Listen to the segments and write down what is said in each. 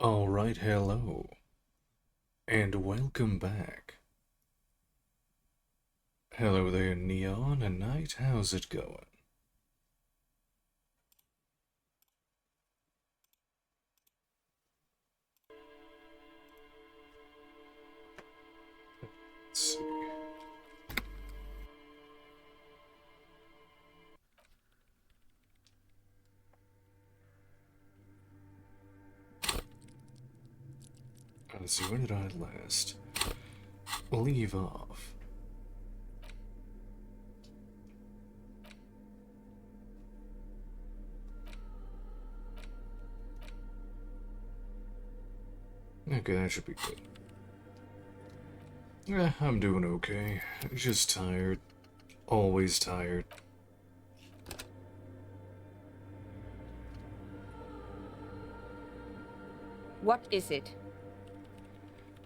Alright, hello, and welcome back. Hello there, Neon and Night, how's it going? Let's see. Let's see, where did I last leave off? Okay, that should be good. I'm doing okay. Just tired. Always tired. What is it?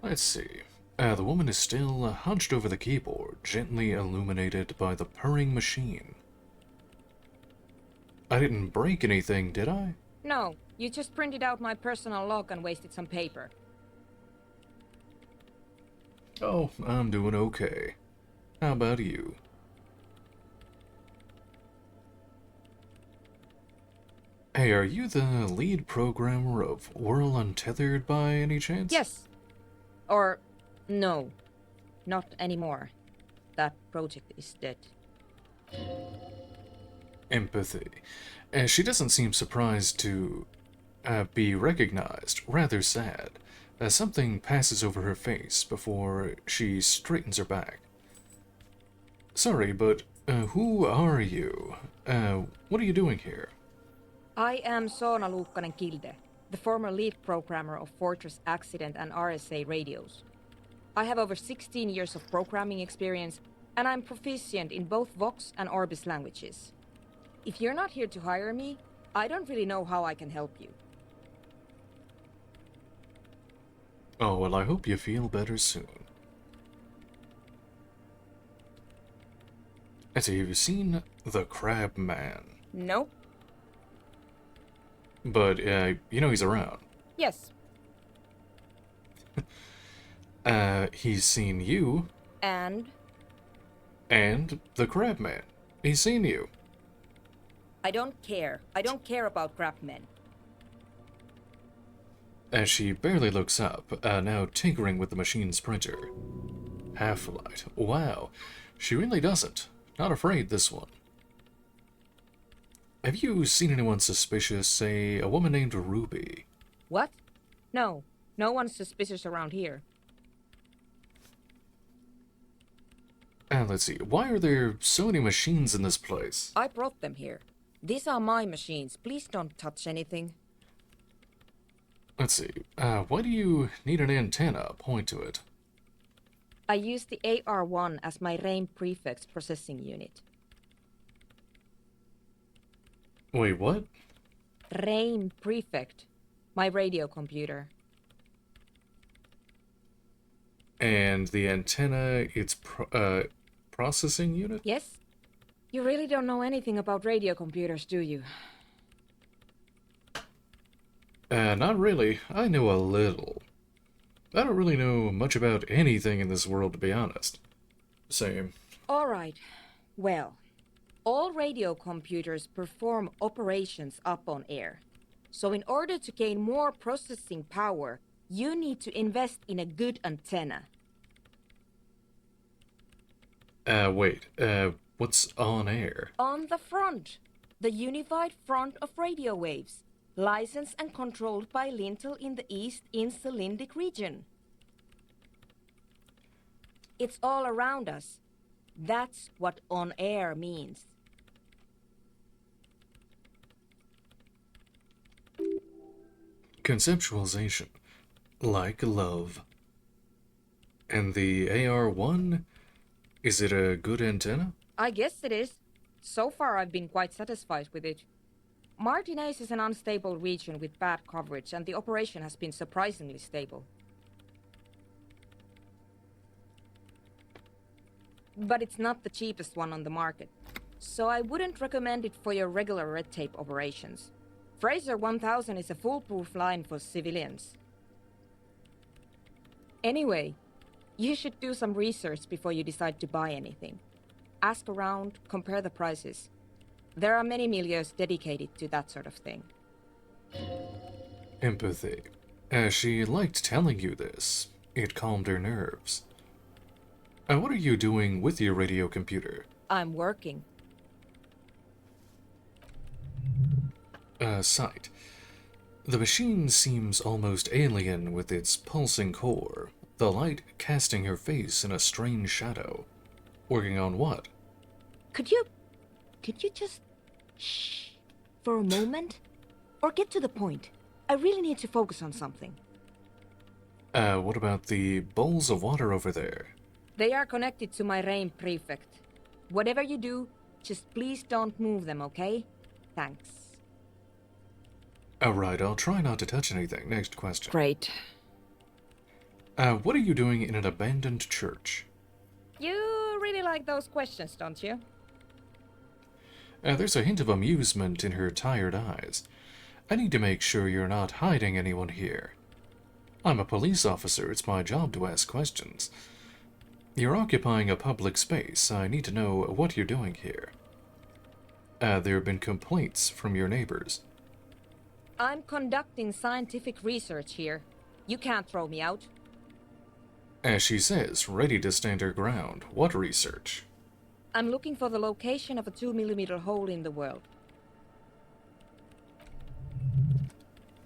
Let's see. The woman is still hunched over the keyboard, gently illuminated by the purring machine. I didn't break anything, did I? No, you just printed out my personal log and wasted some paper. Oh, I'm doing okay. How about you? Hey, are you the lead programmer of Whirl Untethered by any chance? Yes. Or, no. Not anymore. That project is dead. Empathy. She doesn't seem surprised to be recognized, rather sad, as something passes over her face before she straightens her back. Sorry, but who are you? What are you doing here? I am Soona Luukkanen-Kilde, the former lead programmer of Fortress Accident and RSA radios. I have over 16 years of programming experience, and I'm proficient in both Vox and Orbis languages. If you're not here to hire me, I don't really know how I can help you. Oh, well, I hope you feel better soon. Have you seen the Crab Man? No? But, you know he's around. Yes. He's seen you. And? And the Crab Man. He's seen you. I don't care. I don't care about crabmen. As she barely looks up, now tinkering with the machine's printer. Half-light. Wow. She really doesn't. Not afraid, this one. Have you seen anyone suspicious, say, a woman named Ruby? What? No. No one's suspicious around here. Let's see. Why are there so many machines in this place? I brought them here. These are my machines. Please don't touch anything. Let's see. Why do you need an antenna? Point to it. I use the AR-1 as my RAIM prefix processing unit. Wait, what? RAIM prefect. My radio computer. And the antenna, it's processing unit? Yes? You really don't know anything about radio computers, do you? Not really. I know a little. I don't really know much about anything in this world, to be honest. Same. All right. Well, all radio computers perform operations up on air. So in order to gain more processing power, you need to invest in a good antenna. Wait. What's on air? On the front, the unified front of radio waves, licensed and controlled by Lintel in the East Insulindic region. It's all around us. That's what on air means. Conceptualization. Like love. And the AR-1? Is it a good antenna? I guess it is. So far I've been quite satisfied with it. Martinez is an unstable region with bad coverage, and the operation has been surprisingly stable. But it's not the cheapest one on the market, so I wouldn't recommend it for your regular red tape operations. Fraser 1000 is a foolproof line for civilians. Anyway, you should do some research before you decide to buy anything. Ask around, compare the prices. There are many milieus dedicated to that sort of thing. Empathy. As she liked telling you this, it calmed her nerves. What are you doing with your radio computer? I'm working. Sight. The machine seems almost alien with its pulsing core, the light casting her face in a strange shadow. Working on what? Could you just shh for a moment? Or get to the point. I really need to focus on something. What about the bowls of water over there? They are connected to my rain prefect. Whatever you do, just please don't move them, okay? Thanks. Alright, I'll try not to touch anything. Next question. Great. What are you doing in an abandoned church? You really like those questions, don't you? There's a hint of amusement in her tired eyes. I need to make sure you're not hiding anyone here. I'm a police officer. It's my job to ask questions. You're occupying a public space. I need to know what you're doing here. There have been complaints from your neighbors. I'm conducting scientific research here. You can't throw me out. As she says, ready to stand her ground. What research? I'm looking for the location of a 2mm hole in the world.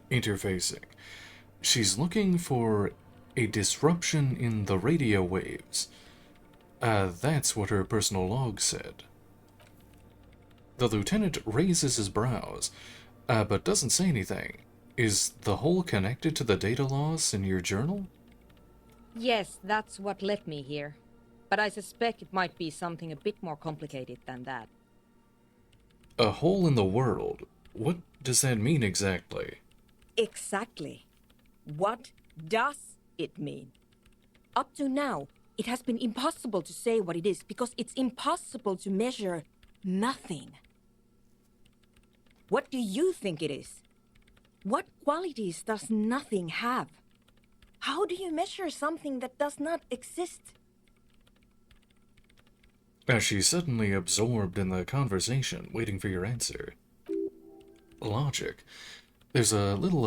Interfacing. She's looking for a disruption in the radio waves. That's what her personal log said. The lieutenant raises his brows, but doesn't say anything. Is the hole connected to the data loss in your journal? Yes, that's what led me here. But I suspect it might be something a bit more complicated than that. A hole in the world? What does that mean exactly? Exactly. What does it mean? Up to now, it has been impossible to say what it is because it's impossible to measure nothing. What do you think it is? What qualities does nothing have? How do you measure something that does not exist? As she's suddenly absorbed in the conversation, waiting for your answer. Logic. This is a little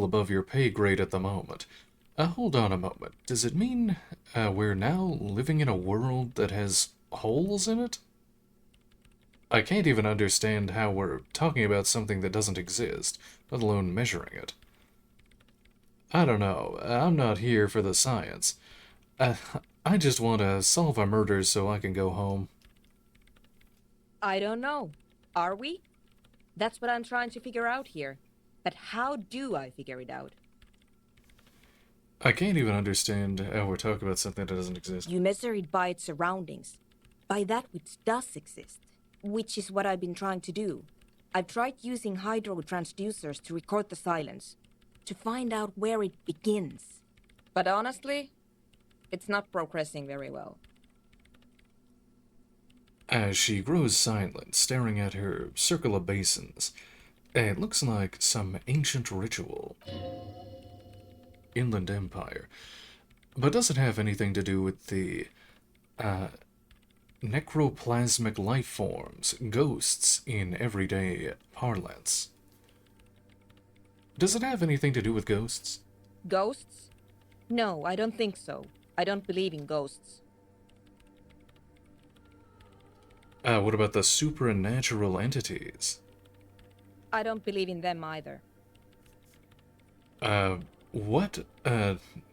above your pay grade at the moment. Hold on a moment. Does it mean we're now living in a world that has holes in it? I can't even understand how we're talking about something that doesn't exist, let alone measuring it. I don't know. I'm not here for the science. I just want to solve a murder so I can go home. I don't know. Are we? That's what I'm trying to figure out here. But how do I figure it out? I can't even understand how we're talking about something that doesn't exist. You measure it by its surroundings, by that which does exist, which is what I've been trying to do. I've tried using hydro transducers to record the silence, to find out where it begins. But honestly, it's not progressing very well. As she grows silent, staring at her circle of basins, it looks like some ancient ritual. Inland Empire. But does it have anything to do with the, necroplasmic life forms, ghosts in everyday parlance? Does it have anything to do with ghosts? Ghosts? No, I don't think so. I don't believe in ghosts. What about the supernatural entities? I don't believe in them either. What,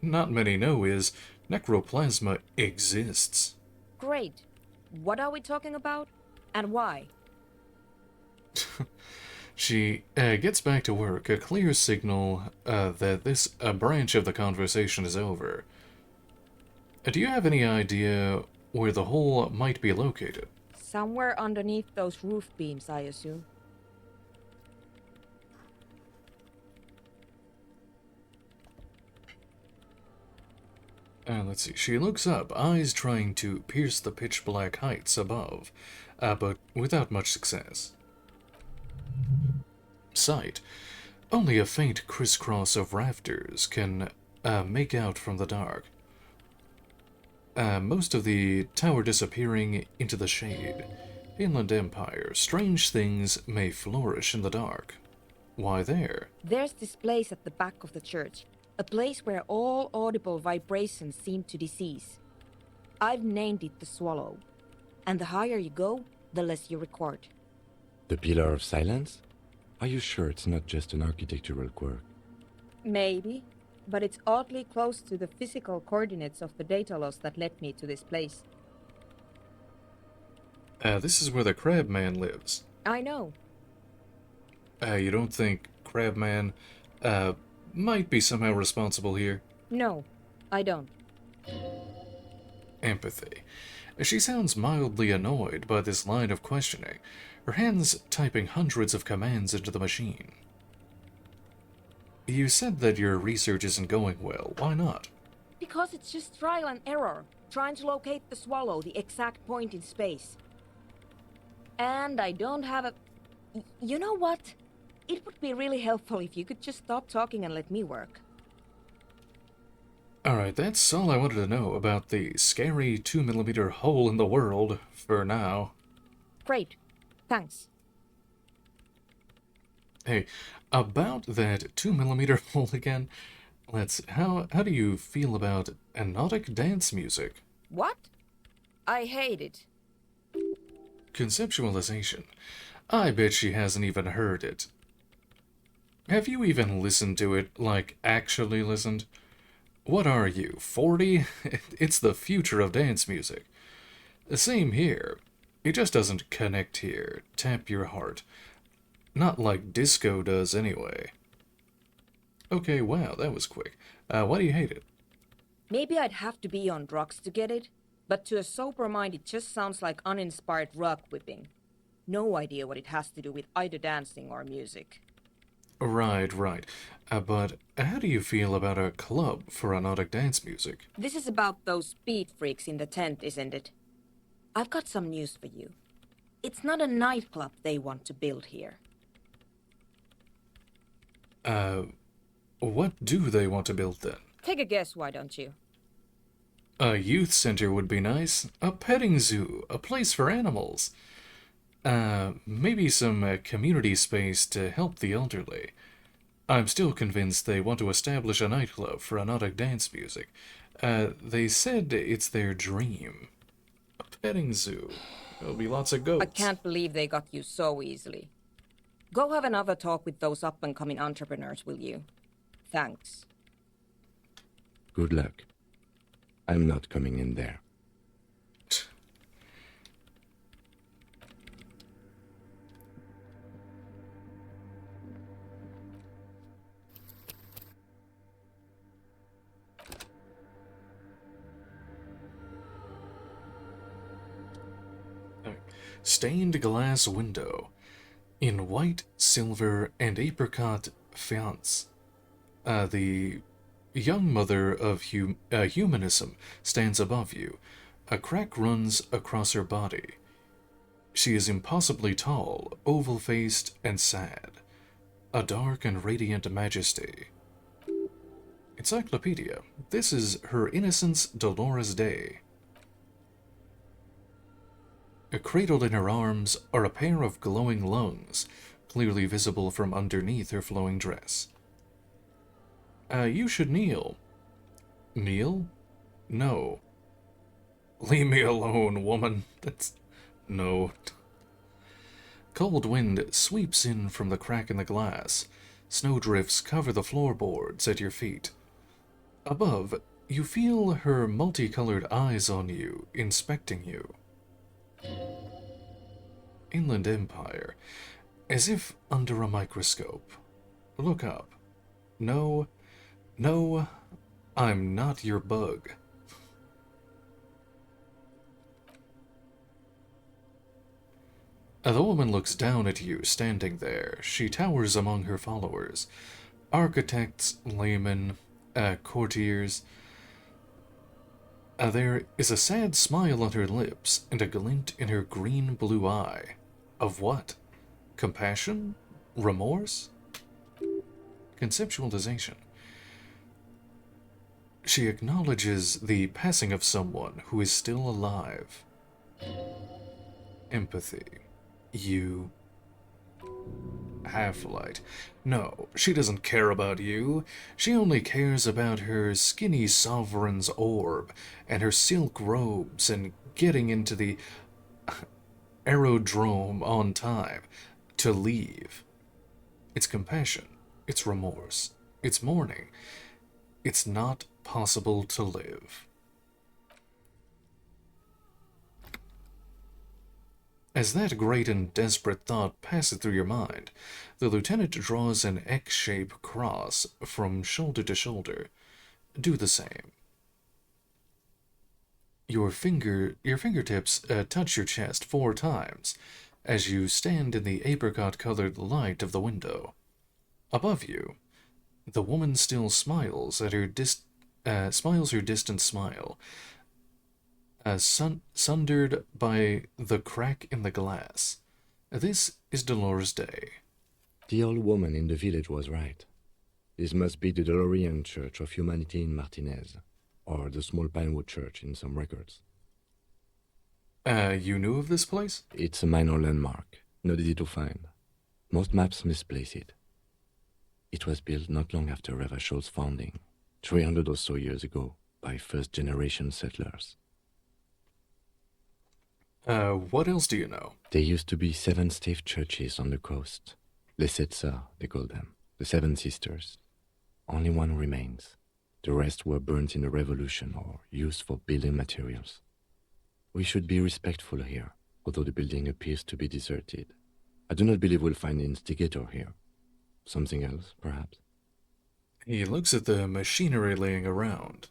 not many know is necroplasma exists. Great. What are we talking about? And why? She gets back to work, a clear signal that this branch of the conversation is over. Do you have any idea where the hole might be located? Somewhere underneath those roof beams, I assume. Let's see. She looks up, eyes trying to pierce the pitch-black heights above, but without much success. Sight. Only a faint crisscross of rafters can make out from the dark. Most of the tower disappearing into the shade. Inland Empire, strange things may flourish in the dark. Why there? There's this place at the back of the church, a place where all audible vibrations seem to decease. I've named it the Swallow, and the higher you go, the less you record. The Pillar of Silence? Are you sure it's not just an architectural quirk? Maybe, but it's oddly close to the physical coordinates of the data loss that led me to this place. This is where the Crabman lives. I know. You don't think Crabman, might be somehow responsible here? No, I don't. Empathy. She sounds mildly annoyed by this line of questioning, her hands typing hundreds of commands into the machine. You said that your research isn't going well. Why not? Because it's just trial and error, trying to locate the Swallow, the exact point in space. And I don't have a... You know what? It would be really helpful if you could just stop talking and let me work. Alright, that's all I wanted to know about the scary 2mm hole in the world, for now. Great. Thanks. Hey, about that 2mm hole again, how do you feel about anodic dance music? What? I hate it. Conceptualization. I bet she hasn't even heard it. Have you even listened to it, like actually listened? What are you, 40? It's the future of dance music. Same here. It just doesn't connect here, tap your heart. Not like disco does anyway. Okay, wow, that was quick. Why do you hate it? Maybe I'd have to be on drugs to get it, but to a sober mind it just sounds like uninspired rug whipping. No idea what it has to do with either dancing or music. Right. But how do you feel about a club for anodic dance music? This is about those speed freaks in the tent, isn't it? I've got some news for you. It's not a nightclub they want to build here. What do they want to build then? Take a guess, why don't you? A youth center would be nice. A petting zoo. A place for animals. Maybe some community space to help the elderly. I'm still convinced they want to establish a nightclub for anodic dance music. They said it's their dream. A petting zoo. There'll be lots of goats. I can't believe they got you so easily. Go have another talk with those up-and-coming entrepreneurs, will you? Thanks. Good luck. I'm not coming in there. Stained glass window. In white, silver, and apricot faience. The young mother of humanism stands above you. A crack runs across her body. She is impossibly tall, oval-faced, and sad. A dark and radiant majesty. Encyclopedia. This is Her Innocence Dolores Day. Cradled in her arms are a pair of glowing lungs, clearly visible from underneath her flowing dress. You should kneel. Kneel? No. Leave me alone, woman. No. Cold wind sweeps in from the crack in the glass. Snowdrifts cover the floorboards at your feet. Above, you feel her multicolored eyes on you, inspecting you. Inland Empire, as if under a microscope. Look up. No, I'm not your bug. The woman looks down at you, standing there. She towers among her followers. Architects, laymen, courtiers. There is a sad smile on her lips and a glint in her green-blue eye. Of what? Compassion? Remorse? Conceptualization. She acknowledges the passing of someone who is still alive. Empathy. You Half-light. No, she doesn't care about you. She only cares about her skinny sovereign's orb and her silk robes and getting into the aerodrome on time to leave. It's compassion. It's remorse. It's mourning. It's not possible to live. As that great and desperate thought passes through your mind, the lieutenant draws an X-shaped cross from shoulder to shoulder. Do the same. Your fingertips touch your chest 4 times as you stand in the apricot-colored light of the window. Above you, the woman still smiles at her smiles her distant smile, sundered by the crack in the glass. This is Dolores Day. The old woman in the village was right. This must be the DeLorean Church of Humanity in Martinez, or the small Pinewood Church in some records. You knew of this place? It's a minor landmark, not easy to find. Most maps misplace it. It was built not long after Revachol's founding, 300 or so years ago, by first-generation settlers. What else do you know? There used to be 7 stave churches on the coast. Les Sept Sœurs, they call them, the 7 sisters. Only one remains. The rest were burnt in the revolution or used for building materials. We should be respectful here, although the building appears to be deserted. I do not believe we'll find the instigator here. Something else, perhaps? He looks at the machinery laying around.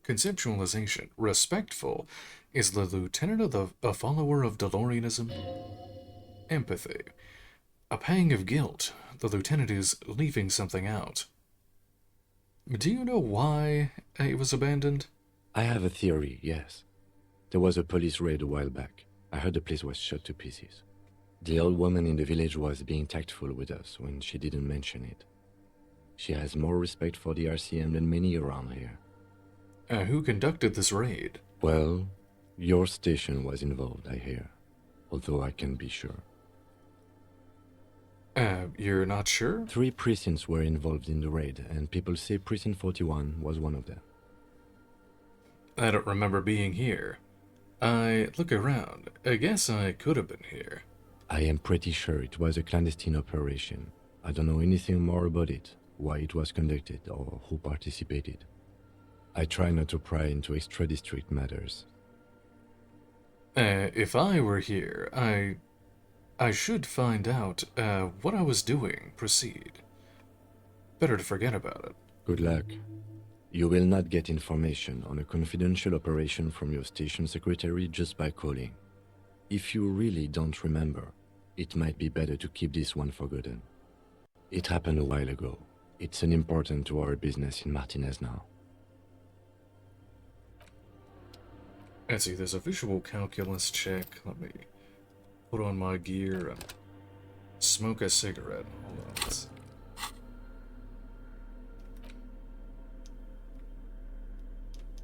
Conceptualization. Respectful. Is the lieutenant a follower of DeLoreanism? Empathy. A pang of guilt. The lieutenant is leaving something out. Do you know why it was abandoned? I have a theory, yes. There was a police raid a while back. I heard the place was shot to pieces. The old woman in the village was being tactful with us when she didn't mention it. She has more respect for the RCM than many around here. Who conducted this raid? Well, your station was involved, I hear. Although I can't be sure. You're not sure? 3 precincts were involved in the raid, and people say Precinct 41 was one of them. I don't remember being here. I look around. I guess I could have been here. I am pretty sure it was a clandestine operation. I don't know anything more about it, why it was conducted, or who participated. I try not to pry into extra-district matters. If I were here, I should find out, what I was doing. Proceed. Better to forget about it. Good luck. You will not get information on a confidential operation from your station secretary just by calling. If you really don't remember, it might be better to keep this one forgotten. It happened a while ago. It's unimportant to our business in Martinez now. Let's see, there's a visual calculus check. Let me put on my gear and smoke a cigarette. Hold on, let's see.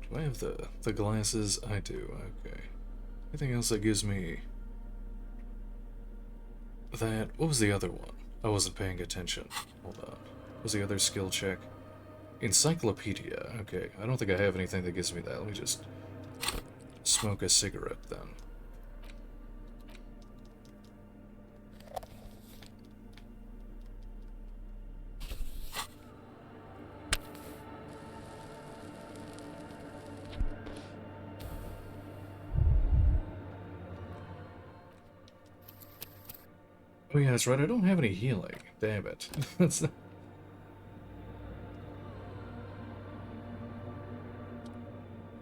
Do I have the glasses? I do, okay. Anything else that gives me that? What was the other one? I wasn't paying attention. Hold on. What was the other skill check? Encyclopedia. Okay, I don't think I have anything that gives me that. Let me just smoke a cigarette then. Oh yeah, that's right, I don't have any healing. Damn it. That's not...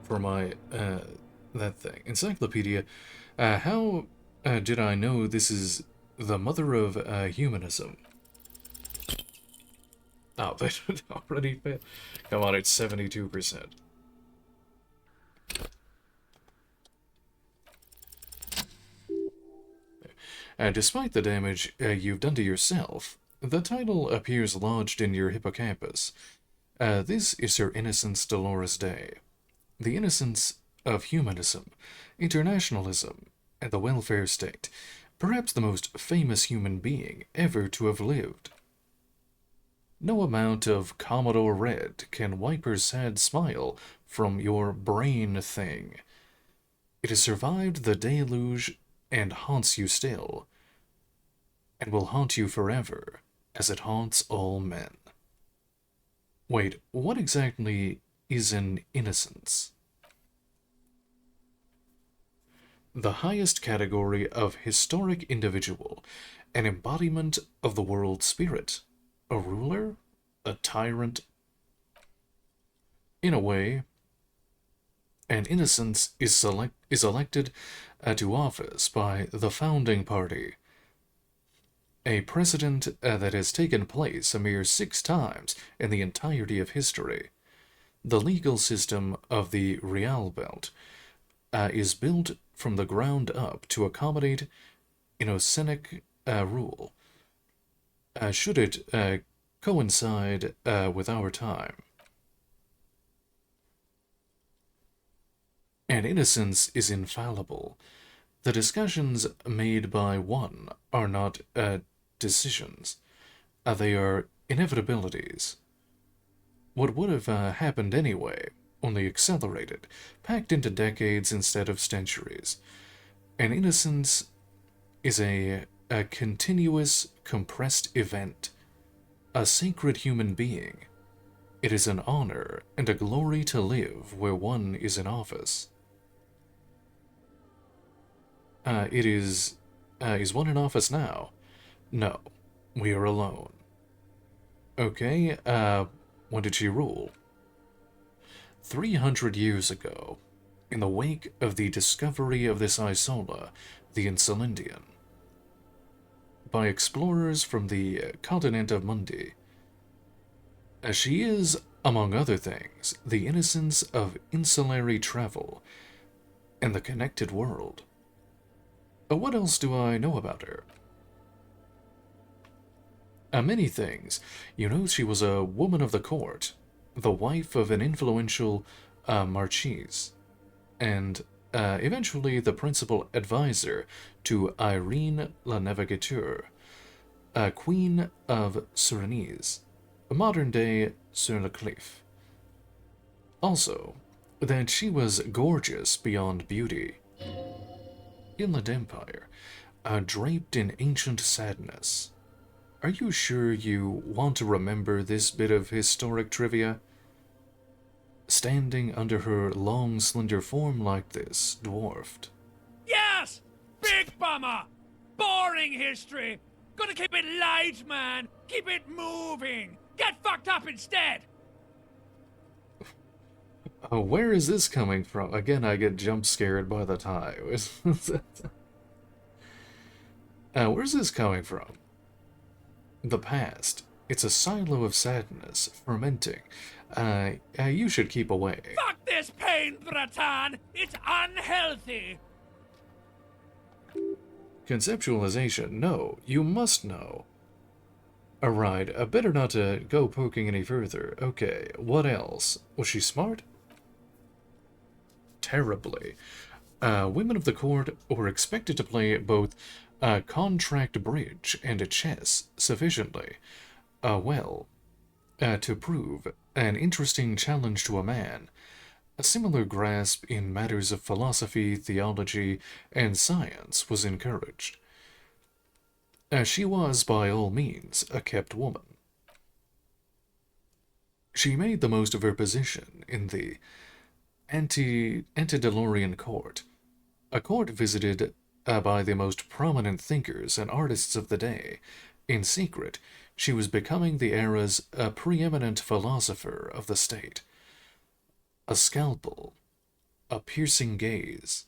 For my, that thing. Encyclopedia. How did I know this is the mother of humanism? Oh, that already fit. Come on, it's 72%. Despite the damage you've done to yourself, the title appears lodged in your hippocampus. This is Her Innocence Dolores Day. The innocence of humanism, internationalism, and the welfare state. Perhaps the most famous human being ever to have lived. No amount of Commodore Red can wipe her sad smile from your brain thing. It has survived the deluge and haunts you still, and will haunt you forever, as it haunts all men. Wait, what exactly is an innocence? The highest category of historic individual, an embodiment of the world spirit, a ruler, a tyrant. In a way, an innocence is elected to office by the founding party, a precedent that has taken place a mere 6 times in the entirety of history. The legal system of the Real Belt is built from the ground up to accommodate Innocenic rule, should it coincide with our time. And innocence is infallible. The discussions made by one are not decisions. They are inevitabilities. What would have happened anyway, only accelerated, packed into decades instead of centuries. And innocence is a continuous, compressed event, a sacred human being. It is an honor and a glory to live where one is in office. Is one in office now? No, we are alone. Okay, when did she rule? 300 years ago, in the wake of the discovery of this isola, the Insulindian, by explorers from the continent of Mundi. She is, among other things, the innocence of insulary travel and the connected world. What else do I know about her? Many things. You know, she was a woman of the court, the wife of an influential marquise, and eventually the principal advisor to Irene la Navigateur, Queen of Surinese, modern-day Sur-le-Cliff. Also, that she was gorgeous beyond beauty. Inland Empire, draped in ancient sadness. Are you sure you want to remember this bit of historic trivia? Standing under her long, slender form like this, dwarfed. Yes! Big bummer! Boring history! Gotta keep it light, man! Keep it moving! Get fucked up instead! Where is this coming from? Again, I get jump scared by the tie. Where's this coming from? The past. It's a silo of sadness, fermenting. You should keep away. Fuck this pain, Bratan! It's unhealthy! Conceptualization. No, you must know. Alright, better not to go poking any further. Okay, what else? Was she smart? Terribly. Women of the court were expected to play both contract bridge and chess sufficiently well to prove an interesting challenge to a man. A similar grasp in matters of philosophy, theology, and science was encouraged. She was, by all means, a kept woman. She made the most of her position in the antediluvian court, a court visited by the most prominent thinkers and artists of the day. In secret, she was becoming the era's preeminent philosopher of the state. A scalpel, a piercing gaze.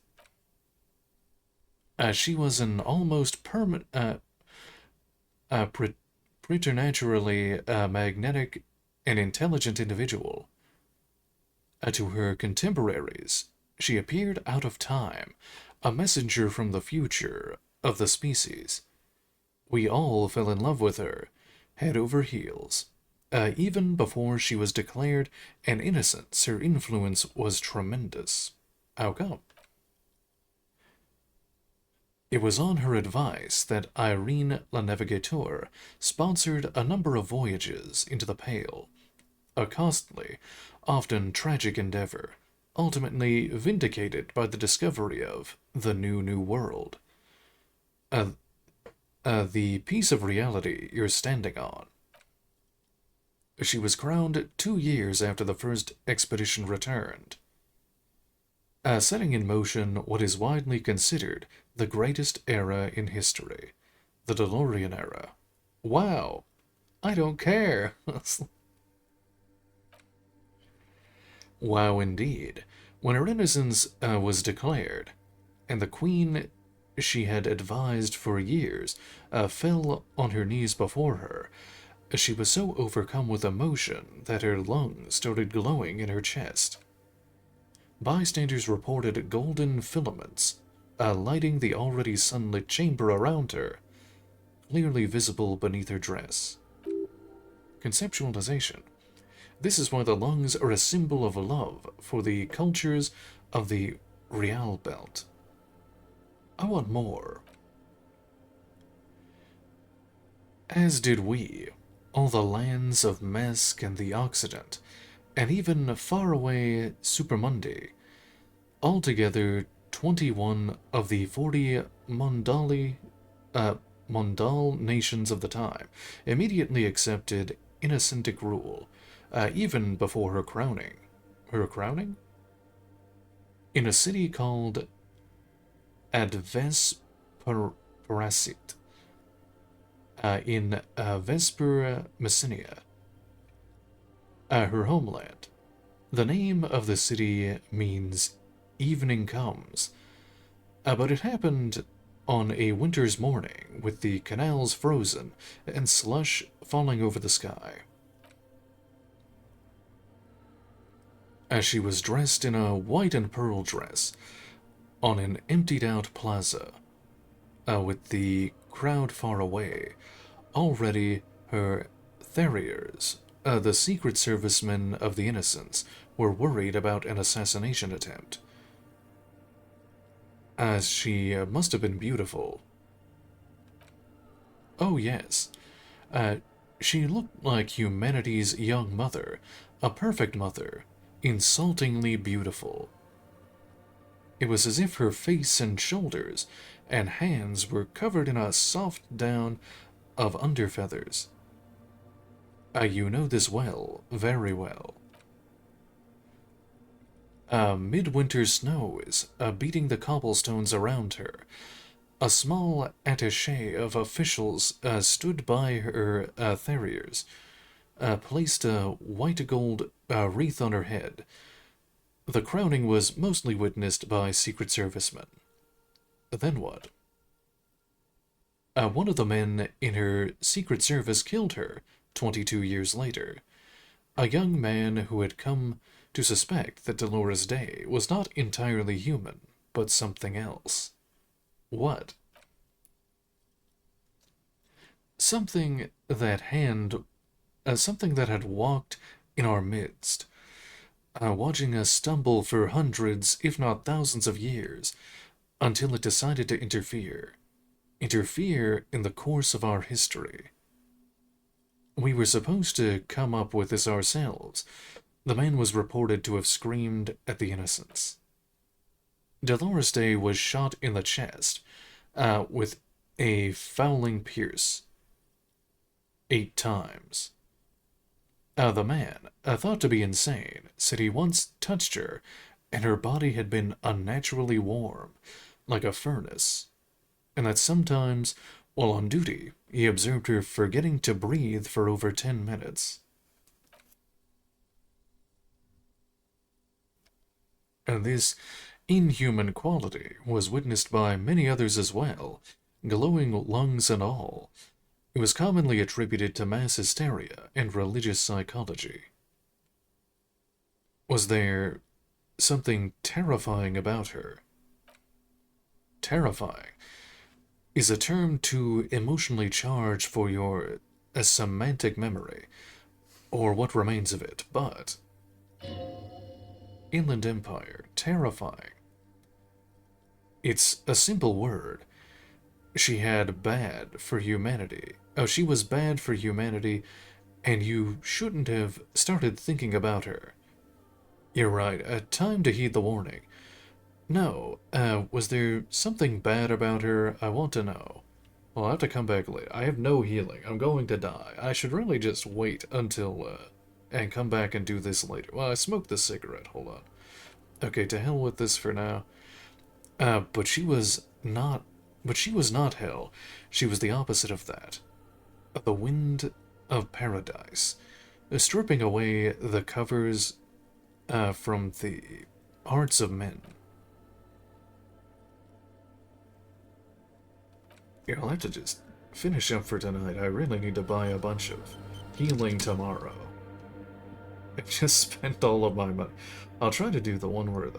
She was an almost preternaturally magnetic and intelligent individual. To her contemporaries, she appeared out of time, a messenger from the future of the species. We all fell in love with her, head over heels. Even before she was declared an innocence, her influence was tremendous. How come? It was on her advice that Irene La Navigateur sponsored a number of voyages into the Pale, a costly, often tragic endeavor, ultimately vindicated by the discovery of the New World. Uh, the piece of reality you're standing on. She was crowned 2 years after the first expedition returned, setting in motion what is widely considered the greatest era in history, the DeLorean era. Wow, I don't care. Wow, indeed. When her innocence was declared, and the Queen she had advised for years fell on her knees before her, she was so overcome with emotion that her lungs started glowing in her chest. Bystanders reported golden filaments lighting the already sunlit chamber around her, clearly visible beneath her dress. Conceptualization. This is why the lungs are a symbol of love for the cultures of the Real Belt. I want more. As did we, all the lands of Mesk and the Occident, and even faraway Supermundi. Altogether, 21 of the 40 Mondal nations of the time immediately accepted Innocentic rule, even before her crowning. Her crowning? In a city called Advesparasit, in Vesper, Messenia, her homeland. The name of the city means evening comes, but it happened on a winter's morning with the canals frozen and slush falling over the sky. As she was dressed in a white and pearl dress on an emptied-out plaza, with the crowd far away, already her Theriers, the Secret Servicemen of the Innocents, were worried about an assassination attempt. As she must have been beautiful. Oh yes, she looked like humanity's young mother, a perfect mother, insultingly beautiful. It was as if her face and shoulders and hands were covered in a soft down of underfeathers. You know this well, very well. Midwinter snow is beating the cobblestones around her. A small attaché of officials stood by her Theriers, placed a white gold wreath on her head. The crowning was mostly witnessed by Secret Servicemen. Then what? One of the men in her Secret Service killed her 22 years later. A young man who had come to suspect that Dolores Day was not entirely human, but something else. What? Something that had walked in our midst, watching us stumble for hundreds, if not thousands of years, until it decided to interfere in the course of our history. We were supposed to come up with this ourselves. The man was reported to have screamed at the innocents. Dolores Day was shot in the chest with a fowling pierce 8 times. The man, thought to be insane, said he once touched her and her body had been unnaturally warm, like a furnace, and that sometimes, while on duty, he observed her forgetting to breathe for over 10 minutes. And this inhuman quality was witnessed by many others as well, glowing lungs and all. It was commonly attributed to mass hysteria and religious psychology. Was there something terrifying about her? Terrifying is a term too emotionally charged for your semantic memory. or what remains of it, but Inland Empire, terrifying. It's a simple word. She had bad for humanity. Oh, she was bad for humanity, and you shouldn't have started thinking about her. You're right, time to heed the warning. No, was there something bad about her? I want to know. Well, I'll have to come back later. I have no healing. I'm going to die. I should really just wait until, and come back and do this later. Well, I smoked the cigarette. Hold on. Okay, to hell with this for now. But she was not... But she was not hell. She was the opposite of that. The wind of paradise. Stripping away the covers, from the hearts of men. Yeah, I'll have to just finish up for tonight. I really need to buy a bunch of healing tomorrow. I just spent all of my money. I'll try to do the one where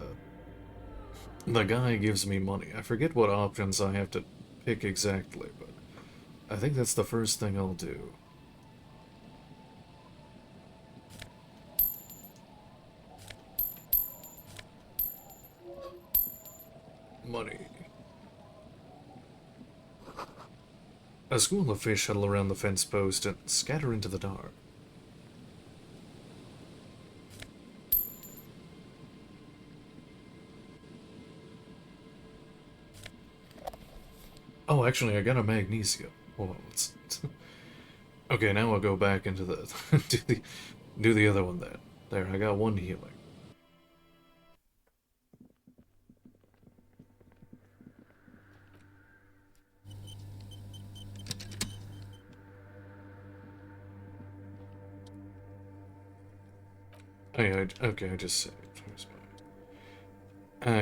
the guy gives me money. I forget what options I have to pick exactly, but I think that's the first thing I'll do. Money. A school of fish huddle around the fence post and scatter into the dark. Oh, actually, I got a magnesium. Hold on, let's... Okay, now I'll go back into the... do the other one then. There, I got one healing. Oh, yeah, okay, I just saved.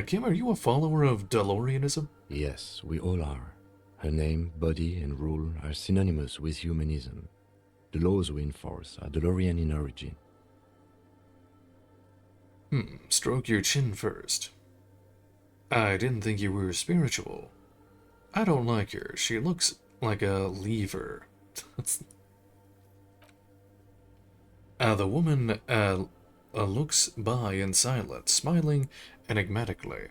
Kim, are you a follower of DeLoreanism? Yes, we all are. Her name, body, and rule are synonymous with humanism. The laws we enforce are DeLorean in origin. Stroke your chin first. I didn't think you were spiritual. I don't like her. She looks like a lever. The woman, looks by in silence, smiling enigmatically.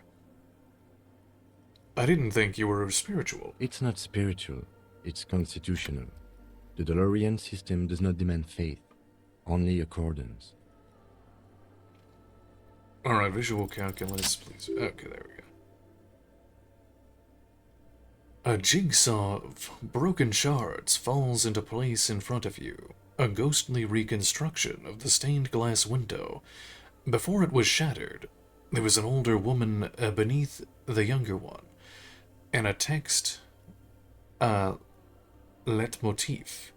I didn't think you were spiritual. It's not spiritual, it's constitutional. The DeLorean system does not demand faith, only accordance. Alright, visual calculus, please. Okay, there we go. A jigsaw of broken shards falls into place in front of you. A ghostly reconstruction of the stained glass window. Before it was shattered, there was an older woman beneath the younger one, and a text, leitmotif,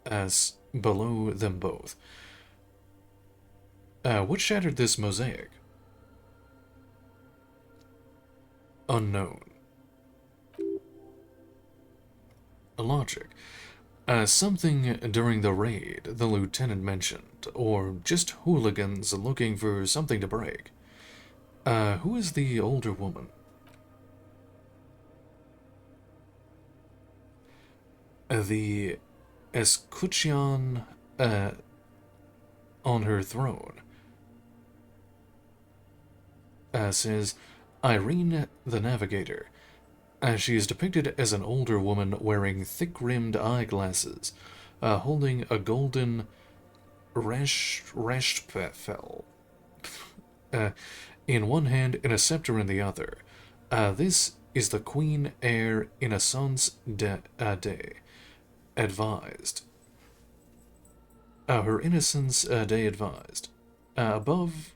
as below them both. What shattered this mosaic? Unknown. Logic. Something during the raid the lieutenant mentioned, or just hooligans looking for something to break. Who is the older woman? The escutcheon, on her throne, says Irene the Navigator. She is depicted as an older woman wearing thick-rimmed eyeglasses, holding a golden rashpfel in one hand and a scepter in the other. This is the Queen Heir Innocence de advised. Her Innocence Day advised. Above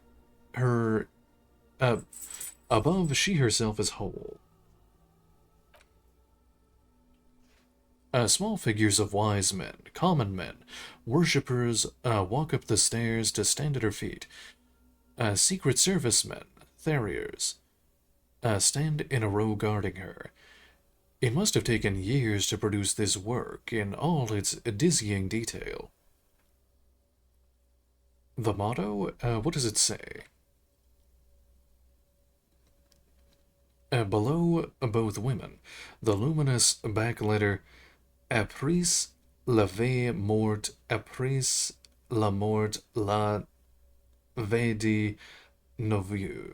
her... above, she herself is whole. Small figures of wise men, common men, worshippers, walk up the stairs to stand at her feet. Secret Service men, Theriers, stand in a row guarding her. It must have taken years to produce this work in all its dizzying detail. The motto? What does it say? Below both women, the luminous back letter Après la vie morte, après la mort la vedi noviu.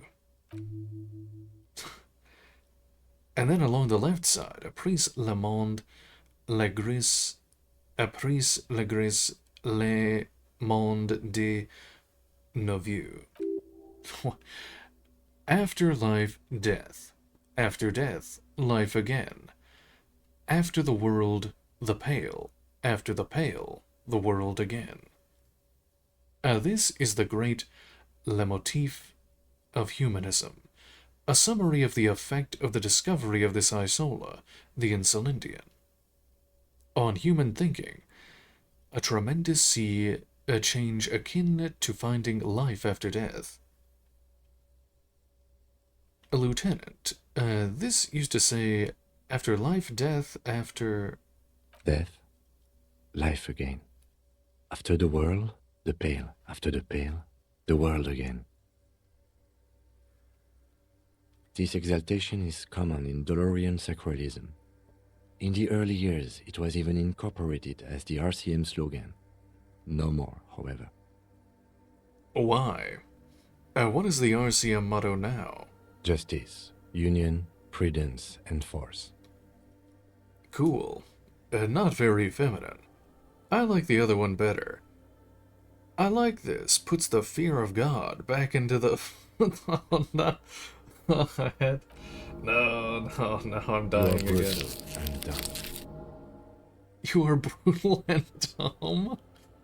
And then along the left side, après le monde, le gris, après le gris, le monde de noviu. After life, death. After death, life again. After the world, the pale. After the pale, the world again. This is the great leitmotif of humanism, a summary of the effect of the discovery of this isola, the Insulindian, on human thinking, a tremendous sea change akin to finding life after death. A lieutenant, this used to say, after life, death, after... Death, life again. After the world, the pale. After the pale, the world again. This exaltation is common in Dolorian sacralism. In the early years, it was even incorporated as the RCM slogan. No more, however. Why? What is the RCM motto now? Justice, union, prudence, and force. Cool. Not very feminine. I like the other one better. I like this. Puts the fear of God back into the... oh, no. No, I'm dying You are again. brutal and dumb. You are brutal and dumb?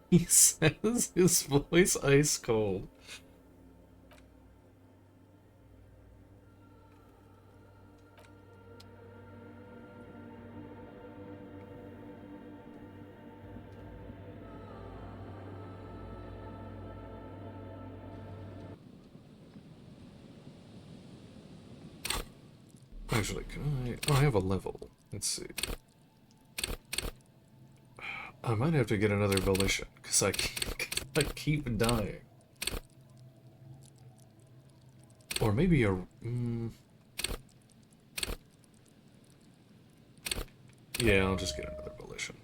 He says, his voice ice cold. Actually, can I... Oh, I have a level. Let's see. I might have to get another volition, because I keep dying. Or maybe a... Yeah, I'll just get another volition.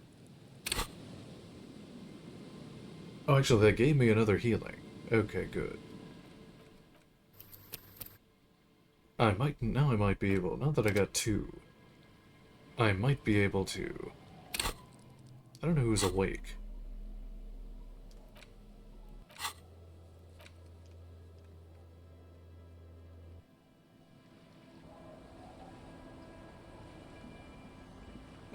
Oh, actually, that gave me another healing. Okay, good. Now I might be able, now that I got 2, I might be able to... I don't know who's awake.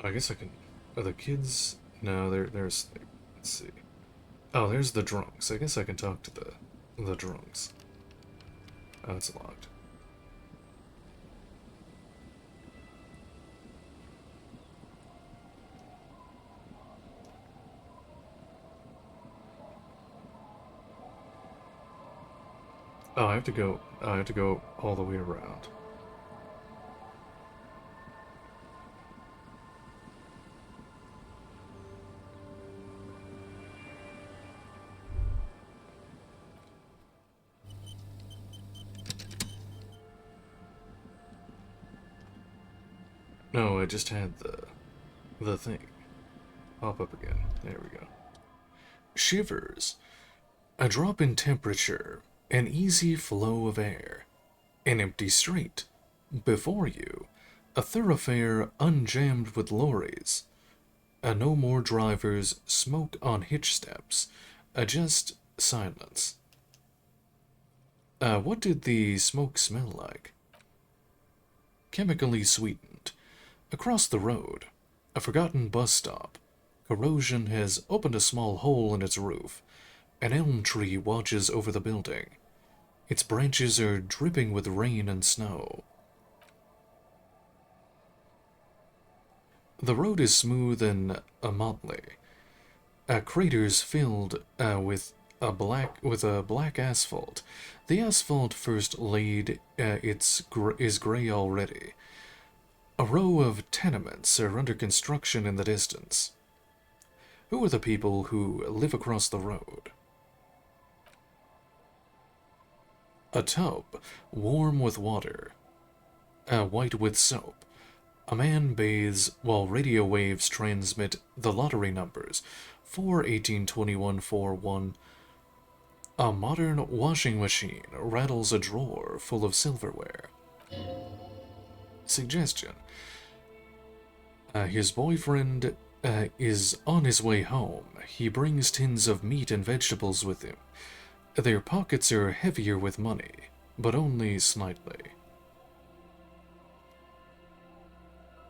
I guess I can... Are the kids... No, they're asleep. Let's see. Oh, there's the drunks. I guess I can talk to the drunks. Oh, it's locked. Oh, I have to go all the way around. No, I just had the thing pop up again. There we go. Shivers. A drop in temperature, an easy flow of air, an empty street. Before you, a thoroughfare unjammed with lorries. No more drivers, smoke on hitch steps. Just silence. What did the smoke smell like? Chemically sweetened. Across the road, a forgotten bus stop. Corrosion has opened a small hole in its roof. An elm tree watches over the building. Its branches are dripping with rain and snow. The road is smooth and motley. Craters filled with a black asphalt. The asphalt first laid is gray already. A row of tenements are under construction in the distance. Who are the people who live across the road? A tub, warm with water, white with soap. A man bathes while radio waves transmit the lottery numbers for 1821-41, a modern washing machine rattles a drawer full of silverware. Suggestion. His boyfriend is on his way home. He brings tins of meat and vegetables with him. Their pockets are heavier with money, but only slightly.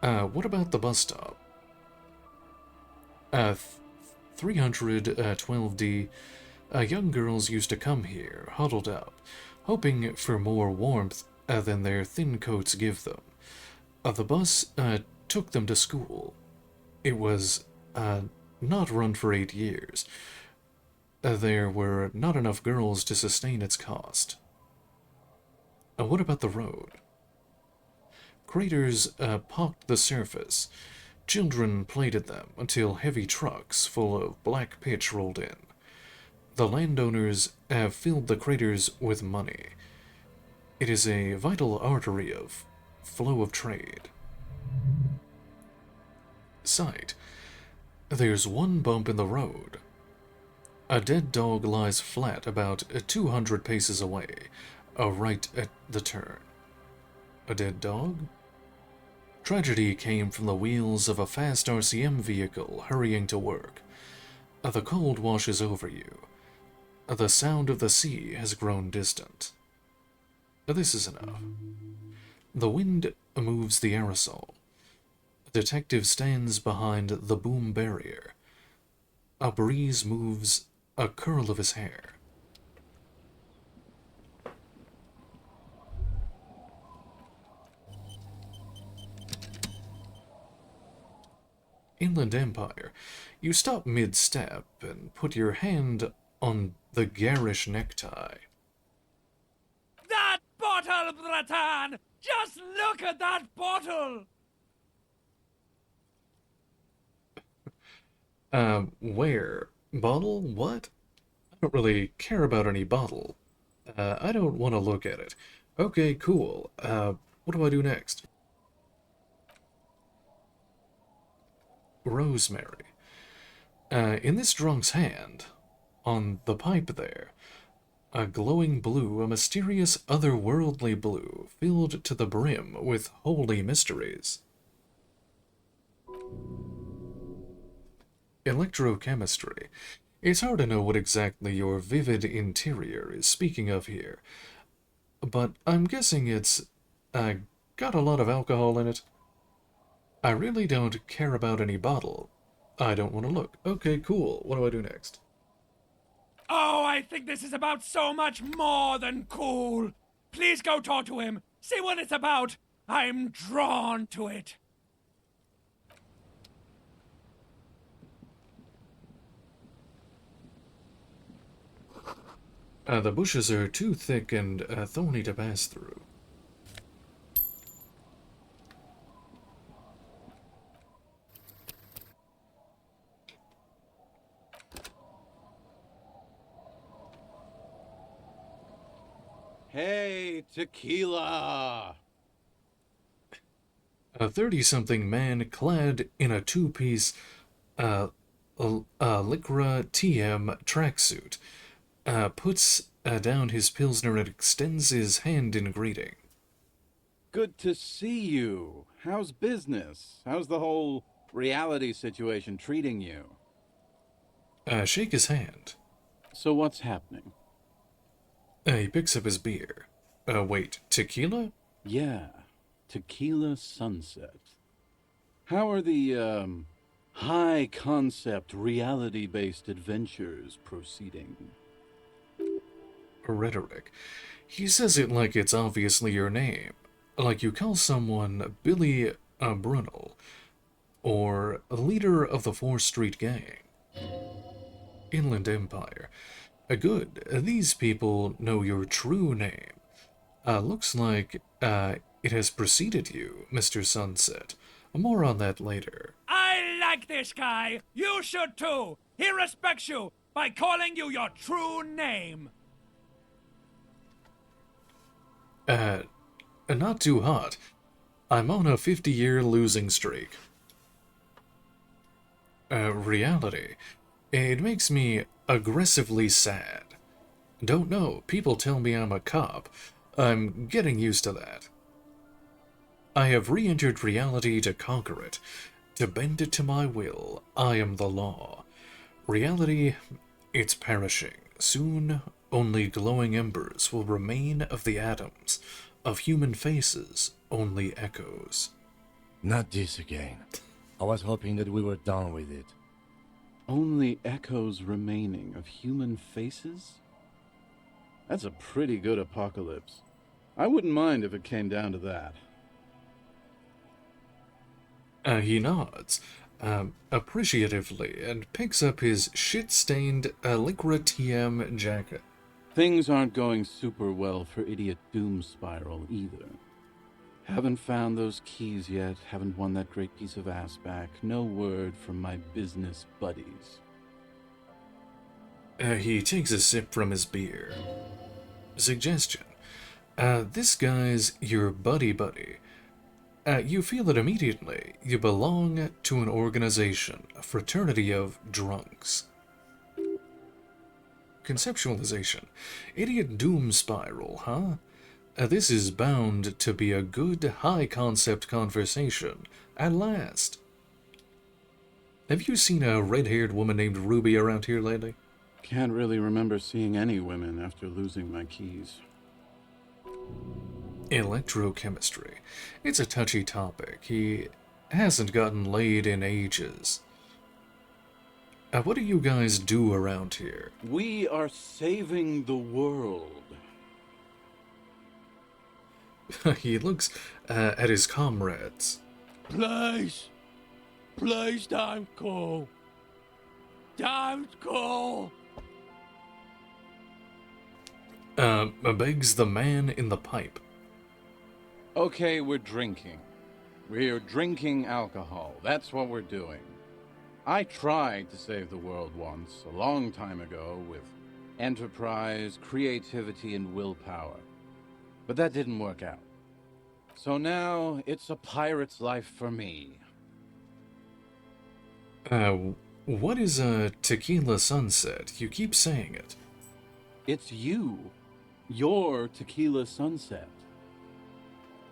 What about the bus stop? 312D. Young girls used to come here, huddled up, hoping for more warmth than their thin coats give them. The bus took them to school. It was not run for 8 years. There were not enough girls to sustain its cost. What about the road? Craters pocked the surface. Children played at them until heavy trucks full of black pitch rolled in. The landowners have filled the craters with money. It is a vital artery of flow of trade. Sight. There's one bump in the road. A dead dog lies flat about 200 paces away, right at the turn. A dead dog? Tragedy came from the wheels of a fast RCM vehicle hurrying to work. The cold washes over you. The sound of the sea has grown distant. This is enough. The wind moves the aerosol. Detective stands behind the boom barrier. A breeze moves a curl of his hair. Inland Empire. You stop mid-step and put your hand on the garish necktie. That bottle, Bratan! Just look at that bottle! Where? Bottle? What? I don't really care about any bottle. I don't want to look at it. Okay, cool. What do I do next? Rosemary. In this drunk's hand, on the pipe there, a glowing blue, a mysterious otherworldly blue, filled to the brim with holy mysteries. Electrochemistry. It's hard to know what exactly your vivid interior is speaking of here, but I'm guessing it's got a lot of alcohol in it. I really don't care about any bottle. I don't want to look. Okay, cool. What do I do next? Oh, I think this is about so much more than cool. Please go talk to him. See what it's about. I'm drawn to it. The bushes are too thick and thorny to pass through. Hey, tequila! A 30-something man clad in a two-piece Lycra TM tracksuit puts down his Pilsner and extends his hand in greeting. Good to see you. How's business? How's the whole reality situation treating you? Shake his hand. So what's happening? He picks up his beer. Wait, tequila? Yeah, tequila sunset. How are the, high-concept, reality-based adventures proceeding? Rhetoric. He says it like it's obviously your name. Like you call someone Billy Brunel, or leader of the 4th Street Gang. Inland Empire. Good. These people know your true name. Looks like it has preceded you, Mr. Sunset. More on that later. I like this guy. You should too. He respects you by calling you your true name. Not too hot. I'm on a 50-year losing streak. Reality. It makes me aggressively sad. Don't know, people tell me I'm a cop. I'm getting used to that. I have re-entered reality to conquer it, to bend it to my will. I am the law. Reality, it's perishing. Soon, only glowing embers will remain of the atoms. Of human faces, only echoes. Not this again. I was hoping that we were done with it. Only echoes remaining of human faces? That's a pretty good apocalypse. I wouldn't mind if it came down to that. He nods, appreciatively, and picks up his shit-stained Lycra TM jacket. Things aren't going super well for Idiot Doom Spiral either. Haven't found those keys yet, haven't won that great piece of ass back. No word from my business buddies. He takes a sip from his beer. Suggestion. This guy's your buddy-buddy. You feel it immediately. You belong to an organization, a fraternity of drunks. Conceptualization. Idiot doom spiral, huh? This is bound to be a good, high-concept conversation, at last. Have you seen a red-haired woman named Ruby around here lately? Can't really remember seeing any women after losing my keys. Electrochemistry. It's a touchy topic. He hasn't gotten laid in ages. What do you guys do around here? We are saving the world. He looks at his comrades. Please. Please don't go. Don't go. Begs the man in the pipe. Okay, we're drinking. We're drinking alcohol. That's what we're doing. I tried to save the world once, a long time ago, with enterprise, creativity, and willpower. But that didn't work out. So now, it's a pirate's life for me. What is a tequila sunset? You keep saying it. It's you. Your tequila sunset.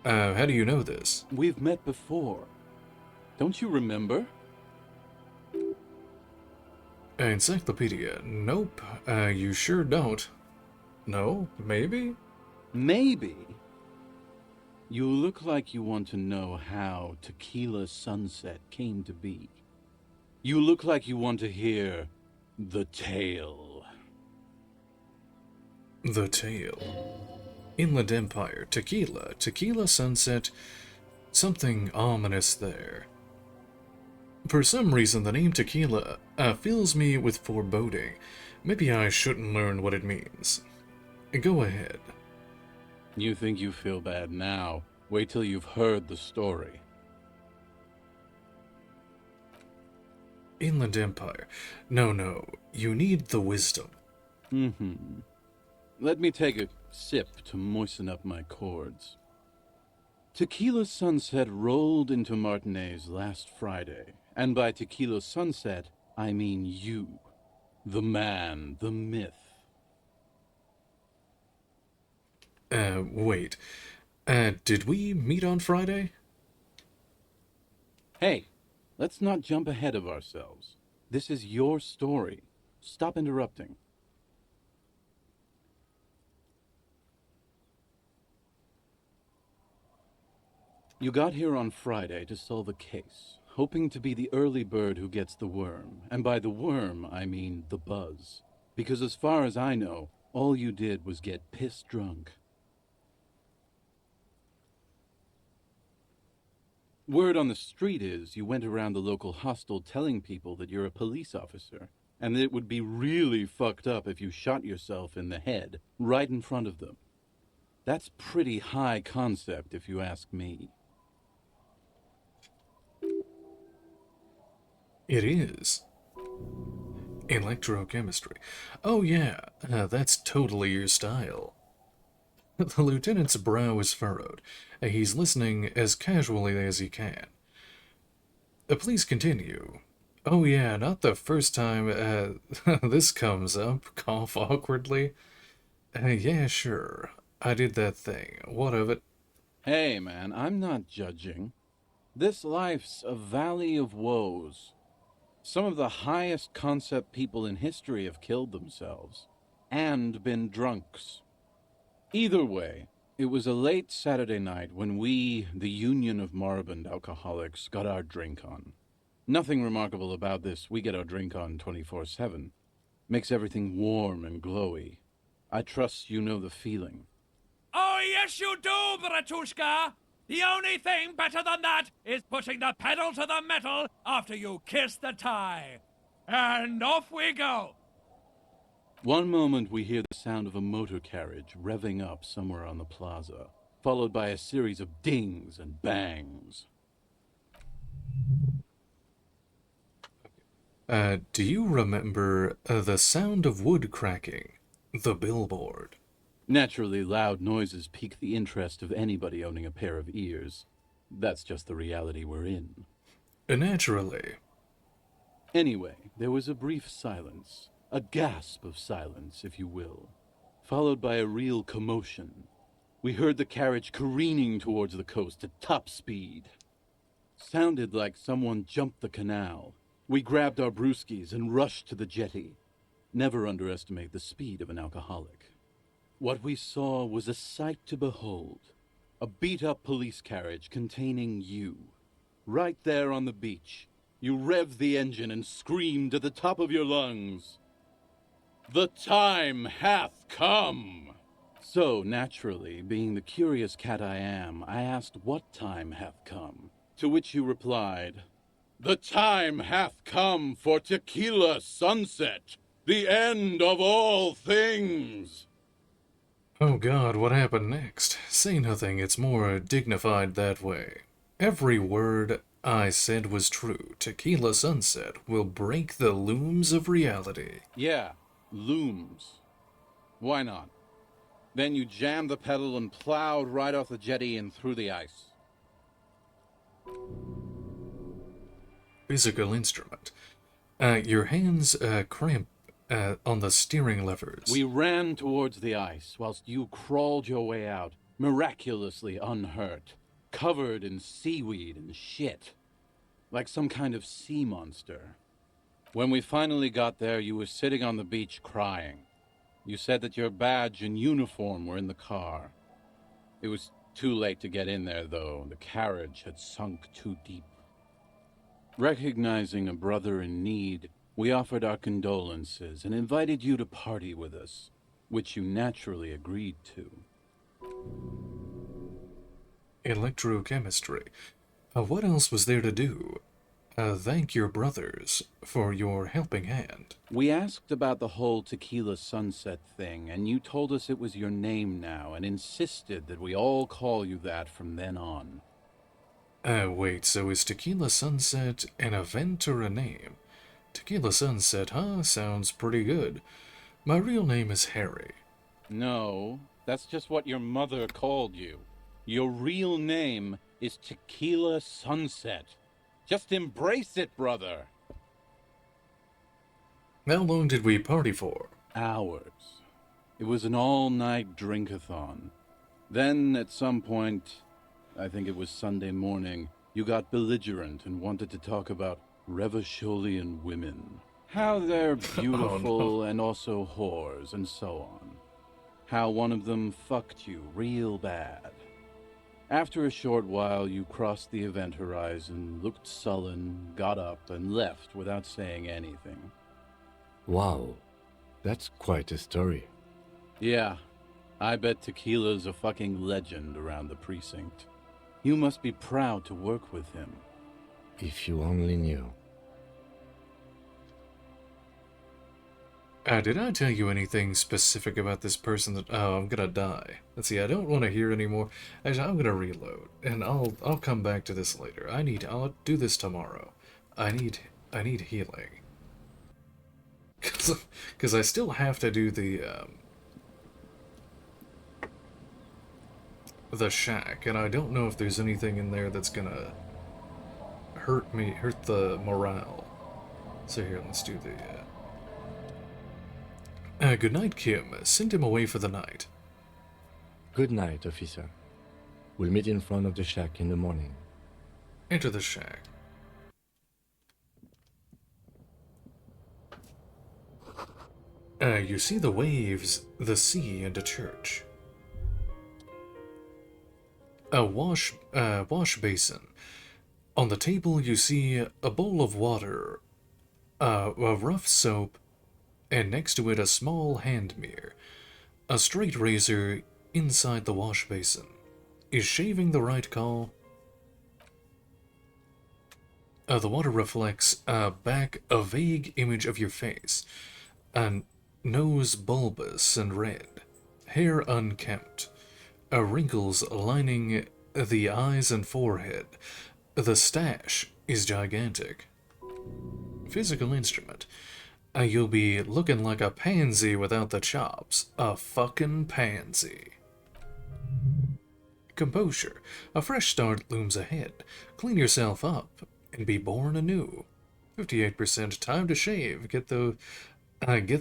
How do you know this? We've met before. Don't you remember? Encyclopedia. Nope. You sure don't. No? Maybe? Maybe. You look like you want to know how Tequila Sunset came to be. You look like you want to hear the tale. The tale. Inland Empire. Tequila. Tequila sunset. Something ominous there. For some reason, the name tequila fills me with foreboding. Maybe I shouldn't learn what it means. Go ahead. You think you feel bad now. Wait till you've heard the story. Inland Empire. No. You need the wisdom. Let me take a sip to moisten up my chords. Tequila Sunset rolled into Martinez last Friday. And by Tequila Sunset, I mean you. The man, the myth. Wait. Did we meet on Friday? Hey, let's not jump ahead of ourselves. This is your story. Stop interrupting. You got here on Friday to solve a case, hoping to be the early bird who gets the worm. And by the worm, I mean the buzz. Because as far as I know, all you did was get piss drunk. Word on the street is you went around the local hostel telling people that you're a police officer, and that it would be really fucked up if you shot yourself in the head right in front of them. That's pretty high concept, if you ask me. It is. Electrochemistry. Oh yeah, that's totally your style. The lieutenant's brow is furrowed. He's listening as casually as he can. Please continue. Oh yeah, not the first time this comes up. Cough awkwardly. Yeah, sure. I did that thing. What of it? Hey, man, I'm not judging. This life's a valley of woes. Some of the highest concept people in history have killed themselves and been drunks. Either way, it was a late Saturday night when we, the Union of Moribund Alcoholics, got our drink on. Nothing remarkable about this. We get our drink on 24/7. Makes everything warm and glowy. I trust you know the feeling. Oh, yes, you do, Bratushka! The only thing better than that is putting the pedal to the metal after you kiss the tie. And off we go! One moment we hear the sound of a motor carriage revving up somewhere on the plaza, followed by a series of dings and bangs. Do you remember the sound of wood cracking? The billboard. Naturally, loud noises pique the interest of anybody owning a pair of ears. That's just the reality we're in. Naturally. Anyway, there was a brief silence, a gasp of silence, if you will, followed by a real commotion. We heard the carriage careening towards the coast at top speed. Sounded like someone jumped the canal. We grabbed our brewskis and rushed to the jetty. Never underestimate the speed of an alcoholic. What we saw was a sight to behold. A beat-up police carriage containing you. Right there on the beach. You revved the engine and screamed at the top of your lungs. "The time hath come!" So, naturally, being the curious cat I am, I asked what time hath come. To which you replied, "The time hath come for tequila sunset, the end of all things." Oh god, what happened next? Say nothing, it's more dignified that way. Every word I said was true. Tequila Sunset will break the looms of reality. Yeah, looms. Why not? Then you jammed the pedal and plowed right off the jetty and through the ice. Physical instrument. Your hands cramp on the steering levers. We ran towards the ice whilst you crawled your way out, miraculously unhurt, covered in seaweed and shit, like some kind of sea monster. When we finally got there, you were sitting on the beach crying. You said that your badge and uniform were in the car. It was too late to get in there, though. The carriage had sunk too deep. Recognizing a brother in need, we offered our condolences and invited you to party with us, which you naturally agreed to. Electrochemistry. What else was there to do? Thank your brothers for your helping hand. We asked about the whole Tequila Sunset thing, and you told us it was your name now and insisted that we all call you that from then on. Wait, so is Tequila Sunset an event or a name? Tequila Sunset, huh? Sounds pretty good. My real name is Harry. No, that's just what your mother called you. Your real name is Tequila Sunset. Just embrace it, brother. How long did we party for? Hours. It was an all-night drink-a-thon. Then, at some point, I think it was Sunday morning, you got belligerent and wanted to talk about Revacholian women. How they're beautiful and also whores and so on. How one of them fucked you real bad. After a short while, you crossed the event horizon, looked sullen, got up, and left without saying anything. Wow, that's quite a story. Yeah, I bet Tequila's a fucking legend around the precinct. You must be proud to work with him. If you only knew. Did I tell you anything specific about this person that... Oh, I'm gonna die. Let's see, I don't want to hear anymore. Actually, I'm gonna reload, and I'll come back to this later. I'll do this tomorrow. I need healing. Because I still have to do the shack, and I don't know if there's anything in there that's gonna hurt the morale. So here, let's do the... good night, Kim. Send him away for the night. Good night, officer. We'll meet in front of the shack in the morning. Enter the shack. You see the waves, the sea, and a church. A wash basin. On the table, you see a bowl of water, a rough soap, and next to it a small hand mirror. A straight razor inside the wash basin. Is shaving the right call? The water reflects back a vague image of your face. A nose bulbous and red. Hair unkempt. Wrinkles lining the eyes and forehead. The stash is gigantic. Physical instrument. You'll be looking like a pansy without the chops. A fucking pansy. Composure. A fresh start looms ahead. Clean yourself up and be born anew. 58% time to shave. Get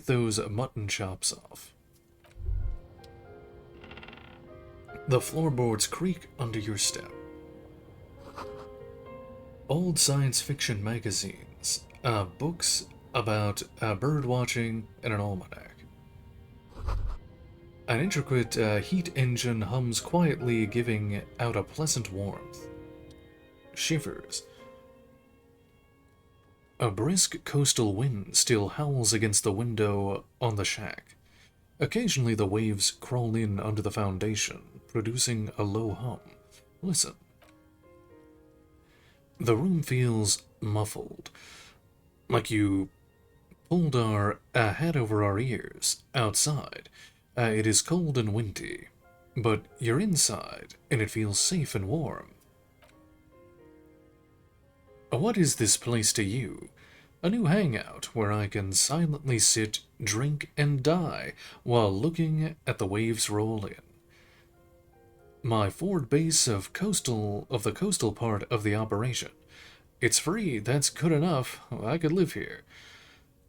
those mutton chops off. The floorboards creak under your step. Old science fiction magazines, books about bird watching, and an almanac. An intricate heat engine hums quietly, giving out a pleasant warmth. Shivers. A brisk coastal wind still howls against the window on the shack. Occasionally the waves crawl in under the foundation, producing a low hum. Listen. The room feels muffled, like you pulled our hat over our ears. Outside, it is cold and windy, but you're inside, and it feels safe and warm. What is this place to you? A new hangout where I can silently sit, drink, and die while looking at the waves roll in. My forward base of the coastal part of the operation. It's free, that's good enough. I could live here.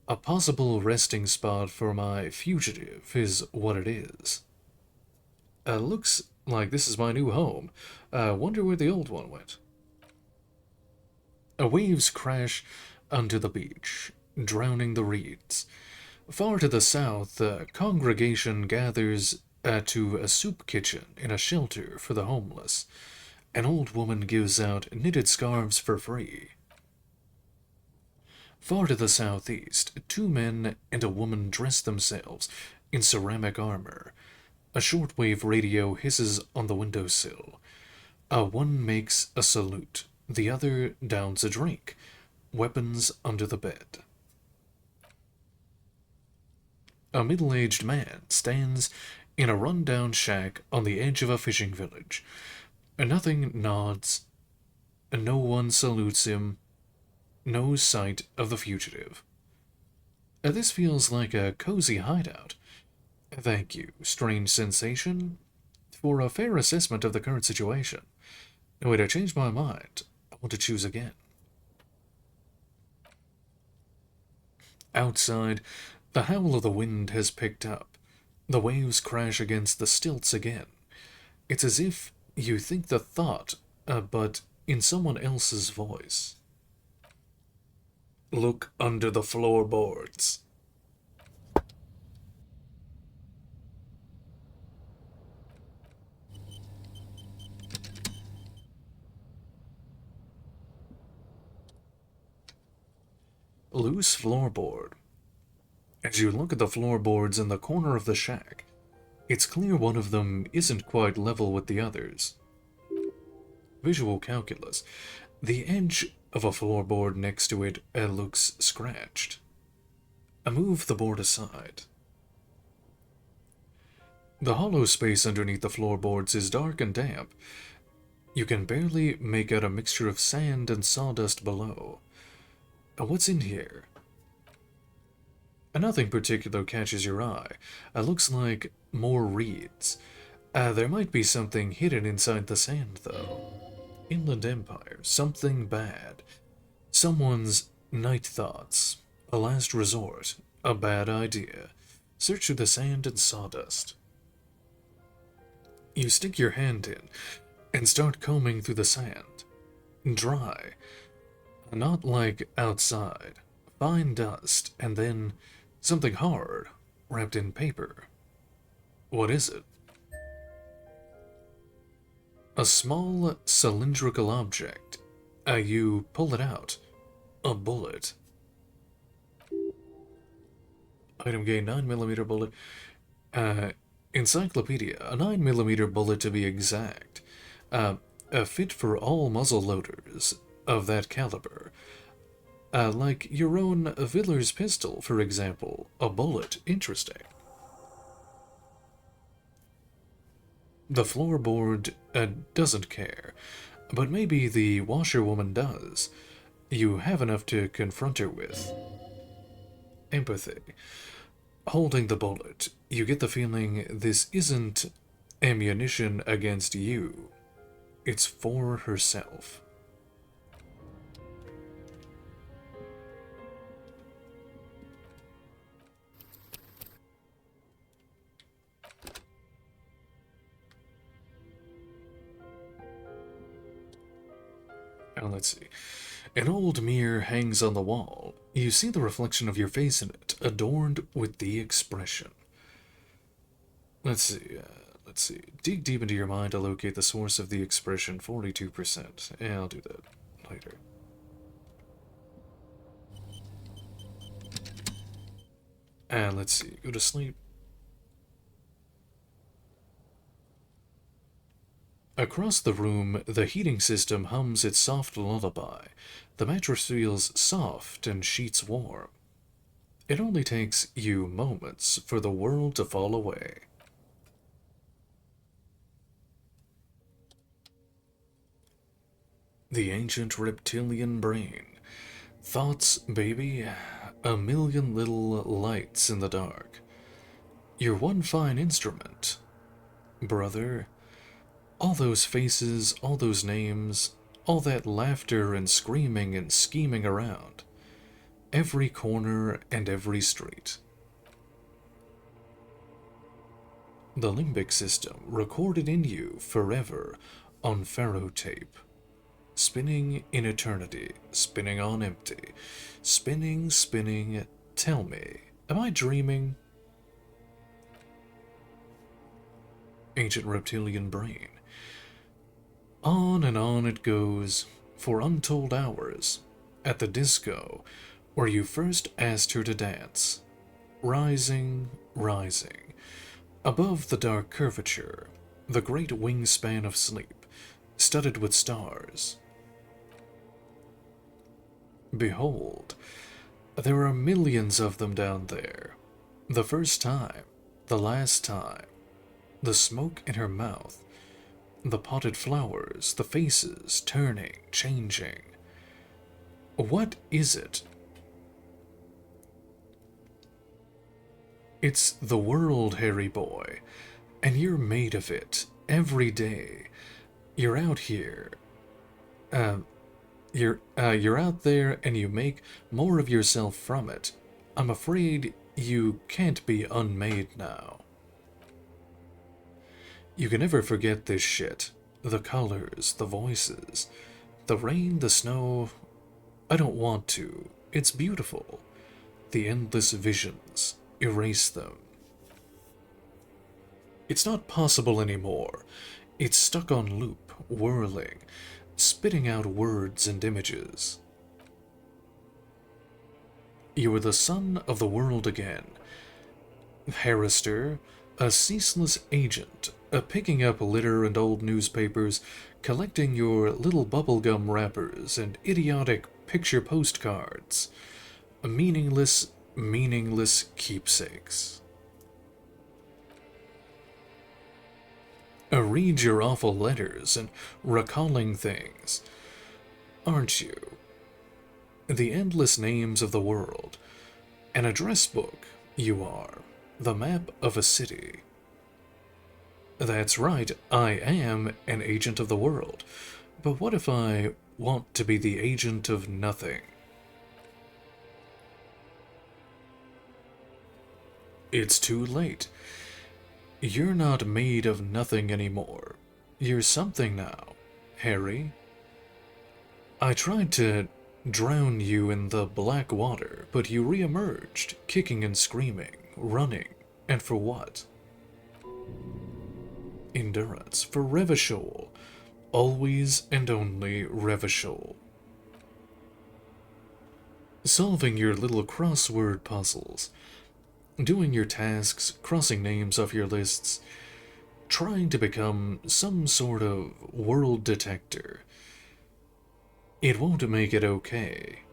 A possible resting spot for my fugitive is what it is. Looks like this is my new home. Wonder where the old one went. Waves crash onto the beach, drowning the reeds. Far to the south, the congregation gathers to a soup kitchen in a shelter for the homeless. An old woman gives out knitted scarves for free. Far to the southeast, two men and a woman dress themselves in ceramic armor. A shortwave radio hisses on the windowsill. One makes a salute, the other downs a drink. Weapons under the bed. A middle-aged man stands in a run-down shack on the edge of a fishing village. Nothing nods. No one salutes him. No sight of the fugitive. This feels like a cozy hideout. Thank you, strange sensation, for a fair assessment of the current situation. Wait, I changed my mind. I want to choose again. Outside, the howl of the wind has picked up. The waves crash against the stilts again. It's as if you think the thought, but in someone else's voice. Look under the floorboards. Loose floorboard. As you look at the floorboards in the corner of the shack, it's clear one of them isn't quite level with the others. Visual calculus. The edge of a floorboard next to it looks scratched. Move the board aside. The hollow space underneath the floorboards is dark and damp. You can barely make out a mixture of sand and sawdust below. What's in here? Nothing particular catches your eye. Looks like more reeds. There might be something hidden inside the sand, though. Inland Empire. Something bad. Someone's night thoughts. A last resort. A bad idea. Search through the sand and sawdust. You stick your hand in and start combing through the sand. Dry. Not like outside. Fine dust, and then something hard, wrapped in paper. What is it? A small cylindrical object. You pull it out. A bullet. Item gain 9mm bullet. Encyclopedia. A 9mm bullet to be exact. Fit for all muzzle loaders of that caliber. Like your own Villar's pistol, for example. A bullet. Interesting. The floorboard doesn't care, but maybe the washerwoman does. You have enough to confront her with. Empathy. Holding the bullet, you get the feeling this isn't ammunition against you. It's for herself. Now let's see. An old mirror hangs on the wall. You see the reflection of your face in it, adorned with the expression. Let's see. Dig deep into your mind to locate the source of the expression, 42%. Yeah, I'll do that later. And let's see. Go to sleep. Across the room, the heating system hums its soft lullaby. The mattress feels soft and sheets warm. It only takes you moments for the world to fall away. The ancient reptilian brain. Thoughts, baby, a million little lights in the dark. You're one fine instrument, brother. All those faces, all those names, all that laughter and screaming and scheming around. Every corner and every street. The limbic system recorded in you forever on Pharaoh tape. Spinning in eternity, spinning on empty. Spinning, spinning, tell me, am I dreaming? Ancient reptilian brain. On and on it goes, for untold hours, at the disco, where you first asked her to dance. Rising, rising, above the dark curvature, the great wingspan of sleep, studded with stars. Behold, there are millions of them down there. The first time, the last time, the smoke in her mouth, the potted flowers, the faces turning, changing. What is it? It's the world, Harry boy, and you're made of it every day. You're out here. You're out there and you make more of yourself from it. I'm afraid you can't be unmade now. You can never forget this shit. The colors, the voices, the rain, the snow. I don't want to. It's beautiful. The endless visions. Erase them. It's not possible anymore. It's stuck on loop, whirling, spitting out words and images. You are the son of the world again. Harrister, a ceaseless agent, picking up litter and old newspapers, collecting your little bubblegum wrappers and idiotic picture postcards. Meaningless, meaningless keepsakes. Read your awful letters and recalling things. Aren't you? The endless names of the world. An address book, you are. The map of a city. That's right, I am an agent of the world. But what if I want to be the agent of nothing? It's too late. You're not made of nothing anymore. You're something now, Harry. I tried to drown you in the black water, but you re-emerged, kicking and screaming, running. And for what? Endurance. For Revachol. Always and only Revachol. Solving your little crossword puzzles. Doing your tasks, crossing names off your lists. Trying to become some sort of world detector. It won't make it okay.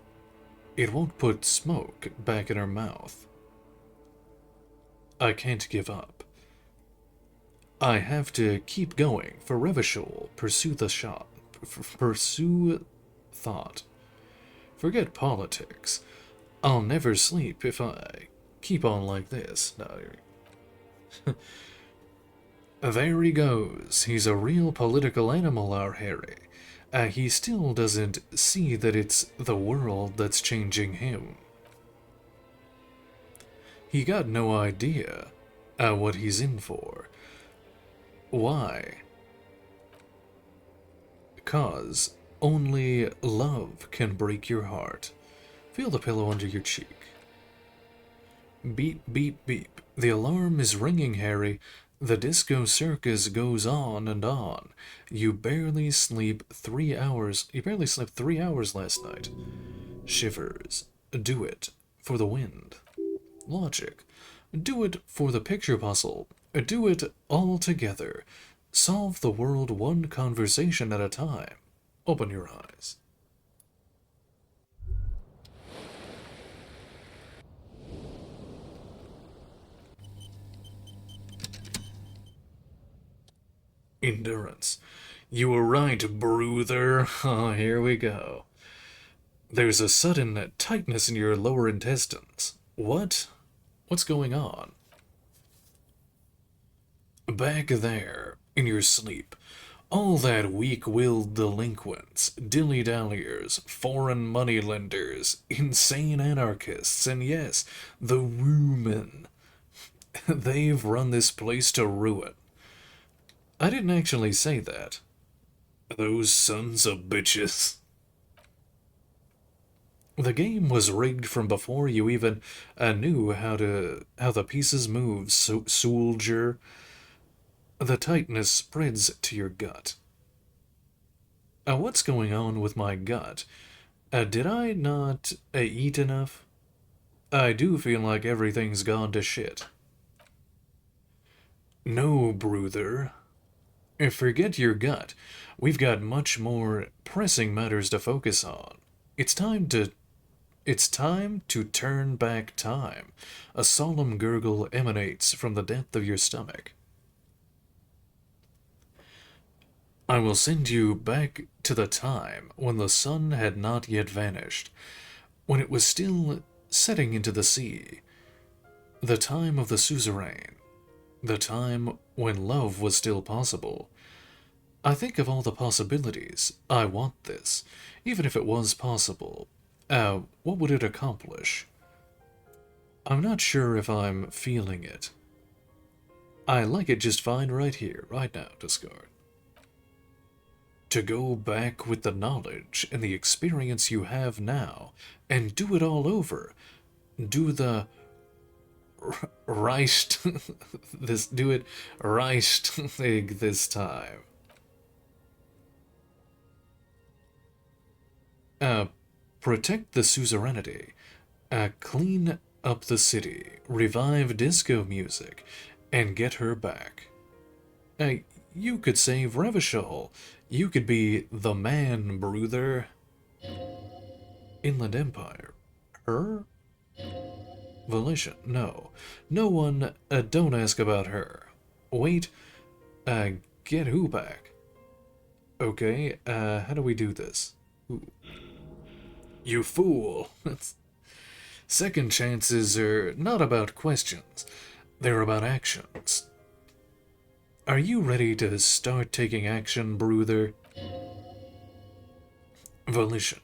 It won't put smoke back in her mouth. I can't give up. I have to keep going for Revachol. Pursue the shot. Pursue thought. Forget politics. I'll never sleep if I keep on like this. No. There he goes. He's a real political animal, our Harry. He still doesn't see that it's the world that's changing him. He got no idea what he's in for. Why? 'Cause only love can break your heart. Feel the pillow under your cheek. Beep, beep, beep. The alarm is ringing, Harry. The disco circus goes on and on. You barely sleep 3 hours. You barely slept 3 hours last night. Shivers. Do it for the wind. Logic. Do it for the picture puzzle. Do it all together. Solve the world one conversation at a time. Open your eyes. Endurance. You were right, brother. Oh, here we go. There's a sudden tightness in your lower intestines. What? What's going on? Back there, in your sleep, all that weak-willed delinquents, dilly-dalliers, foreign moneylenders, insane anarchists, and yes, the Rumen. They've run this place to ruin. I didn't actually say that. Those sons of bitches. The game was rigged from before you even knew how the pieces move, soldier. The tightness spreads to your gut. What's going on with my gut? Did I not eat enough? I do feel like everything's gone to shit. No, brother. Forget your gut. We've got much more pressing matters to focus on. It's time to turn back time. A solemn gurgle emanates from the depth of your stomach. I will send you back to the time when the sun had not yet vanished, when it was still setting into the sea, the time of the suzerain, the time when love was still possible. I think of all the possibilities. I want this. Even if it was possible, what would it accomplish? I'm not sure if I'm feeling it. I like it just fine right here, right now, Discard. To go back with the knowledge and the experience you have now and do it all over. Do the right do it right thing this time. Protect the suzerainty. Clean up the city. Revive disco music. And get her back. You could save Revachol. You could be the man, brother. Inland Empire. Her? Volition. No. No one, don't ask about her. Wait, get who back? Okay, how do we do this? Ooh. You fool. Second chances are not about questions. They're about actions. Are you ready to start taking action, brother? Volition.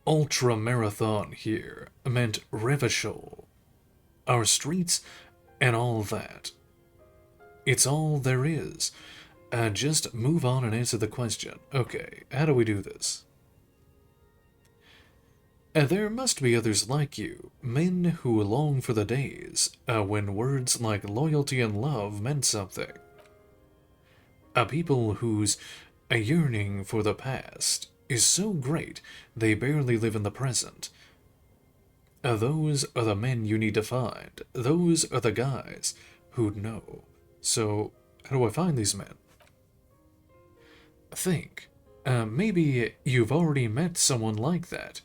Ultra marathon here meant Revachol. Our streets and all that. It's all there is. Just move on and answer the question. Okay, how do we do this? There must be others like you, men who long for the days when words like loyalty and love meant something. People whose yearning for the past is so great they barely live in the present. Those are the men you need to find. Those are the guys who'd know. So, how do I find these men? Think. Maybe you've already met someone like that.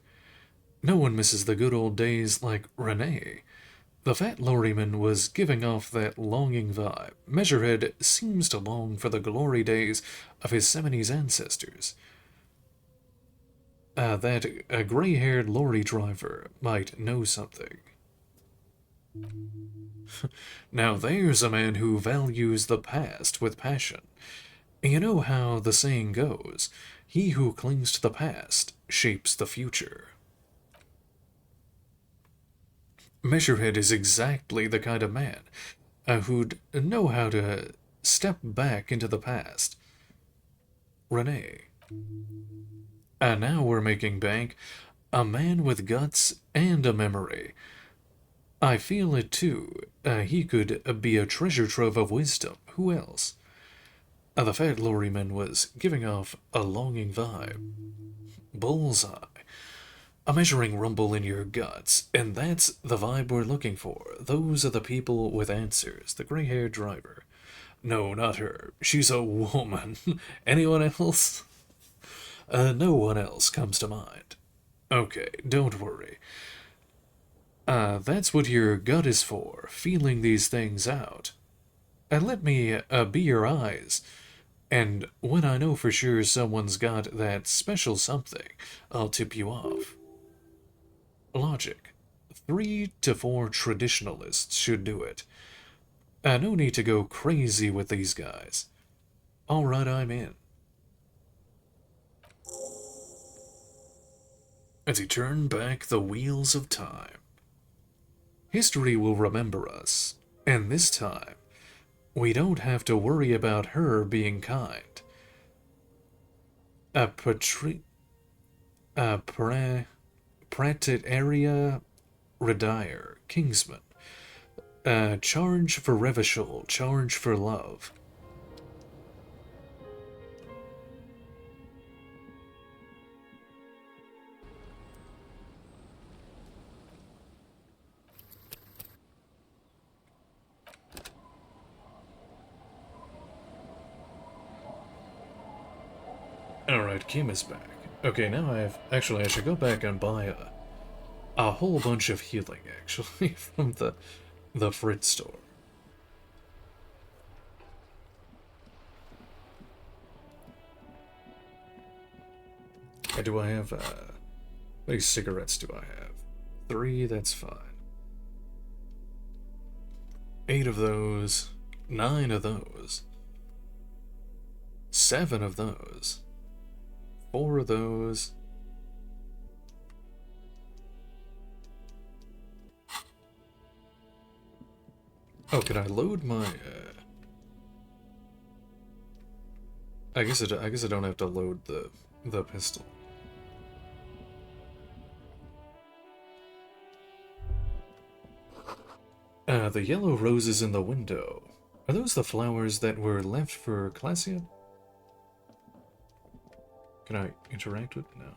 No one misses the good old days like Renee. The fat lorryman was giving off that longing vibe. Measurehead seems to long for the glory days of his 70s ancestors. That gray-haired lorry driver might know something. Now there's a man who values the past with passion. You know how the saying goes, he who clings to the past shapes the future. Measurehead is exactly the kind of man who'd know how to step back into the past. Renee. And now we're making bank. A man with guts and a memory. I feel it too. He could be a treasure trove of wisdom. Who else? The fat lorryman was giving off a longing vibe. Bullseye. A measuring rumble in your guts, and that's the vibe we're looking for. Those are the people with answers. The gray-haired driver. No, not her. She's a woman. Anyone else? No one else comes to mind. Okay, don't worry. That's what your gut is for, feeling these things out. And let me be your eyes. And when I know for sure someone's got that special something, I'll tip you off. Logic. 3 to 4 traditionalists should do it. No need to go crazy with these guys. Alright, I'm in. As he turned back the wheels of time. History will remember us, and this time, we don't have to worry about her being kind. Pratit area Redire, Kingsman. Charge for Revishal, charge for love. Alright, Kim is back. Okay, now I should go back and buy a whole bunch of healing, actually, from the Fritz store. Do I have, how many cigarettes do I have? 3, that's fine. 8 of those, 9 of those, 7 of those, 4 of those. Oh, can I load my, I guess I don't have to load the pistol. The yellow roses in the window. Are those the flowers that were left for Classian? Can I interact with? No.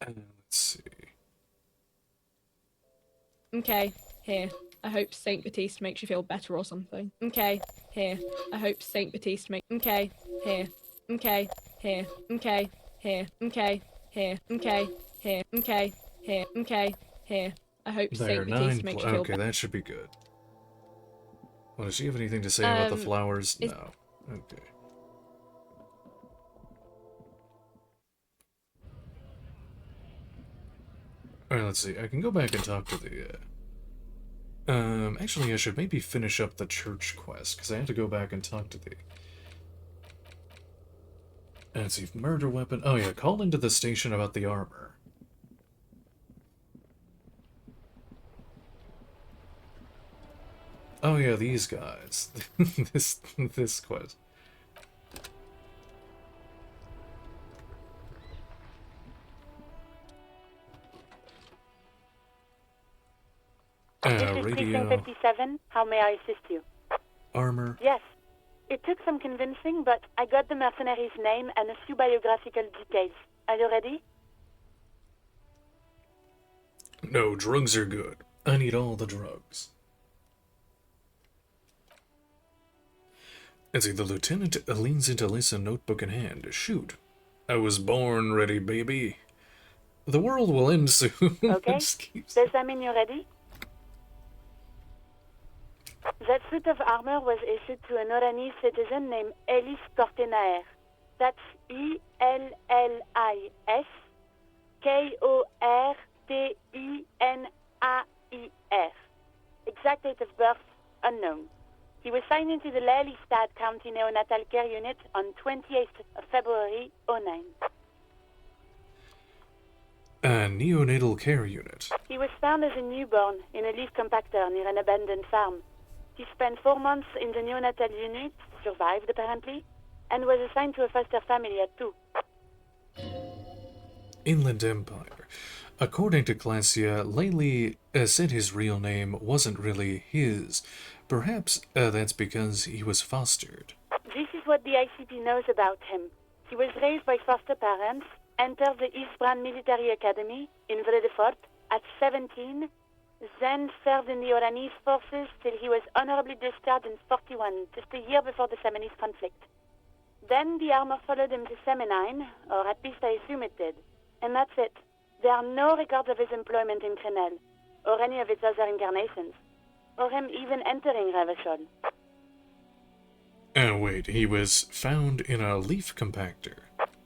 Let's see. Okay, here. I hope Saint Baptiste makes you feel better or something. Okay, here. I hope Saint Baptiste makes. Okay, here. Okay, here. Okay, here. Okay, here. Okay, here. Okay, here. Okay, here. I hope There, Saint Baptiste makes you feel okay, better. that should be good. Well, does she have anything to say about the flowers? is- No. Okay. Alright, let's see. I can go back and talk to the, actually, I should maybe finish up the church quest, because I have to go back and talk to Let's see, murder weapon. Oh yeah, call into the station about the armor. Oh yeah, these guys. this quest. This is Radio, Precinct 57. How may I assist you? armor. Yes. It took some convincing, but I got the mercenary's name and a few biographical details. Are you ready? No, drugs are good. I need all the drugs. Let's see, the lieutenant leans into Lisa, notebook in hand. Shoot. I was born ready, baby. The world will end soon. Okay. Excuse- Does that mean you're ready? That suit of armor was issued to an Oranese citizen named Ellis Kortenaer. That's Ellis Kortenaer. Exact date of birth, unknown. He was signed into the Lelystad County Neonatal Care Unit on 28th of February, '09. A neonatal care unit. He was found as a newborn in a leaf compactor near an abandoned farm. He spent 4 months in the neonatal unit, survived apparently, and was assigned to a foster family at 2. Inland Empire. According to Glacia, Laley said his real name wasn't really his. Perhaps that's because he was fostered. This is what the ICP knows about him. He was raised by foster parents, entered the Eastbrand Military Academy in Vredefort at 17, then served in the Oranese forces till he was honorably discharged in 41, just a year before the Seminese conflict. Then the armor followed him to Seminine, or at least I assume it did. And that's it. There are no records of his employment in Crenel, or any of its other incarnations, or him even entering Revachol. Wait, he was found in a leaf compactor.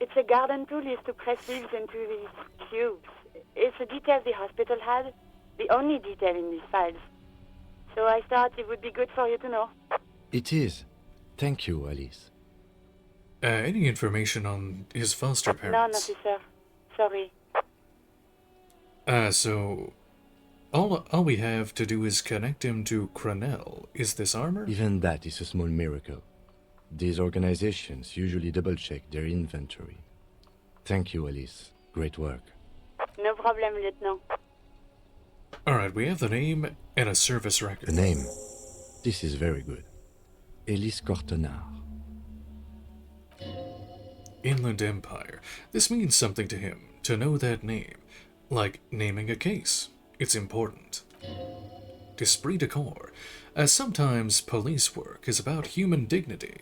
It's a garden tool used to press leaves into these cubes. It's a detail the hospital had, the only detail in these files. So I thought it would be good for you to know. It is. Thank you, Alice. Any information on his foster None, parents? officer. Sorry. So all we have to do is connect him to Crenel. Is this armor? Even that is a small miracle. These organizations usually double-check their inventory. Thank you, Alice. Great work. No problem, Lieutenant. Alright, we have the name and a service record. The name. This is very good. Ellis Cortenard. Inland Empire. This means something to him, to know that name. Like naming a case. It's important. Esprit de corps. Sometimes police work is about human dignity.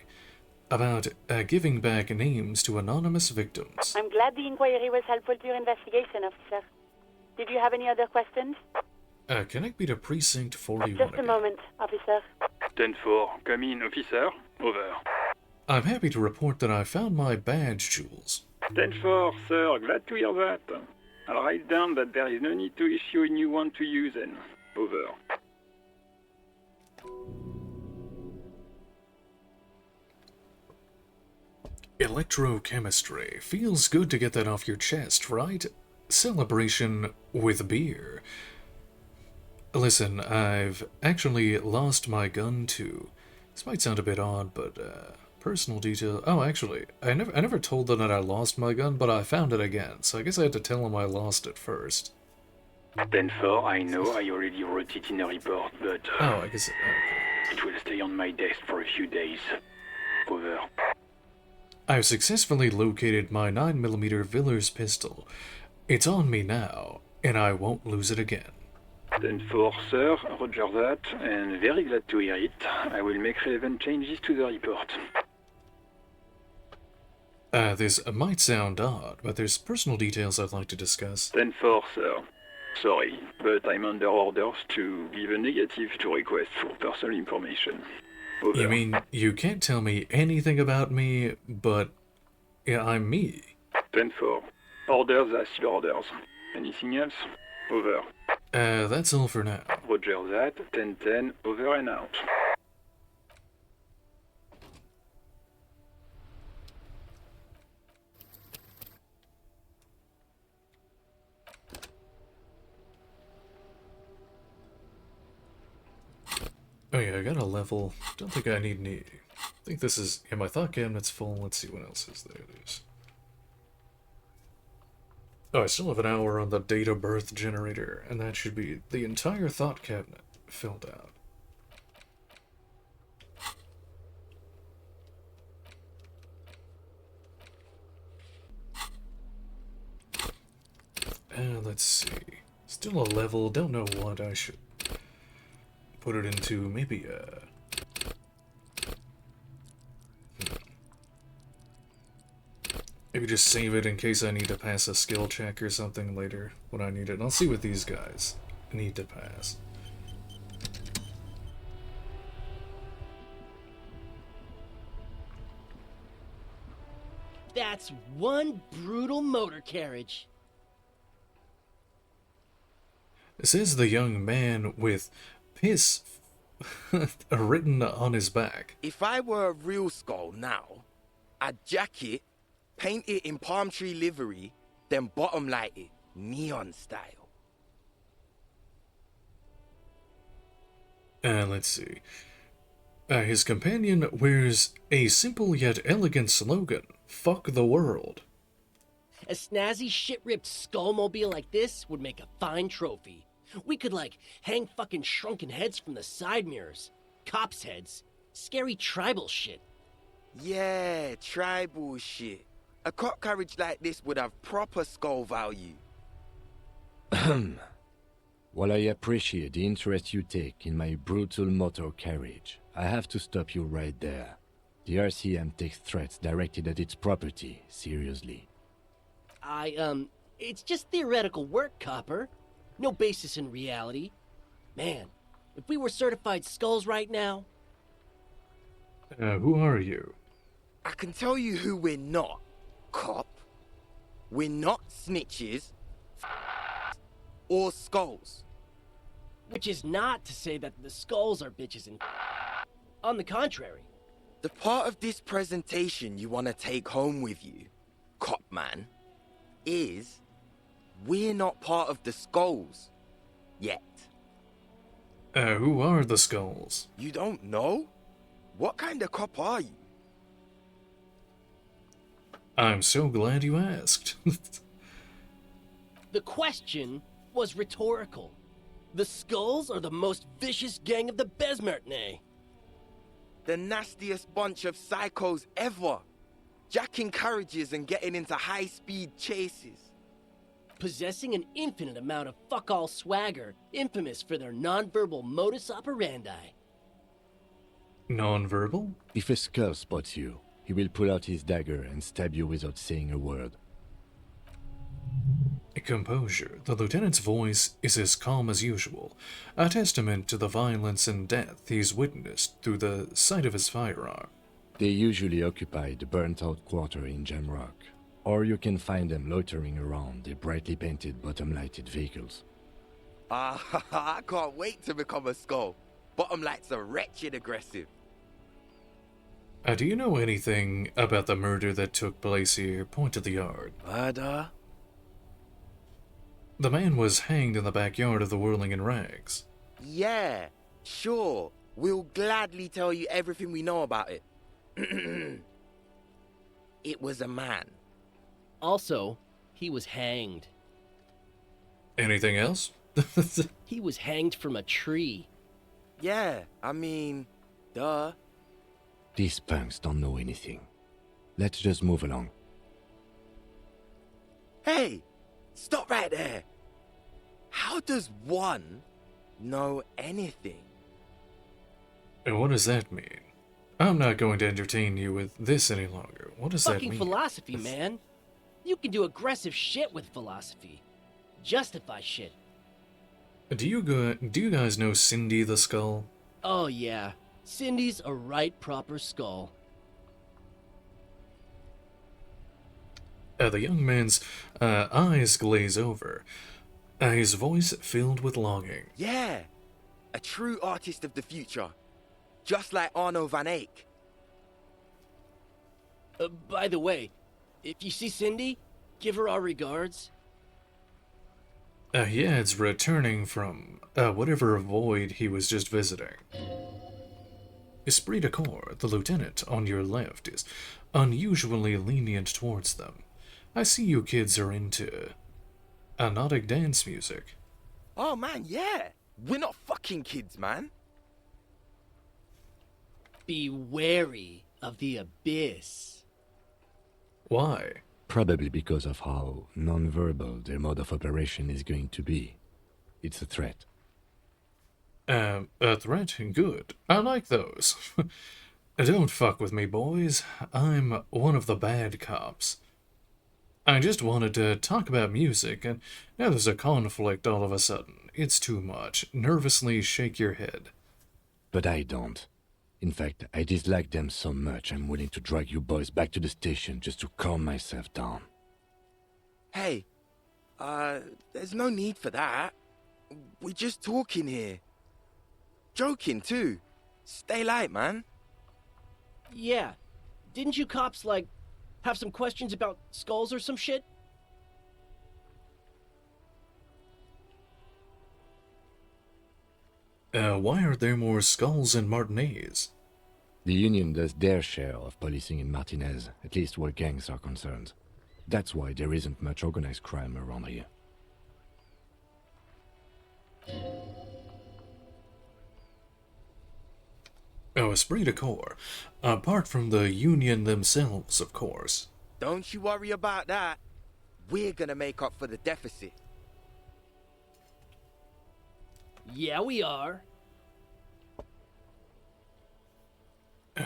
About giving back names to anonymous victims. I'm glad the inquiry was helpful to your investigation, officer. Did you have any other questions? Connect me to Precinct 41 Just a again. moment, officer. 10-4, come in, officer. Over. I'm happy to report that I found my badge jewels. 10-4, sir, glad to hear that. I'll write down that there is no need to issue a new one to you then. Over. Electrochemistry. Feels good to get that off your chest, right? Celebration with beer. Listen, I've actually lost my gun too. This might sound a bit odd, but personal detail. Oh, actually, I never told them that I lost my gun, but I found it again. So I guess I had to tell them I lost it first. 10-4, I know I already wrote it in a report, but Oh, I guess. Okay. it will stay on my desk for a few days. Over. I've successfully located my 9mm Villers pistol. It's on me now, and I won't lose it again. 10-4, sir, roger that, and very glad to hear it. I will make relevant changes to the report. This might sound odd, but there's personal details I'd like to discuss. 10-4, sir. Sorry, but I'm under orders to give a negative to requests for personal information. Over. You mean you can't tell me anything about me, but yeah, I'm me? 10-4. Orders are still orders. Anything else? Over. That's all for now. Roger that. 10-10. Over and out. Oh yeah, I got a level. Don't think I need any. I think this is... Yeah, my thought cabinet's full. Let's see what else is there. Oh, I still have an hour on the date of birth generator, and that should be the entire thought cabinet filled out. Let's see. Still a level. Don't know what I should put it into. Maybe maybe just save it in case I need to pass a skill check or something later when I need it. And I'll see what these guys need to pass. That's one brutal motor carriage. Says the young man with piss written on his back. If I were a real skull now, I'd jack it, paint it in palm tree livery, then bottom light it, neon style. Let's see. His companion wears a simple yet elegant slogan, "Fuck the world." A snazzy shit-ripped skullmobile like this would make a fine trophy. We could, like, hang fucking shrunken heads from the side mirrors. Cops' heads. Scary tribal shit. Yeah, tribal shit. A cop carriage like this would have proper skull value. While I appreciate the interest you take in my brutal motor carriage, I have to stop you right there. The RCM takes threats directed at its property seriously. It's just theoretical work, Copper. No basis in reality. Man, if we were certified skulls right now... Who are you? I can tell you who we're not, cop. We're not snitches or skulls. Which is not to say that the skulls are bitches and... On the contrary. The part of this presentation you want to take home with you, cop man, is we're not part of the skulls yet. Who are the skulls? You don't know? What kind of cop are you? I'm so glad you asked. The question was rhetorical. The skulls are the most vicious gang of the Besmertne. The nastiest bunch of psychos ever. Jacking carriages and getting into high-speed chases. Possessing an infinite amount of fuck-all swagger, infamous for their non-verbal modus operandi. Non-verbal? If a skull spots you, he will pull out his dagger and stab you without saying a word. Composure. The lieutenant's voice is as calm as usual, a testament to the violence and death he's witnessed through the sight of his firearm. They usually occupy the burnt-out quarter in Jamrock, or you can find them loitering around their brightly painted bottom-lighted vehicles. I can't wait to become a skull. Bottom lights are wretched aggressive. Do you know anything about the murder that took place here? Point to the yard. Murder? The man was hanged in the backyard of the Whirling in Rags. Yeah, sure. We'll gladly tell you everything we know about it. It was a man. Also, he was hanged. Anything else? He was hanged from a tree. Yeah, I mean, duh. These punks don't know anything. Let's just move along. Hey, stop right there. How does one know anything? And what does that mean? I'm not going to entertain you with this any longer. What does that Fucking mean? philosophy, man. You can do aggressive shit with philosophy. Justify shit. Do you guys know Cindy the Skull? Oh yeah, Cindy's a right proper skull. The young man's eyes glaze over, his voice filled with longing. Yeah, a true artist of the future. Just like Arno van Eyck. By the way, if you see Cindy, give her our regards. He adds, returning from whatever void he was just visiting. Esprit de Corps, the lieutenant on your left, is unusually lenient towards them. I see you kids are into hypnotic dance music. Oh man, yeah. We're not fucking kids, man. Be wary of the abyss. Why? Probably because of how non-verbal their mode of operation is going to be. It's a threat. A threat? Good. I like those. Don't fuck with me, boys. I'm one of the bad cops. I just wanted to talk about music, and now there's a conflict all of a sudden. It's too much. Nervously shake your head. But I don't. In fact, I dislike them so much I'm willing to drag you boys back to the station just to calm myself down. Hey, there's no need for that. We're just talking here. Joking, too. Stay light, man. Yeah. Didn't you cops, like, have some questions about skulls or some shit? Why are there more skulls in Martinez? The Union does their share of policing in Martinez, at least where gangs are concerned. That's why there isn't much organized crime around here. Oh, esprit de corps. Apart from the Union themselves, of course. Don't you worry about that. We're gonna make up for the deficit. Yeah, we are.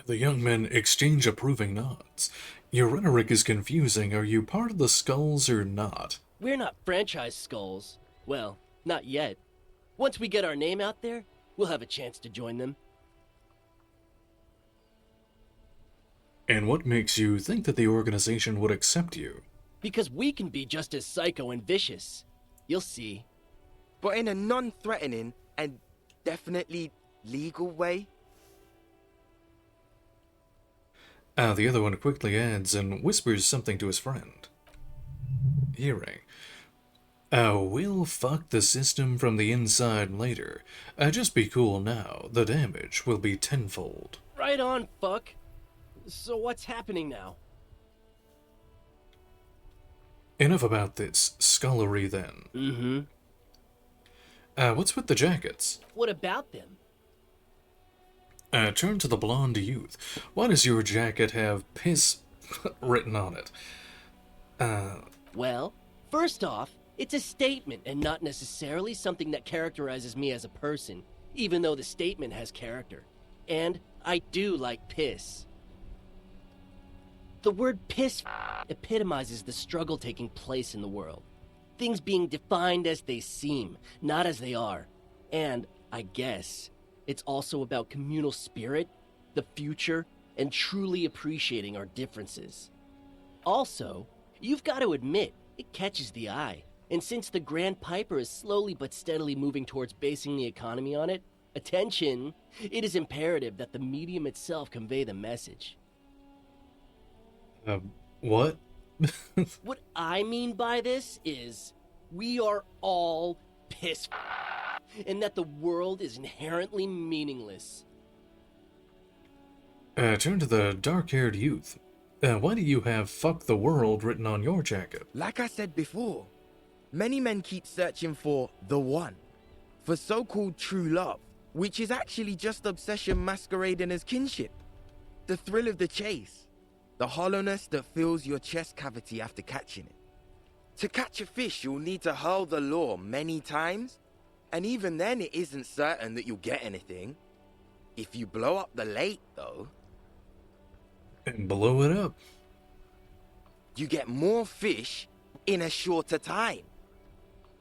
The young men exchange approving nods. Your rhetoric is confusing. Are you part of the skulls or not? We're not franchise skulls. Well, not yet. Once we get our name out there, we'll have a chance to join them. And what makes you think that the organization would accept you? Because we can be just as psycho and vicious. You'll see. But in a non-threatening and definitely legal way. The other one quickly adds and whispers something to his friend. Hearing. We'll fuck the system from the inside later. Just be cool now. The damage will be tenfold. Right on, fuck. So what's happening now? Enough about this scullery then. Mm-hmm. What's with the jackets? What about them? Turn to the blonde youth. Why does your jacket have piss written on it? Well, first off, it's a statement and not necessarily something that characterizes me as a person, even though the statement has character. And I do like piss. The word piss epitomizes the struggle taking place in the world. Things being defined as they seem, not as they are. And, I guess, it's also about communal spirit, the future, and truly appreciating our differences. Also, you've got to admit, it catches the eye. And since the Grand Piper is slowly but steadily moving towards basing the economy on it, attention, it is imperative that the medium itself convey the message. What? What I mean by this is, we are all piss and that the world is inherently meaningless. Turn to the dark-haired youth. Why do you have "fuck the world" written on your jacket? Like I said before, many men keep searching for the one, for so-called true love, which is actually just obsession masquerading as kinship. The thrill of the chase. The hollowness that fills your chest cavity after catching it. To catch a fish, you'll need to hurl the lure many times, and even then it isn't certain that you'll get anything. If you blow up the lake, though... And blow it up. You get more fish in a shorter time.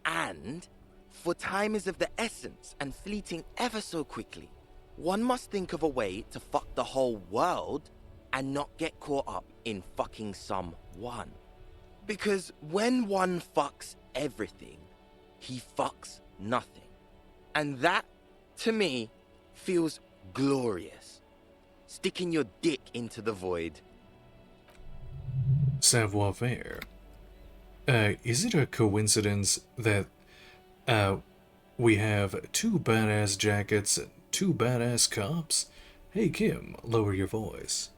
And, for time is of the essence and fleeting ever so quickly, one must think of a way to fuck the whole world and not get caught up in fucking someone. Because when one fucks everything, he fucks nothing. And that, to me, feels glorious. Sticking your dick into the void. Savoir-faire. Is it a coincidence that, we have two badass jackets and two badass cops? Hey Kim, lower your voice.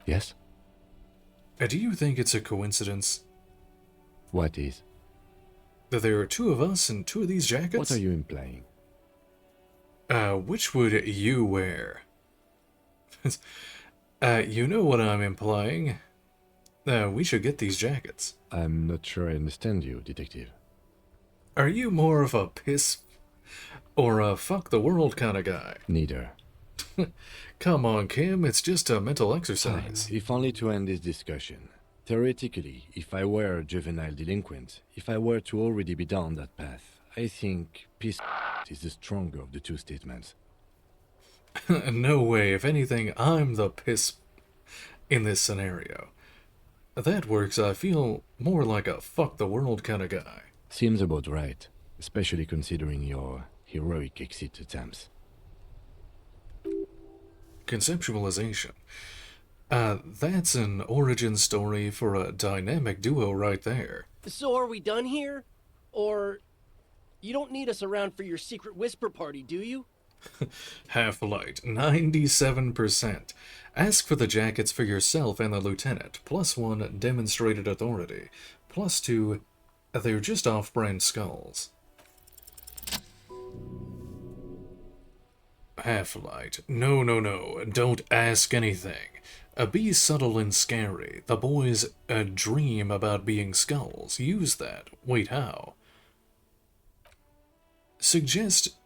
Yes? Do you think it's a coincidence What is? that there are two of us in two of these jackets? What are you implying? Which would you wear? You know what I'm implying. We should get these jackets. I'm not sure I understand you, detective. Are you more of a piss or a fuck the world kind of guy? Neither. Come on, Kim, it's just a mental Fine, exercise. if only to end this discussion. Theoretically, if I were a juvenile delinquent, if I were to already be down that path, I think peace is the stronger of the two statements. No way, if anything, I'm the piss in this scenario. That works, I feel more like a fuck the world kind of guy. Seems about right, especially considering your heroic exit attempts. Conceptualization. That's an origin story for a dynamic duo right there. So are we done here? Or you don't need us around for your secret whisper party, do you? Half-light, 97%. Ask for the jackets for yourself and the lieutenant. +1, demonstrated authority. +2, they're just off-brand skulls. Half-light, no, don't ask anything. Be subtle and scary. The boys dream about being skulls. Use that. Wait, how? Suggest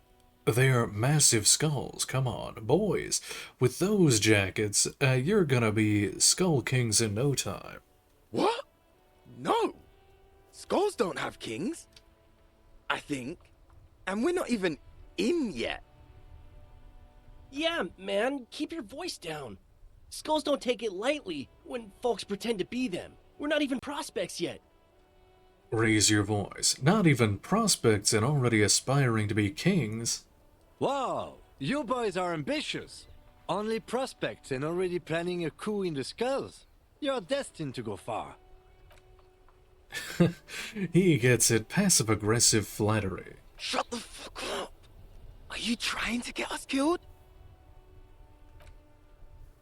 they're massive skulls. Come on, boys. With those jackets, you're gonna be Skull Kings in no time. What? No! Skulls don't have kings. I think. And we're not even in yet. Yeah, man, keep your voice down. Skulls don't take it lightly when folks pretend to be them. We're not even prospects yet. Raise your voice. Not even prospects and already aspiring to be kings. Wow, you boys are ambitious. Only prospects and already planning a coup in the skulls. You're destined to go far. He gets it. Passive-aggressive flattery. Shut the fuck up. Are you trying to get us killed?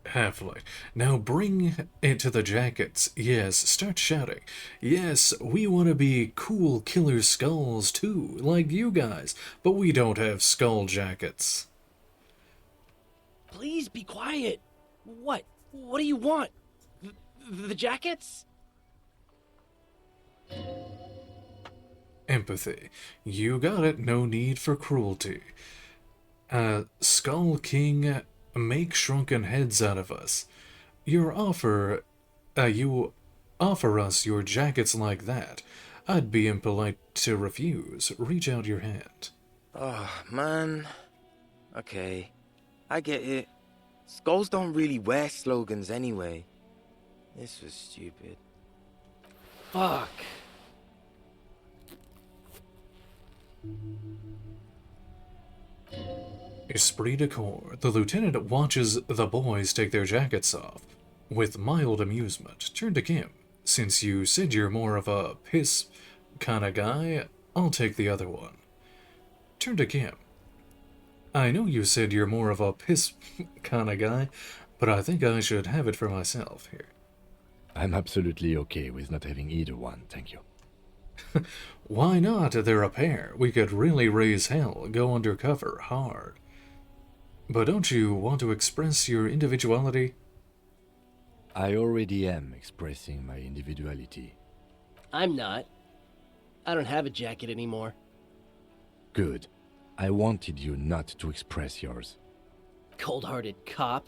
Half-light. Now bring it to the jackets. Yes, start shouting. Yes, we want to be cool killer skulls too, like you guys, but we don't have skull jackets. Please be quiet. What? What do you want? The jackets? Empathy. You got it. No need for cruelty. Skull King, make shrunken heads out of us. You offer us your jackets like that. I'd be impolite to refuse. Reach out your hand. Oh, man. Okay. I get it. Skulls don't really wear slogans anyway. This was stupid. Fuck. Esprit de corps. The lieutenant watches the boys take their jackets off. With mild amusement, turn to Kim. Since you said you're more of a piss kinda guy, I'll take the other one. Turn to Kim. I know you said you're more of a piss kinda guy, but I think I should have it for myself here. I'm absolutely okay with not having either one, thank you. Why not? They're a pair. We could really raise hell, go undercover, hard. But don't you want to express your individuality? I already am expressing my individuality. I'm not. I don't have a jacket anymore. Good. I wanted you not to express yours. Cold-hearted cop.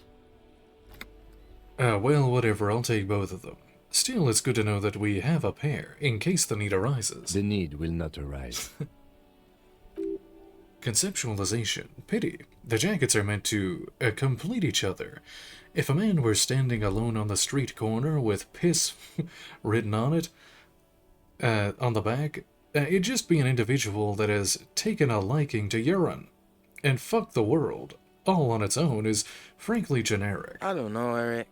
Well, whatever, I'll take both of them. Still, it's good to know that we have a pair, in case the need arises. The need will not arise. Conceptualization. Pity. The jackets are meant to complete each other. If a man were standing alone on the street corner with piss written on it, on the back, it'd just be an individual that has taken a liking to urine. And fuck the world, all on its own, is frankly generic. I don't know, Eric.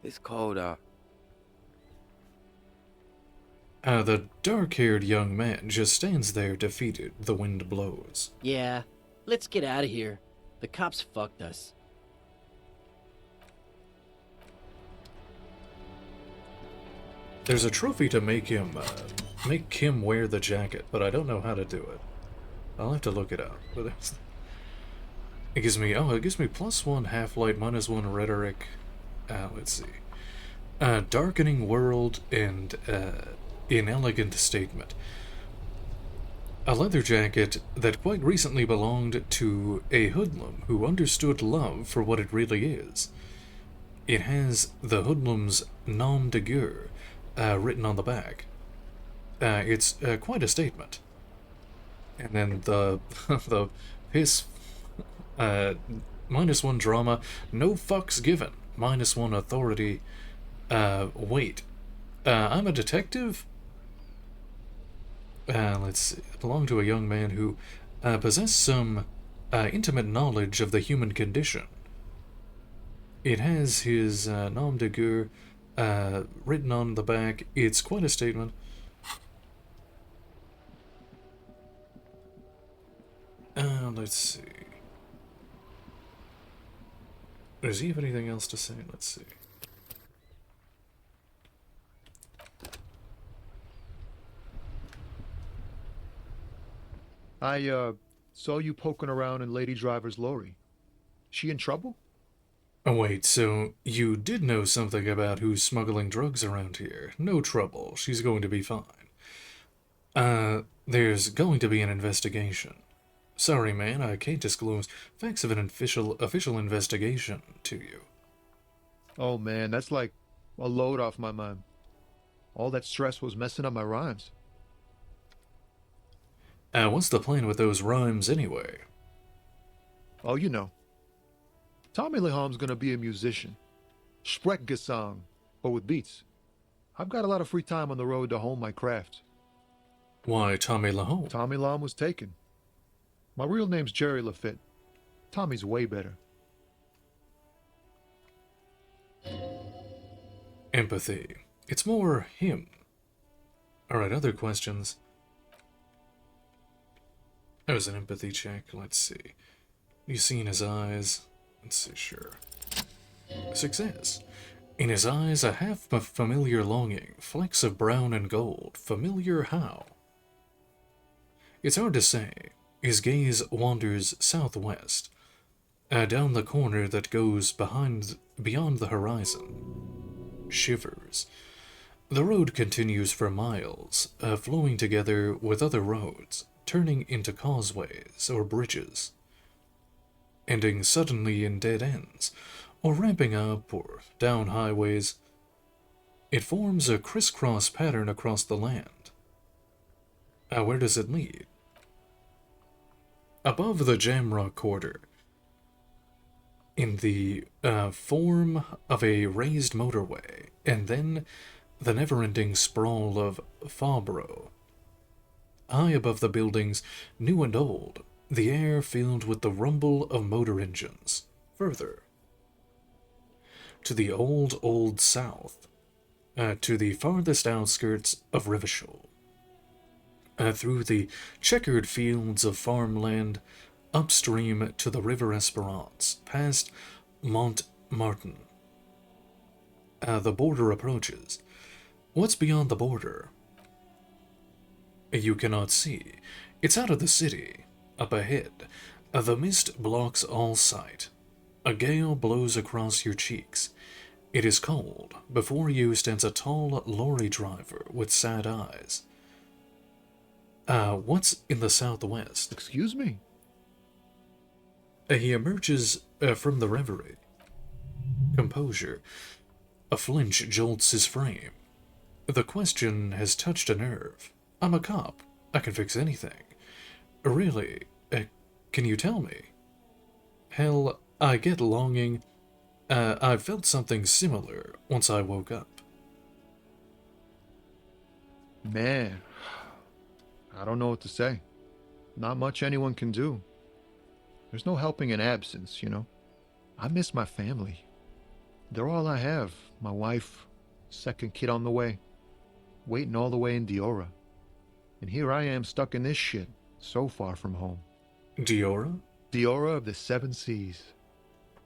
It's cold out. The dark-haired young man just stands there defeated. The wind blows. Yeah, let's get out of here. The cops fucked us. There's a trophy to make Kim wear the jacket, but I don't know how to do it. I'll have to look it up. But it gives me +1 half-light, -1 rhetoric. Let's see. Darkening world and inelegant statement. A leather jacket that quite recently belonged to a hoodlum who understood love for what it really is. It has the hoodlum's nom de guerre written on the back. It's quite a statement. And then the the piss -1 drama, no fucks given. -1 authority. Wait. I'm a detective? Let's see. I belong to a young man who possessed some intimate knowledge of the human condition. It has his nom de guerre written on the back. It's quite a statement. Let's see. Does he have anything else to say? Let's see. I saw you poking around in Lady Driver's lorry. She in trouble? Oh wait, so you did know something about who's smuggling drugs around here. No trouble. She's going to be fine. There's going to be an investigation. Sorry, man, I can't disclose facts of an official investigation to you. Oh man, that's like a load off my mind. All that stress was messing up my rhymes. What's the plan with those rhymes anyway? Oh, you know. Tommy Leham's gonna be a musician. Sprechgesang, but with beats. I've got a lot of free time on the road to hone my craft. Why Tommy Lahome? Tommy Lahm was taken. My real name's Jerry Lafitte. Tommy's way better. Empathy. It's more him. Alright, other questions. There's an empathy check. Let's see. You see in his eyes. Let's see, sure. Success. In his eyes, a half-familiar longing, flecks of brown and gold. Familiar how? It's hard to say. His gaze wanders southwest, down the corner that goes beyond the horizon. Shivers. The road continues for miles, flowing together with other roads, turning into causeways or bridges, ending suddenly in dead ends, or ramping up or down highways. It forms a crisscross pattern across the land. Where does it lead? Above the Jamrock Quarter, in the form of a raised motorway, and then the never-ending sprawl of Farborough. High above the buildings, new and old, the air filled with the rumble of motor engines. Further, to the old south, to the farthest outskirts of Rivishall. Through the checkered fields of farmland, upstream to the River Esperance, past Montmartin. The border approaches. What's beyond the border? You cannot see. It's out of the city. Up ahead, the mist blocks all sight. A gale blows across your cheeks. It is cold. Before you stands a tall lorry driver with sad eyes. What's in the southwest? Excuse me? He emerges from the reverie. Composure. A flinch jolts his frame. The question has touched a nerve. I'm a cop. I can fix anything. Really? Can you tell me? Hell, I get longing. I felt something similar once I woke up. Man, I don't know what to say. Not much anyone can do. There's no helping in absence, you know. I miss my family. They're all I have. My wife, second kid on the way, waiting all the way in Diora. And here I am stuck in this shit, so far from home. Diora? Diora of the Seven Seas.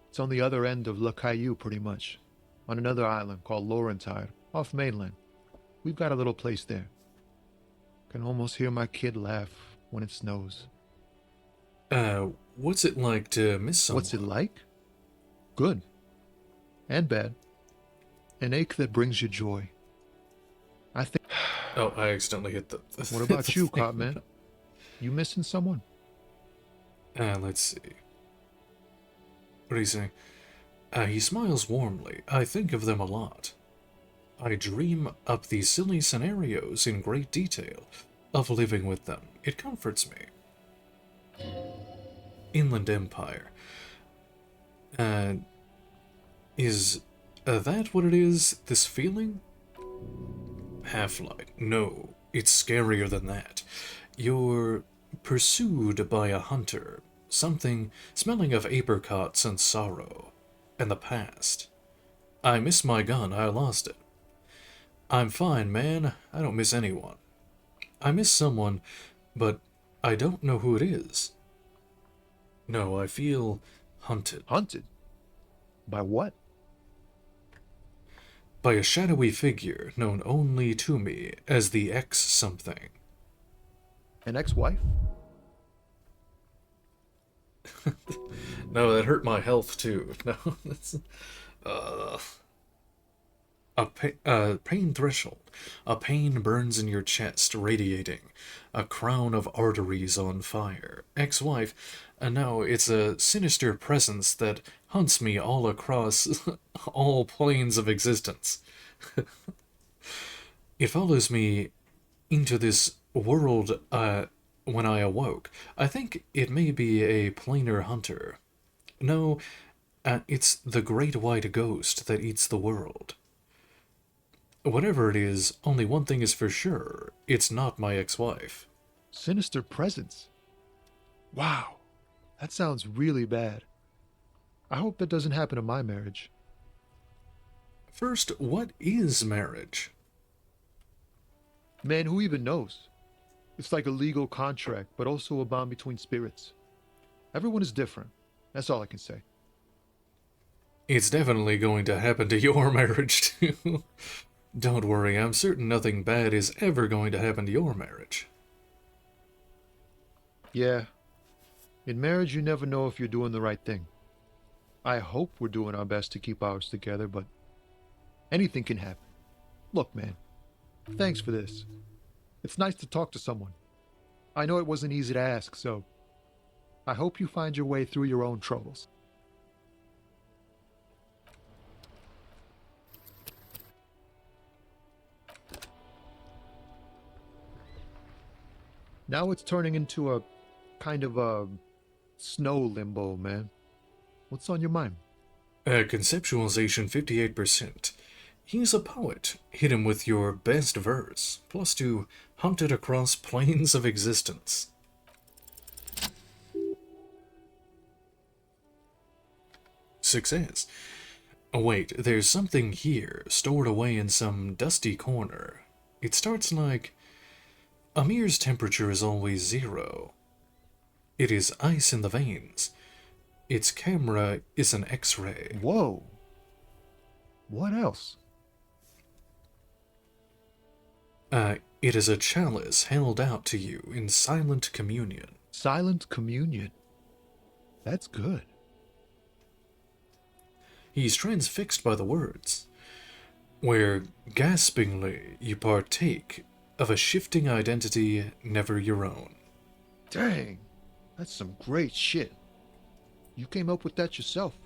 It's on the other end of Le Caillou, pretty much, on another island called Laurentide, off mainland. We've got a little place there. Can almost hear my kid laugh when it snows. What's it like to miss someone? What's it like? Good. And bad. An ache that brings you joy. I think... Oh, I accidentally hit the What about the you, thing. Cop Man? You missing someone? Let's see. What are you saying? He smiles warmly. I think of them a lot. I dream up these silly scenarios in great detail of living with them. It comforts me. Inland Empire. Is that what it is? This feeling? Half-Light. No, it's scarier than that. You're pursued by a hunter. Something smelling of apricots and sorrow. And the past. I miss my gun. I lost it. I'm fine, man. I don't miss anyone. I miss someone, but I don't know who it is. No, I feel hunted. Hunted? By what? By a shadowy figure known only to me as the X-something. An ex-wife? No, that hurt my health too. No, that's... pain threshold. A pain burns in your chest, radiating. A crown of arteries on fire. Ex-wife. And now it's a sinister presence that hunts me all across all planes of existence. It follows me into this world when I awoke. I think it may be a planar hunter. No, it's the great white ghost that eats the world. Whatever it is, only one thing is for sure. It's not my ex-wife. Sinister presence? Wow. That sounds really bad. I hope that doesn't happen to my marriage. First, what is marriage? Man, who even knows? It's like a legal contract, but also a bond between spirits. Everyone is different. That's all I can say. It's definitely going to happen to your marriage, too. Don't worry, I'm certain nothing bad is ever going to happen to your marriage. Yeah. In marriage, you never know if you're doing the right thing. I hope we're doing our best to keep ours together, but anything can happen. Look, man, thanks for this. It's nice to talk to someone. I know it wasn't easy to ask, so I hope you find your way through your own troubles. Now it's turning into a kind of a snow limbo, man. What's on your mind? Conceptualization 58%. He's a poet. Hit him with your best verse. +2, hunted across planes of existence. Success. Wait, there's something here, stored away in some dusty corner. It starts like... Amir's temperature is always 0. It is ice in the veins. Its camera is an X-ray. Whoa. What else? It is a chalice held out to you in silent communion. Silent communion. That's good. He's transfixed by the words, where gaspingly you partake of a shifting identity never your own. Dang, that's some great shit. You came up with that yourself.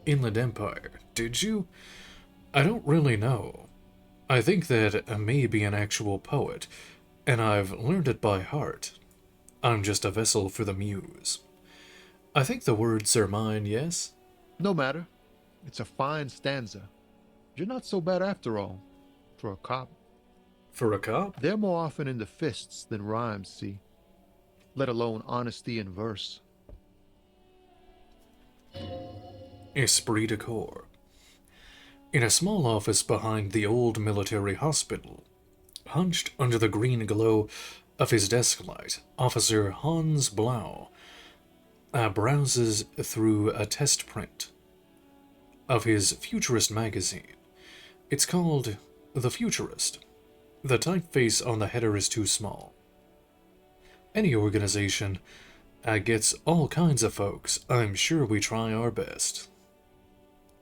Inland Empire, did you? I don't really know. I think that I may be an actual poet, and I've learned it by heart. I'm just a vessel for the muse. I think the words are mine, yes? No matter. It's a fine stanza. You're not so bad after all, for a cop. For a cop? They're more often in the fists than rhymes, see? Let alone honesty in verse. Esprit de corps. In a small office behind the old military hospital, hunched under the green glow of his desk light, Officer Hans Blau browses through a test print of his futurist magazine. It's called the futurist. The typeface on the header is too small. Any organization gets all kinds of folks. I'm sure we try our best.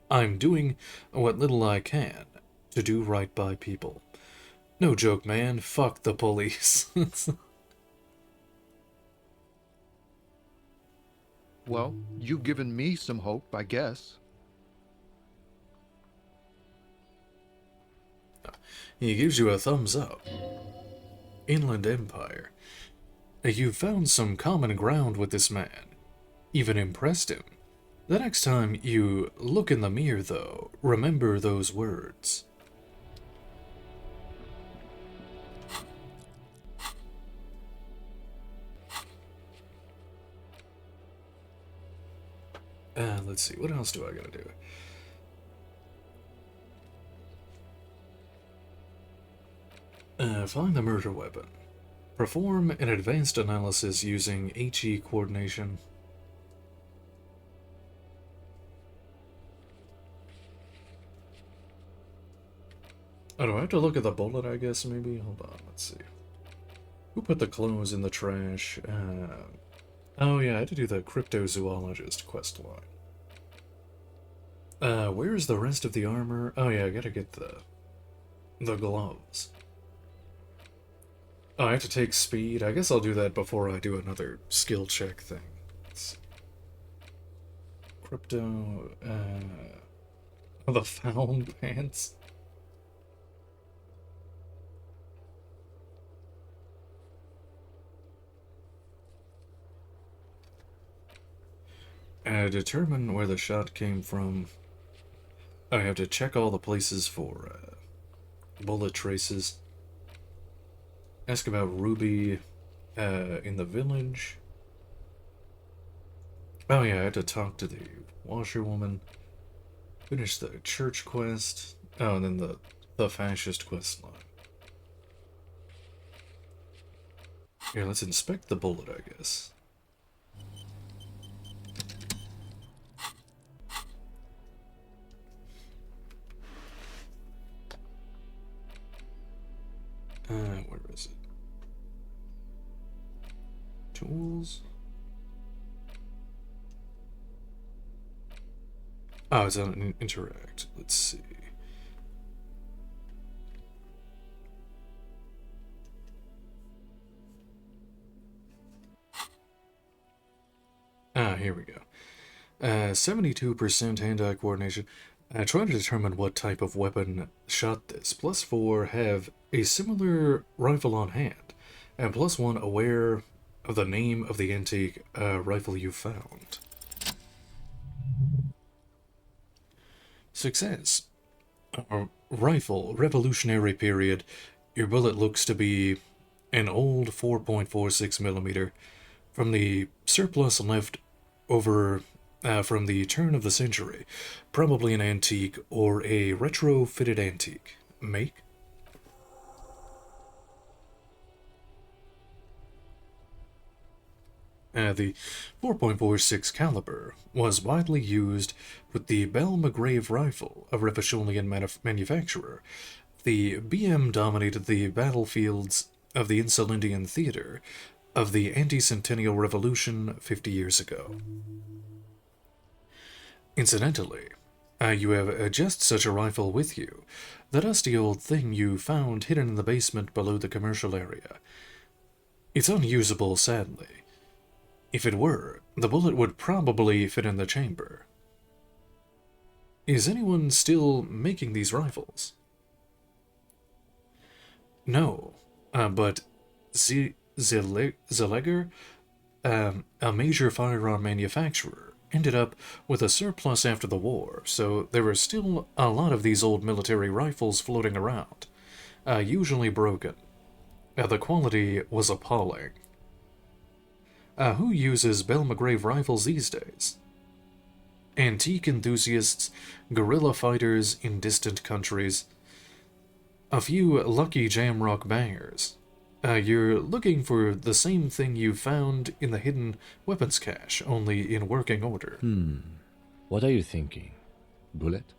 I'm doing what little I can to do right by people. No joke, man. Fuck the police. Well, you've given me some hope, I guess. He gives you a thumbs up. Inland Empire. You found some common ground with this man. Even impressed him. The next time you look in the mirror, though, remember those words. Let's see, what else do I gotta do? Find the murder weapon. Perform an advanced analysis using HE coordination. Oh, do I have to look at the bullet, I guess, maybe? Hold on, let's see. Who put the clothes in the trash? Oh yeah, I had to do the cryptozoologist quest line. Where's the rest of the armor? Oh yeah, I gotta get the gloves. Oh, I have to take speed. I guess I'll do that before I do another skill check thing. Crypto, the found pants. Determine where the shot came from. I have to check all the places for bullet traces. Ask about Ruby in the village. Oh yeah, I had to talk to the washerwoman. Finish the church quest. Oh, and then the fascist quest line. Here, let's inspect the bullet, I guess. Where is it? Tools? Oh, it's on interact. Let's see. Here we go. 72% hand-eye coordination. Try to determine what type of weapon shot this. +4 have a similar rifle on hand, and +1 aware of the name of the antique rifle you found. Success. Rifle, Revolutionary period. Your bullet looks to be an old 4.46mm from the surplus left over from the turn of the century. Probably an antique or a retrofitted antique. Make? The 4.46 caliber was widely used with the Bell McGrave rifle, a Revacholian manufacturer. The BM dominated the battlefields of the Insulindian theater of the anti-centennial revolution 50 years ago. Incidentally, you have just such a rifle with you. The dusty old thing you found hidden in the basement below the commercial area. It's unusable, sadly. If it were, the bullet would probably fit in the chamber. Is anyone still making these rifles? No, but Zeleger, a major firearm manufacturer, ended up with a surplus after the war, so there were still a lot of these old military rifles floating around, usually broken. The quality was appalling. Who uses Bell McGrave rifles these days? Antique enthusiasts, guerrilla fighters in distant countries, a few lucky jamrock bangers. You're looking for the same thing you found in the hidden weapons cache, only in working order. What are you thinking? Bullet?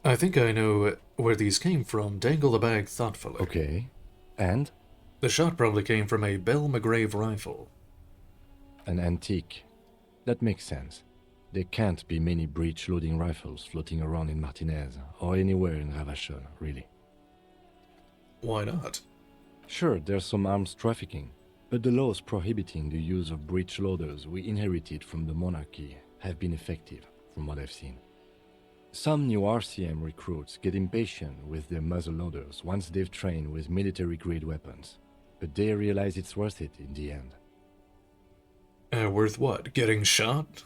I think I know where these came from. Dangle the bag thoughtfully. Okay. And? The shot probably came from a Bell McGrave rifle. An antique. That makes sense. There can't be many breech-loading rifles floating around in Martinez, or anywhere in Ravachol, really. Why not? Sure, there's some arms trafficking, but the laws prohibiting the use of breech loaders we inherited from the monarchy have been effective, from what I've seen. Some new RCM recruits get impatient with their muzzle loaders once they've trained with military-grade weapons, but they realize it's worth it in the end. Worth what? Getting shot?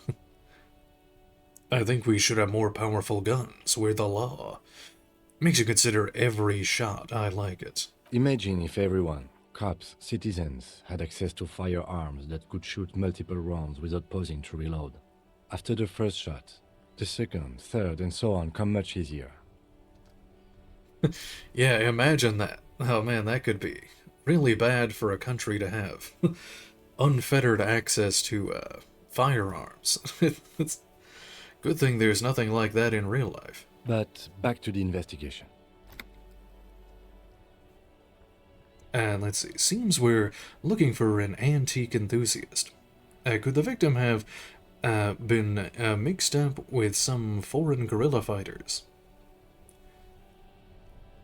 I think we should have more powerful guns. We're the law. Makes you consider every shot. I like it. Imagine if everyone, cops, citizens, had access to firearms that could shoot multiple rounds without pausing to reload. After the first shot, the second, third, and so on come much easier. Yeah, imagine that. Oh man, that could be really bad for a country to have. Unfettered access to firearms. It's good thing there's nothing like that in real life. But back to the investigation. And let's see, seems we're looking for an antique enthusiast. Could the victim have been mixed up with some foreign guerrilla fighters?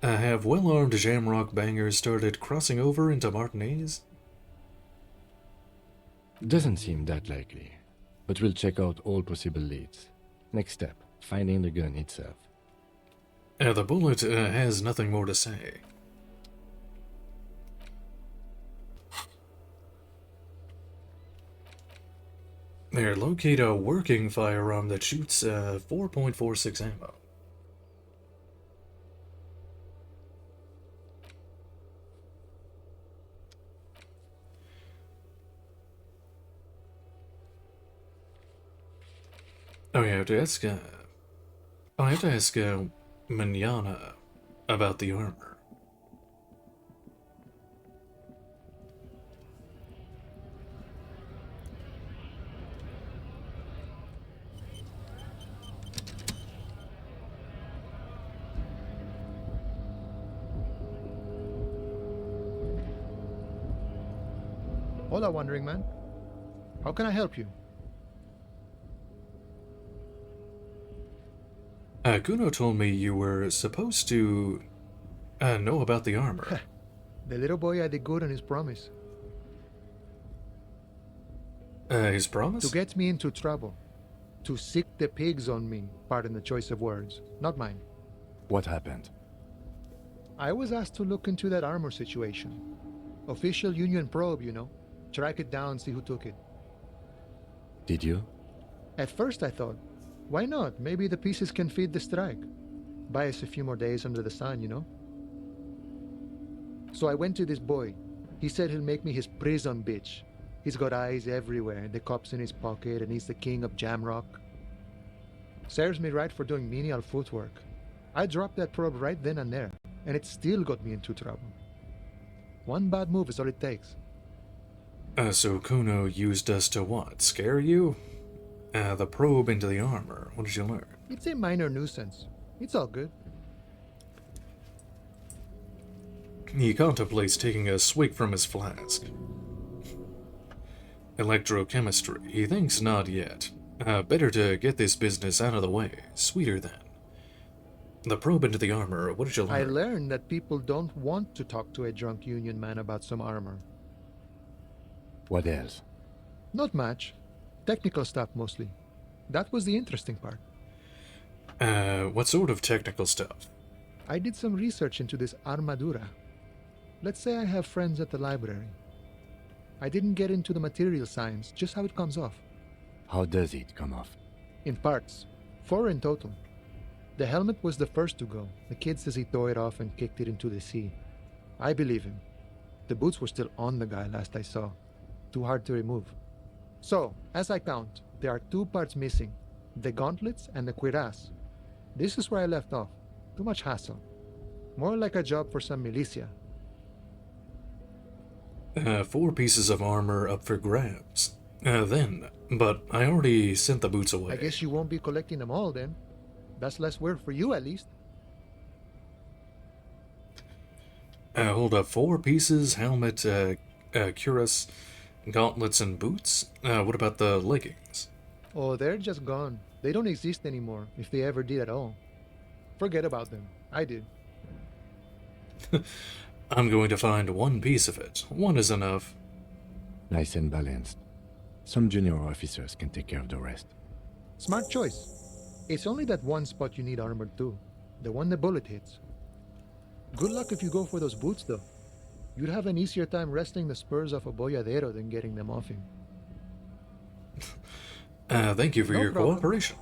Have well-armed Jamrock bangers started crossing over into Martinez? Doesn't seem that likely, but we'll check out all possible leads. Next step, finding the gun itself. The bullet has nothing more to say. There, locate a working firearm that shoots 4.46 ammo. Oh, yeah, I have to ask, Manana about the armor. Hola, Wandering Man. How can I help you? Kuno told me you were supposed to know about the armor. The little boy had a good on his promise. His promise? To get me into trouble. To sick the pigs on me, pardon the choice of words. Not mine. What happened? I was asked to look into that armor situation. Official Union probe, you know. Track it down, see who took it. Did you? At first I thought, why not? Maybe the pieces can feed the strike. Buy us a few more days under the sun, you know? So I went to this boy. He said he'll make me his prison bitch. He's got eyes everywhere, the cops in his pocket, and he's the king of Jamrock. Serves me right for doing menial footwork. I dropped that probe right then and there, and it still got me into trouble. One bad move is all it takes. So Kuno used us to what? Scare you? The probe into the armor. What did you learn? It's a minor nuisance. It's all good. He contemplates taking a swig from his flask. Electrochemistry. He thinks not yet. Better to get this business out of the way. Sweeter then. The probe into the armor. What did you learn? I learned that people don't want to talk to a drunk Union man about some armor. What else? Not much. Technical stuff mostly. That was the interesting part. What sort of technical stuff? I did some research into this armadura. Let's say I have friends at the library. I didn't get into the material science, just how it comes off. How does it come off? In parts. 4 in total. The helmet was the first to go. The kid says he tore it off and kicked it into the sea. I believe him. The boots were still on the guy last I saw. Too hard to remove. So, as I count, there are 2 parts missing. The gauntlets and the cuirass. This is where I left off. Too much hassle. More like a job for some militia. 4 pieces of armor up for grabs. But I already sent the boots away. I guess you won't be collecting them all then. That's less work for you at least. Hold up, 4 pieces, helmet, cuirass, gauntlets, and boots? What about the leggings? Oh, they're just gone. They don't exist anymore, if they ever did at all. Forget about them. I did. I'm going to find 1 piece of it. 1 is enough. Nice and balanced. Some junior officers can take care of the rest. Smart choice. It's only that one spot you need armored too. The one the bullet hits. Good luck if you go for those boots though. You'd have an easier time wresting the spurs off a boyadero than getting them off him. Thank you for No your problem. cooperation.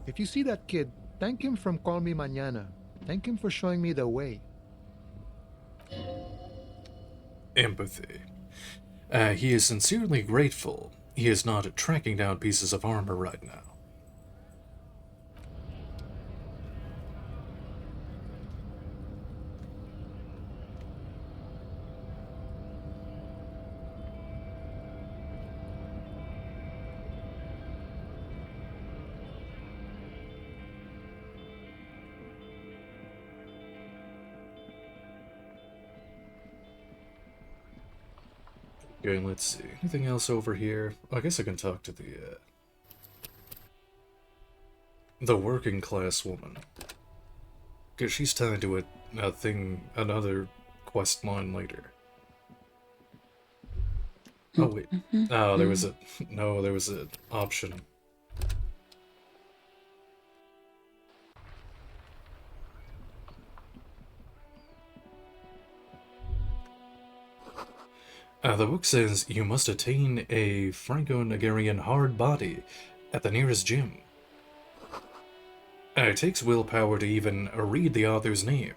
If you see that kid, thank him from Call Me Mañana. Thank him for showing me the way. Empathy. He is sincerely grateful. He is not tracking down pieces of armor right now. Okay, let's see. Anything else over here? I guess I can talk to the working class woman. Because she's tied to another quest line later. Oh, wait. Oh, there was an option. The book says you must attain a Franco-Nigerian hard body at the nearest gym. It takes willpower to even read the author's name.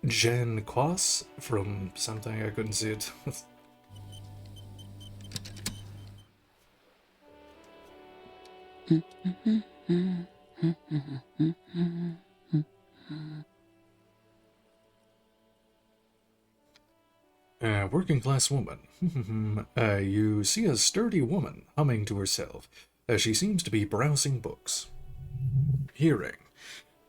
Jan Quas from something, I couldn't see it. Working class woman. You see a sturdy woman humming to herself as she seems to be browsing books. Hearing.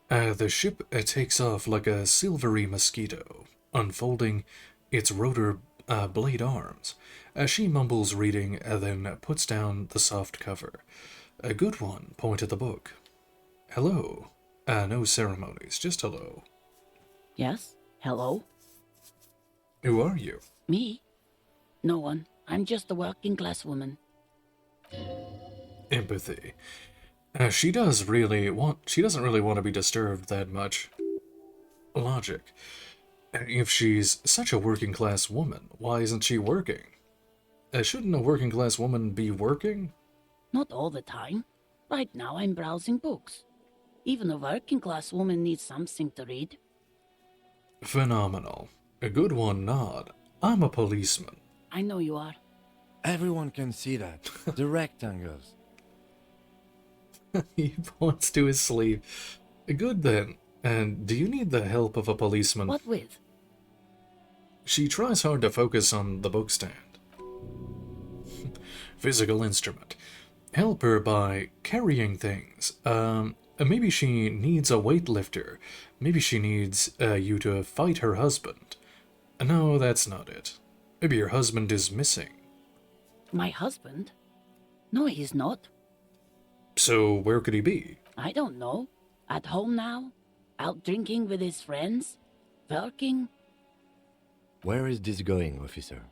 The ship takes off like a silvery mosquito, unfolding its rotor blade arms. She mumbles reading, then puts down the soft cover. A good one, point at the book. Hello. No ceremonies, just hello. Yes? Hello? Who are you? Me? No one. I'm just a working class woman. Empathy. She doesn't really want to be disturbed that much. Logic. If she's such a working class woman, why isn't she working? Shouldn't a working class woman be working? Not all the time. Right now I'm browsing books. Even a working class woman needs something to read. Phenomenal. A good one nod. I'm a policeman. I know you are. Everyone can see that. The rectangles. He points to his sleeve. Good then. And do you need the help of a policeman? What with? She tries hard to focus on the book stand. Physical instrument. Help her by carrying things. Maybe she needs a weightlifter. Maybe she needs you to fight her husband. No, that's not it. Maybe your husband is missing. My husband? No, he's not. So where could he be? I don't know. At home now? Out drinking with his friends? Working? Where is this going, officer?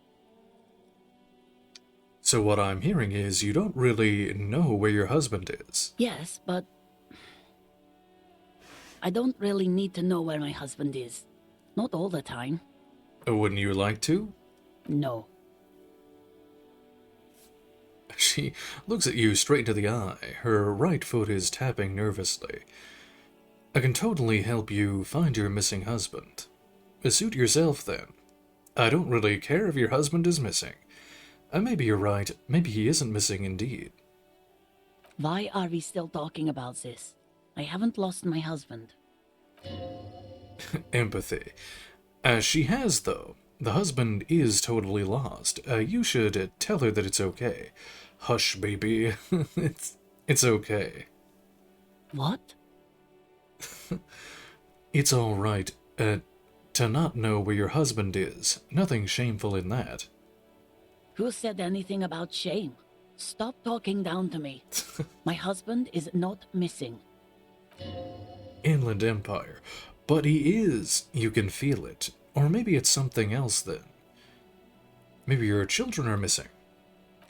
So what I'm hearing is you don't really know where your husband is. Yes, but I don't really need to know where my husband is. Not all the time. Wouldn't you like to? No. She looks at you straight into the eye. Her right foot is tapping nervously. I can totally help you find your missing husband. Suit yourself, then. I don't really care if your husband is missing. Maybe you're right. Maybe he isn't missing indeed. Why are we still talking about this? I haven't lost my husband. Empathy. She has, though. The husband is totally lost. You should tell her that it's okay. Hush, baby. It's okay. What? It's all right. to not know where your husband is. Nothing shameful in that. Who said anything about shame? Stop talking down to me. My husband is not missing. Inland Empire. But he is. You can feel it. Or maybe it's something else then. Maybe your children are missing.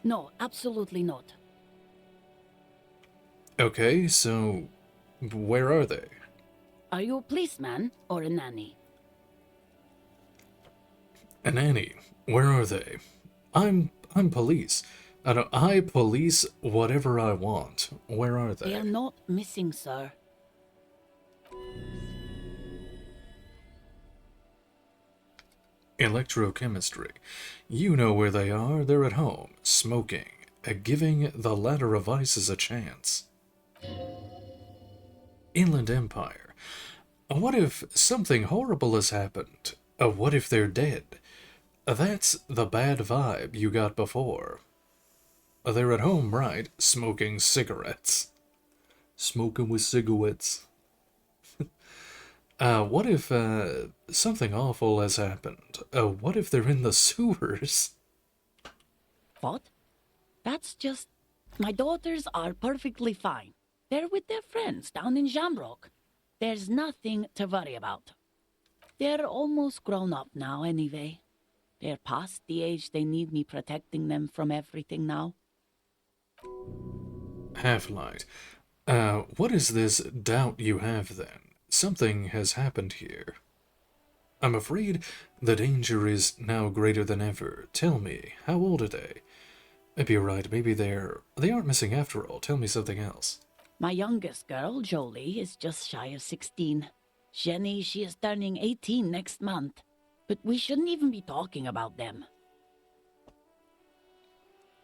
No, absolutely not. Okay, so where are they? Are you a policeman or a nanny? A nanny. Where are they? I'm police. I police whatever I want. Where are they? They are not missing, sir. Electrochemistry. You know where they are. They're at home, smoking, giving the ladder of vices a chance. Inland Empire. What if something horrible has happened? What if they're dead? That's the bad vibe you got before. They're at home, right? Smoking cigarettes. Smoking with cigarettes. What if something awful has happened? What if they're in the sewers? What? That's just... My daughters are perfectly fine. They're with their friends down in Jamrock. There's nothing to worry about. They're almost grown up now anyway. They're past the age they need me protecting them from everything now. Half-Light. What is this doubt you have then? Something has happened here. I'm afraid the danger is now greater than ever. Tell me, how old are they? Maybe you're right, maybe they aren't missing after all. Tell me something else. My youngest girl, Jolie, is just shy of 16. Jenny, she is turning 18 next month. But we shouldn't even be talking about them.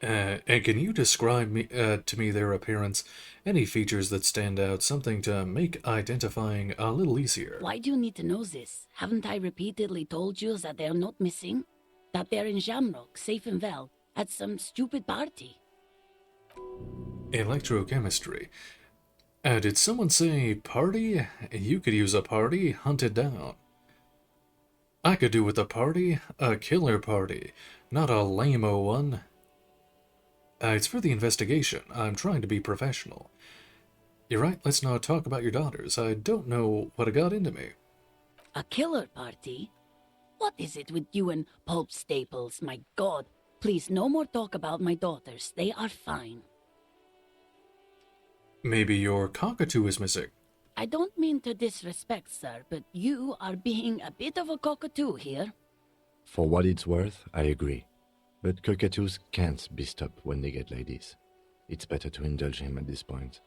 And can you describe to me their appearance? Any features that stand out, something to make identifying a little easier? Why do you need to know this? Haven't I repeatedly told you that they're not missing? That they're in Jamrock, safe and well, at some stupid party? Electrochemistry. Did someone say party? You could use a party, hunt it down. I could do with a party, a killer party, not a lame-o one. It's for the investigation. I'm trying to be professional. You're right, let's not talk about your daughters. I don't know what got into me. A killer party? What is it with you and Pulp Staples? My God, please no more talk about my daughters. They are fine. Maybe your cockatoo is missing. I don't mean to disrespect, sir, but you are being a bit of a cockatoo here. For what it's worth, I agree. But cockatoos can't be stopped when they get ladies. It's better to indulge him at this point.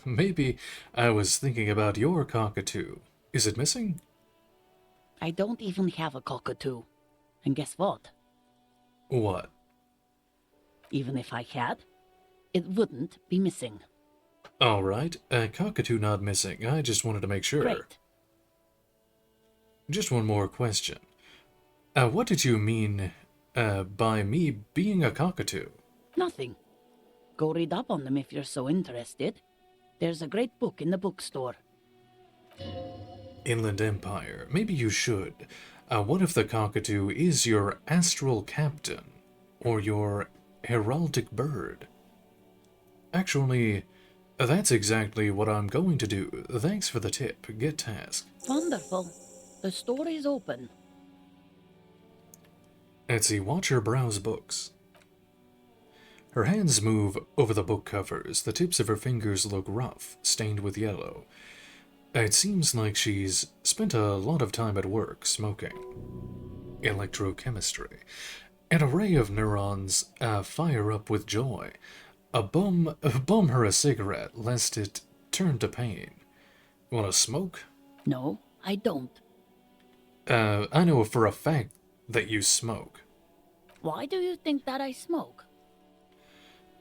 Maybe I was thinking about your cockatoo. Is it missing? I don't even have a cockatoo. And guess what? What? Even if I had, it wouldn't be missing. All right, a cockatoo not missing. I just wanted to make sure. Great. Just one more question. What did you mean by me being a cockatoo? Nothing. Go read up on them if you're so interested. There's a great book in the bookstore. Inland Empire. Maybe you should. What if the cockatoo is your astral captain? Or your heraldic bird? Actually, that's exactly what I'm going to do. Thanks for the tip. Get tasked. Wonderful. The store is open. Etsy, watch her browse books. Her hands move over the book covers. The tips of her fingers look rough, stained with yellow. It seems like she's spent a lot of time at work, smoking. Electrochemistry. An array of neurons fire up with joy. Bum her a cigarette, lest it turn to pain. Wanna smoke? No, I don't. I know for a fact that you smoke. Why do you think that I smoke?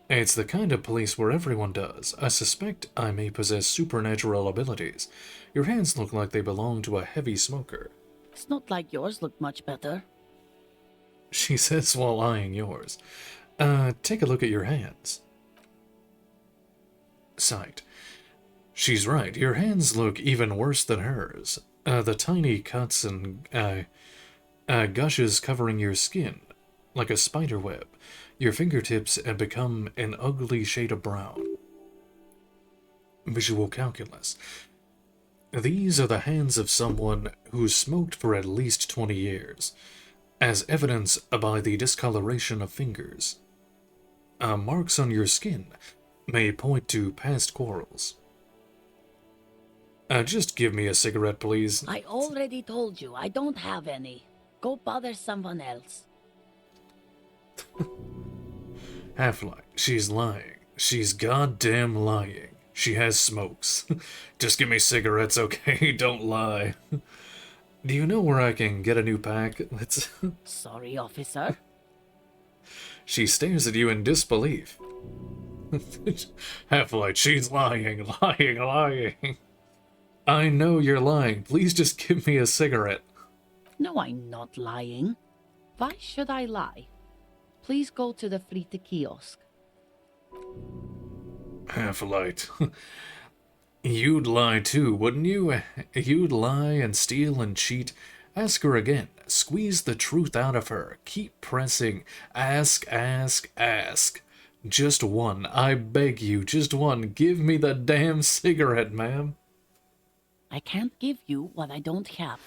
It's the kind of place where everyone does. I suspect I may possess supernatural abilities. Your hands look like they belong to a heavy smoker. It's not like yours look much better. She says while eyeing yours. Take a look at your hands. Sight. She's right. Your hands look even worse than hers. The tiny cuts and gushes covering your skin, like a spider web. Your fingertips have become an ugly shade of brown. Visual calculus. These are the hands of someone who smoked for at least 20 years, as evidenced by the discoloration of fingers. Marks on your skin may point to past quarrels. Just give me a cigarette, please. I already told you I don't have any. Go bother someone else. Half-Light, she's lying. She's goddamn lying. She has smokes. Just give me cigarettes, okay? Don't lie. Do you know where I can get a new pack? Let's... Sorry, officer. She stares at you in disbelief. Half-Light, she's lying, lying. I know you're lying. Please just give me a cigarette. No, I'm not lying. Why should I lie? Please go to the Frita kiosk. Half-Light. You'd lie too, wouldn't you? You'd lie and steal and cheat. Ask her again. Squeeze the truth out of her. Keep pressing. Ask. Just one. I beg you, just one. Give me the damn cigarette, ma'am. I can't give you what I don't have.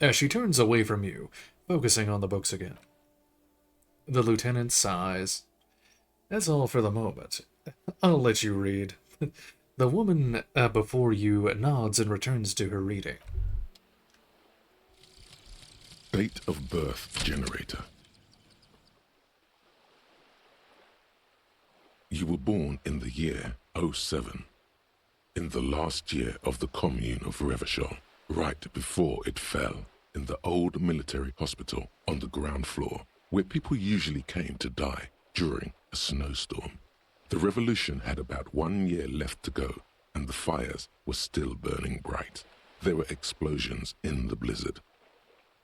As she turns away from you, focusing on the books again. The lieutenant sighs. That's all for the moment. I'll let you read. The woman before you nods and returns to her reading. Date of birth generator. You were born in the year 07. In the last year of the commune of Revachol, right before it fell, in the old military hospital on the ground floor, where people usually came to die during a snowstorm. The revolution had about 1 year left to go, and the fires were still burning bright. There were explosions in the blizzard.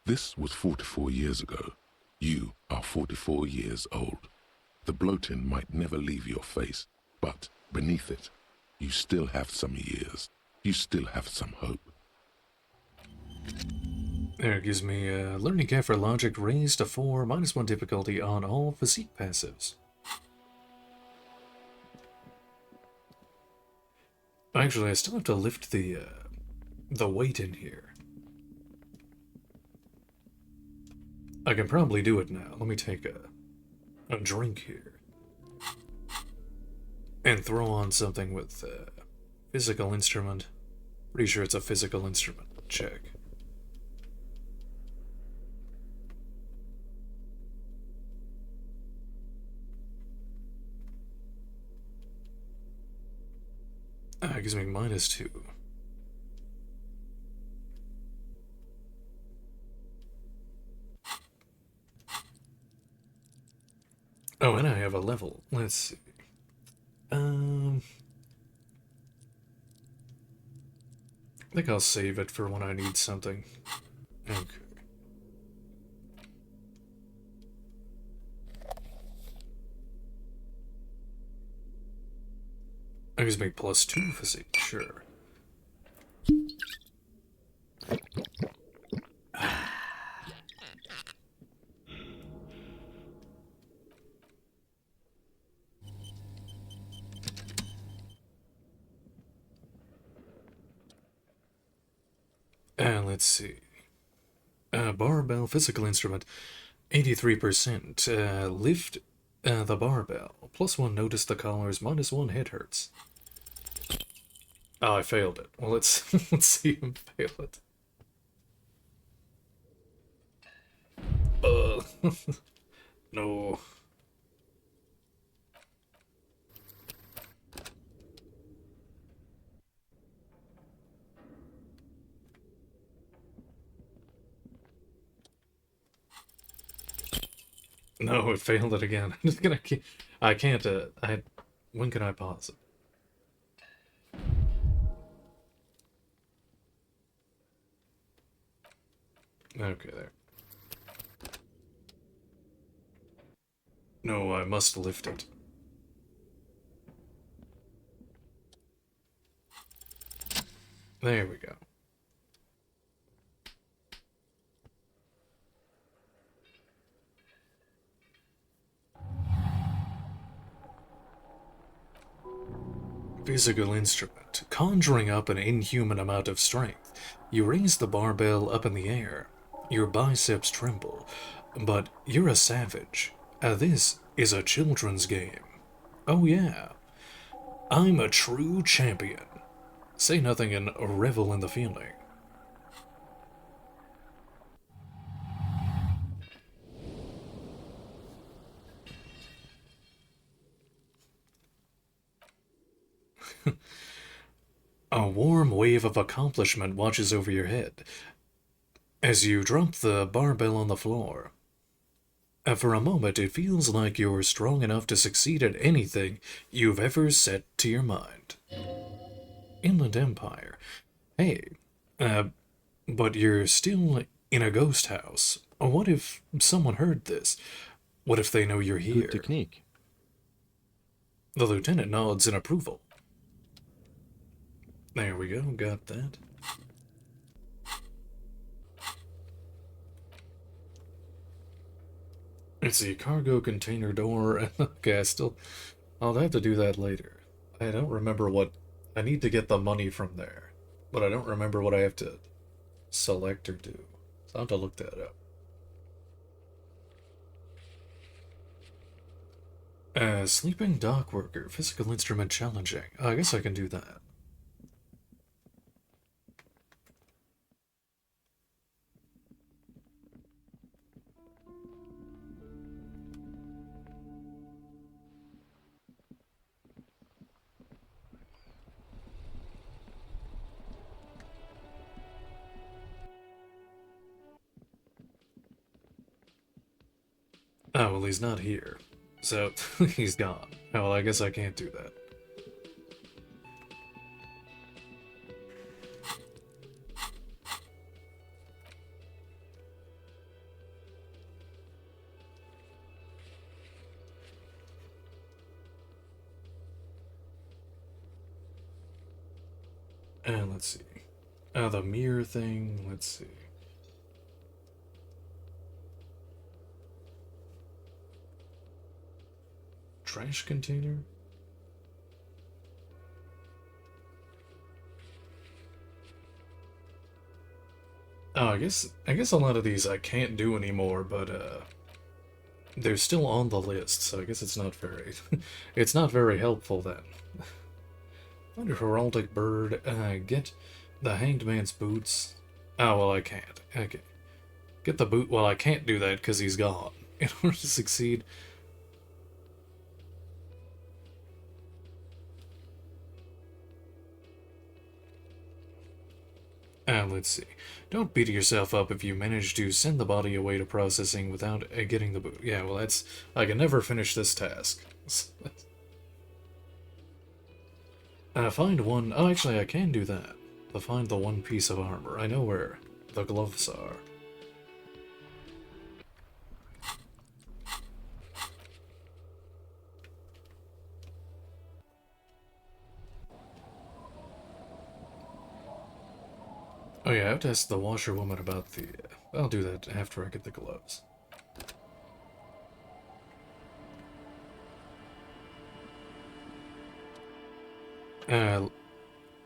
This was 44 years ago. You are 44 years old. The bloating might never leave your face, but beneath it, you still have some years. You still have some hope. There, it gives me learning cap for logic raised to 4, -1 difficulty on all physique passives. Actually, I still have to lift the weight in here. I can probably do it now. Let me take a drink here. And throw on something with physical instrument. Pretty sure it's a physical instrument. Check. It gives me -2. Oh, and I have a level. Let's see. I think I'll save it for when I need something. Okay. That gives me +2 physique, sure. Let's see. Barbell physical instrument, 83%. Lift the barbell. +1 notice the collars, -1 hit hurts. Oh, I failed it. Well, let's see him fail it. No. No, it failed it again. I'm just gonna. I can't. When can I pause it? Okay, there. No, I must lift it. There we go. physical instrument, conjuring up an inhuman amount of strength. You raise the barbell up in the air. Your biceps tremble. But you're a savage. This is a children's game. Oh yeah. I'm a true champion. Say nothing and revel in the feeling. A warm wave of accomplishment watches over your head as you drop the barbell on the floor. For a moment, it feels like you're strong enough to succeed at anything you've ever set to your mind. Inland Empire. Hey, but you're still in a ghost house. What if someone heard this? What if they know you're here? Good technique. The lieutenant nods in approval. There we go, got that. It's the cargo container door. Okay, I'll have to do that later. I don't remember what, I need to get the money from there, but I don't remember what I have to select or do. So I'll have to look that up. Sleeping dock worker, physical instrument challenging. I guess I can do that. Oh, well, he's not here. So, he's gone. Oh, well, I guess I can't do that. And let's see. The mirror thing, let's see. Trash container? Oh, I guess a lot of these I can't do anymore, but they're still on the list, so I guess it's not very it's not very helpful then. Find a heraldic bird, get the hanged man's boots. Oh, well, I can't. Okay. Get the boot. Well, I can't do that because he's gone. In order to succeed, let's see. Don't beat yourself up if you manage to send the body away to processing without getting the boot. Yeah, well, that's... I can never finish this task. Find one... Oh, actually, I can do that. To find the one piece of armor. I know where the gloves are. Oh yeah, I have to ask the washerwoman about the... I'll do that after I get the gloves.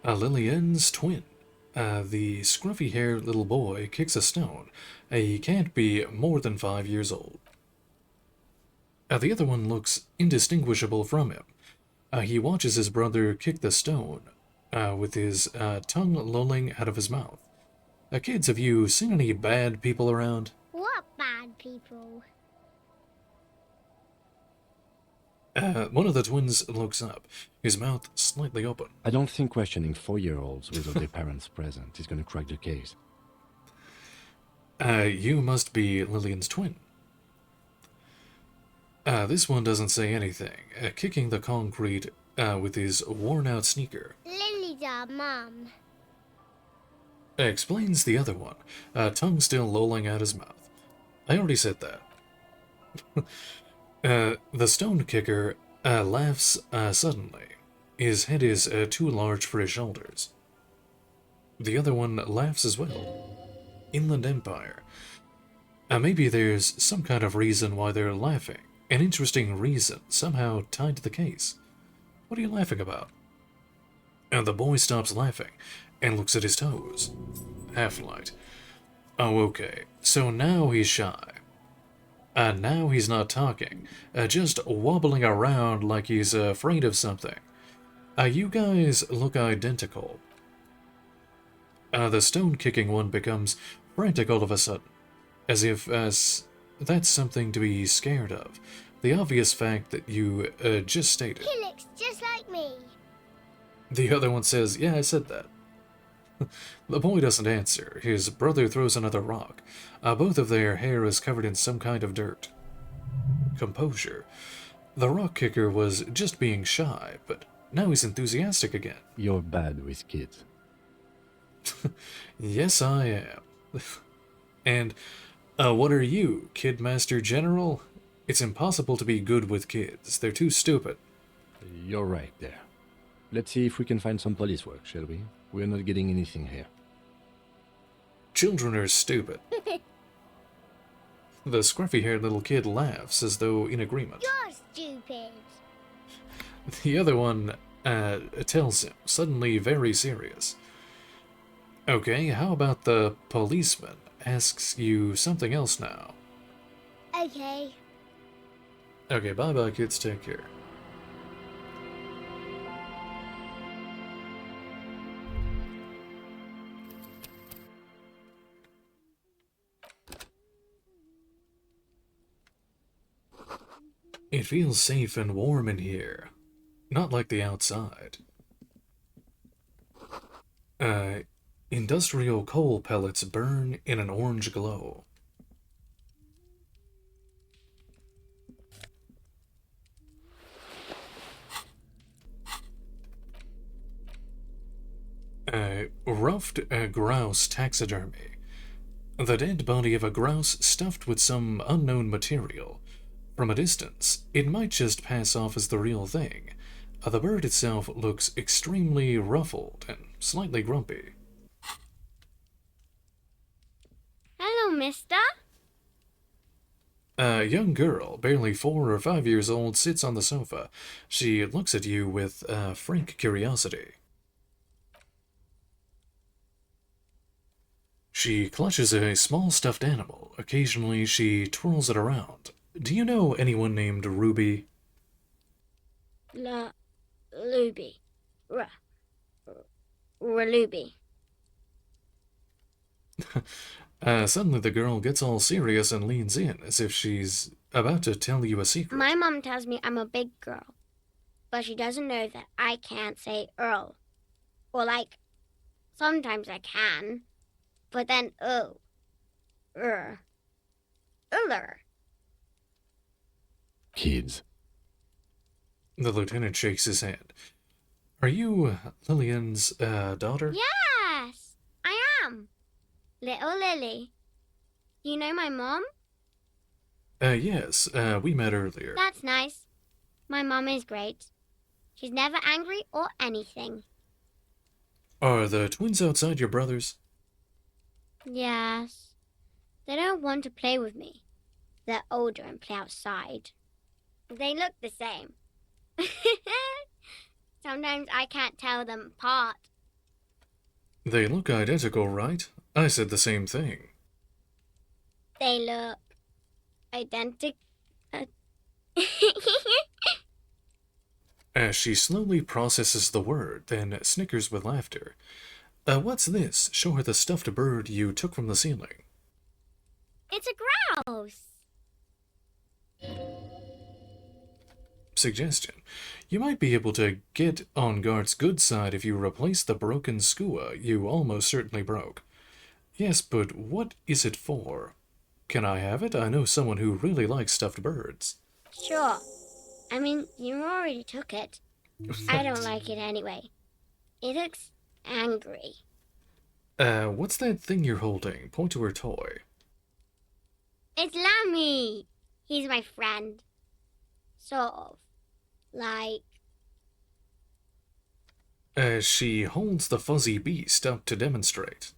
Lillian's twin. The scruffy-haired little boy kicks a stone. He can't be more than 5 years old. The other one looks indistinguishable from him. He watches his brother kick the stone, with his tongue lolling out of his mouth. Kids, have you seen any bad people around? What bad people? One of the twins looks up, his mouth slightly open. I don't think questioning 4-year-olds without their parents present is going to crack the case. You must be Lillian's twin. This one doesn't say anything, kicking the concrete with his worn-out sneaker. Lily's our mum. Explains the other one, tongue still lolling out his mouth. I already said that. The stone kicker laughs suddenly. His head is too large for his shoulders. The other one laughs as well. Inland Empire. Maybe there's some kind of reason why they're laughing. An interesting reason, somehow tied to the case. What are you laughing about? And the boy stops laughing and looks at his toes. Half-light. Oh, okay. So now he's shy. Now he's not talking, just wobbling around like he's afraid of something. You guys look identical. The stone-kicking one becomes frantic all of a sudden, as if that's something to be scared of. The obvious fact that you just stated. He looks just like me. The other one says, yeah, I said that. The boy doesn't answer. His brother throws another rock. Both of their hair is covered in some kind of dirt. Composure. The rock kicker was just being shy, but now he's enthusiastic again. You're bad with kids. Yes, I am. And what are you, Kid Master General? It's impossible to be good with kids. They're too stupid. You're right there. Let's see if we can find some police work, shall we? We're not getting anything here. Children are stupid. The scruffy-haired little kid laughs as though in agreement. You're stupid. The other one tells him, suddenly very serious. Okay, how about the policeman asks you something else now? Okay. Okay, bye-bye, kids. Take care. It feels safe and warm in here. Not like the outside. Industrial coal pellets burn in an orange glow. Ruffed grouse taxidermy. The dead body of a grouse stuffed with some unknown material. From a distance, it might just pass off as the real thing. The bird itself looks extremely ruffled and slightly grumpy. Hello, mister. A young girl, barely 4 or 5 years old, sits on the sofa. She looks at you with frank curiosity. She clutches a small stuffed animal. Occasionally, she twirls it around. Do you know anyone named Ruby? Ruby. Ruby. Suddenly the girl gets all serious and leans in, as if she's about to tell you a secret. My mom tells me I'm a big girl, but she doesn't know that I can't say Earl. Or sometimes I can, but then Uller. Kids. The lieutenant shakes his hand. Are you Lillian's daughter? Yes, I am. Little Lily. You know my mom? Yes, we met earlier. That's nice. My mom is great. She's never angry or anything. Are the twins outside your brothers? Yes. They don't want to play with me. They're older and play outside. They look the same. Sometimes I can't tell them apart. They look identical, right? I said the same thing. They look identical. As she slowly processes the word, then snickers with laughter. What's this? Show her the stuffed bird you took from the ceiling. It's a grouse. Suggestion. You might be able to get on Gart's good side if you replace the broken skua you almost certainly broke. Yes, but what is it for? Can I have it? I know someone who really likes stuffed birds. Sure. I mean, you already took it. I don't like it anyway. It looks angry. What's that thing you're holding? Point to her toy. It's Lammy. He's my friend. Sort of. As she holds the fuzzy beast up to demonstrate.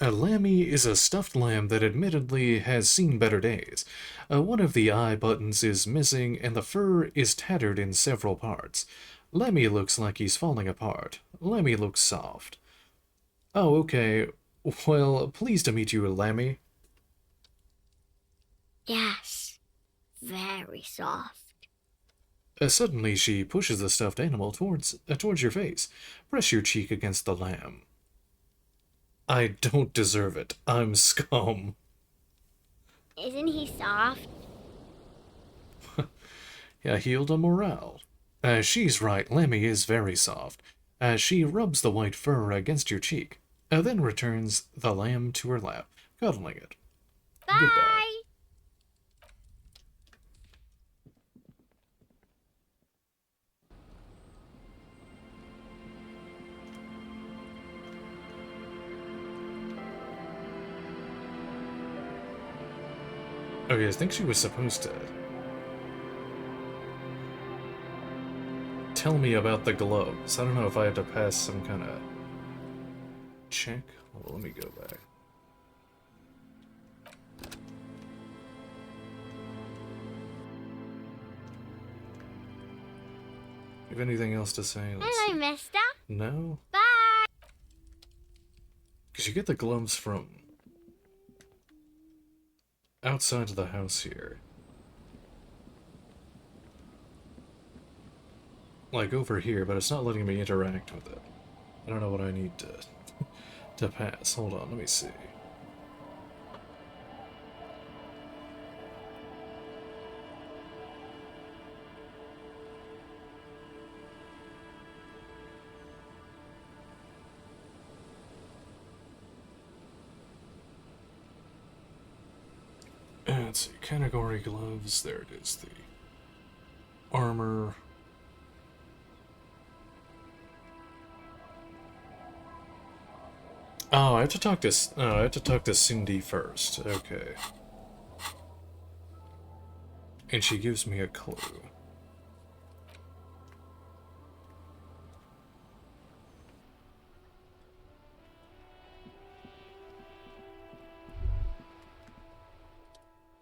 A lammy is a stuffed lamb that admittedly has seen better days. One of the eye buttons is missing and the fur is tattered in several parts. Lemmy looks like he's falling apart. Lemmy looks soft. Oh, okay. Well, pleased to meet you, Lemmy. Yes, very soft. Suddenly, she pushes the stuffed animal towards your face. Press your cheek against the lamb. I don't deserve it. I'm scum. Isn't he soft? Yeah, healed a morale. She's right. Lemmy is very soft. She rubs the white fur against your cheek, then returns the lamb to her lap, cuddling it. Bye! Goodbye. Okay, I think she was supposed to tell me about the gloves. I don't know if I have to pass some kind of check. Hold on, let me go back. You have anything else to say? Hello, mister. No? Bye! Because you get the gloves from outside of the house here. Like over here, but it's not letting me interact with it. I don't know what I need to pass. Hold on, let me see. Let's see, category gloves, there it is, the armor. Oh, I have to talk to Cindy first. Okay. And she gives me a clue.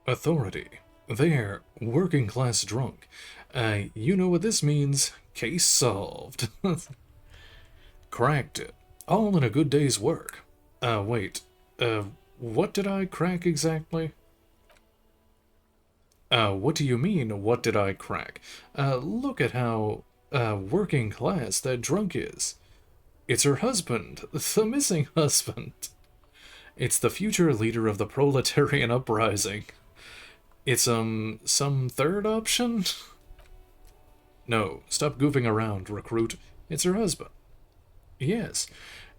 Authority. There, working class drunk. You know what this means. Case solved. Cracked it. All in a good day's work. Wait. What did I crack exactly? What do you mean, what did I crack? Look at how, working class that drunk is. It's her husband. The missing husband. It's the future leader of the proletarian uprising. It's, some third option? No, stop goofing around, recruit. It's her husband. Yes,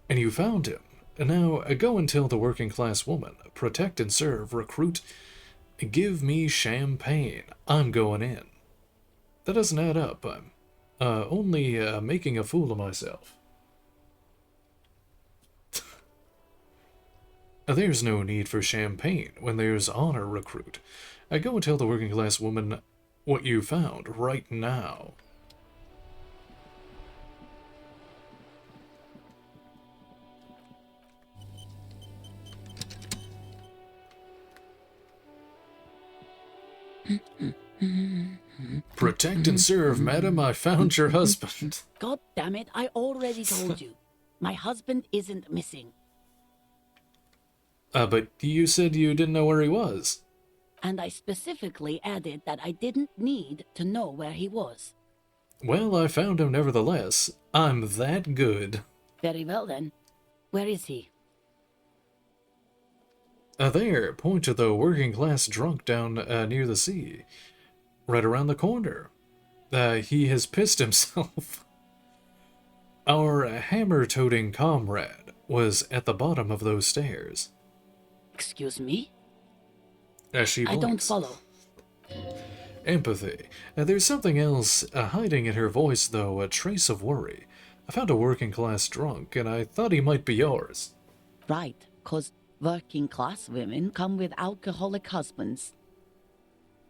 and you found him. Now, go and tell the working class woman. Protect and serve, recruit. Give me champagne. I'm going in. That doesn't add up. I'm, only, making a fool of myself. There's no need for champagne when there's honor, recruit. Go and tell the working class woman what you found right now. Protect and serve, madam. I found your husband. God damn it, I already told you. My husband isn't missing. But you said you didn't know where he was. And I specifically added that I didn't need to know where he was. Well, I found him nevertheless. I'm that good. Very well then. Where is he? There, point to the working class drunk down near the sea. Right around the corner. He has pissed himself. Our hammer-toting comrade was at the bottom of those stairs. Excuse me? She I don't blinks. follow. Empathy. There's something else hiding in her voice, though, a trace of worry. I found a working class drunk, and I thought he might be yours. Right, 'cause working class women come with alcoholic husbands.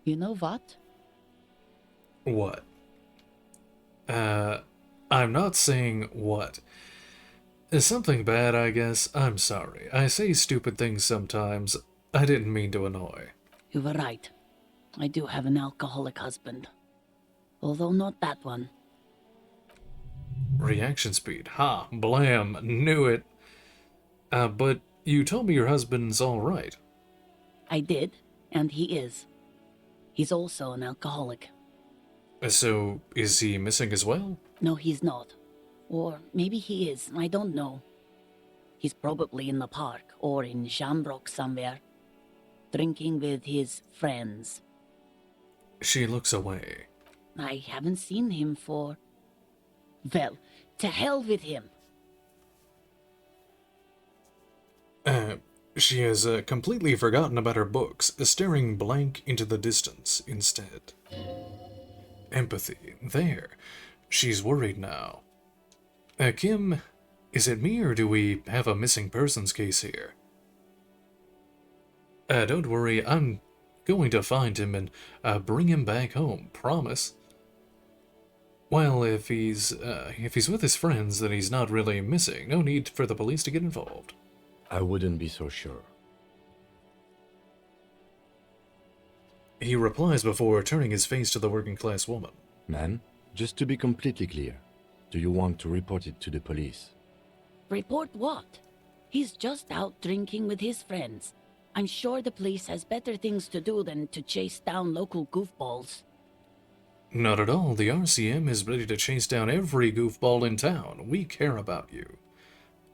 You know what? What? I'm not saying what. Something bad, I guess. I'm sorry. I say stupid things sometimes. I didn't mean to annoy. You were right. I do have an alcoholic husband. Although not that one. Reaction speed. Ha, blam, knew it. But you told me your husband's alright. I did, and he is. He's also an alcoholic. So, is he missing as well? No, he's not. Or maybe he is, I don't know. He's probably in the park, or in Shamrock somewhere. Drinking with his friends. She looks away. I haven't seen him for... Well, to hell with him. She has completely forgotten about her books, staring blank into the distance instead. Empathy. There. She's worried now. Kim, is it me or do we have a missing persons case here? Don't worry, I'm going to find him and bring him back home, promise. Well, if he's with his friends, then he's not really missing. No need for the police to get involved. I wouldn't be so sure. He replies before turning his face to the working-class woman. Ma'am, just to be completely clear, do you want to report it to the police? Report what? He's just out drinking with his friends. I'm sure the police has better things to do than to chase down local goofballs. Not at all. The RCM is ready to chase down every goofball in town. We care about you.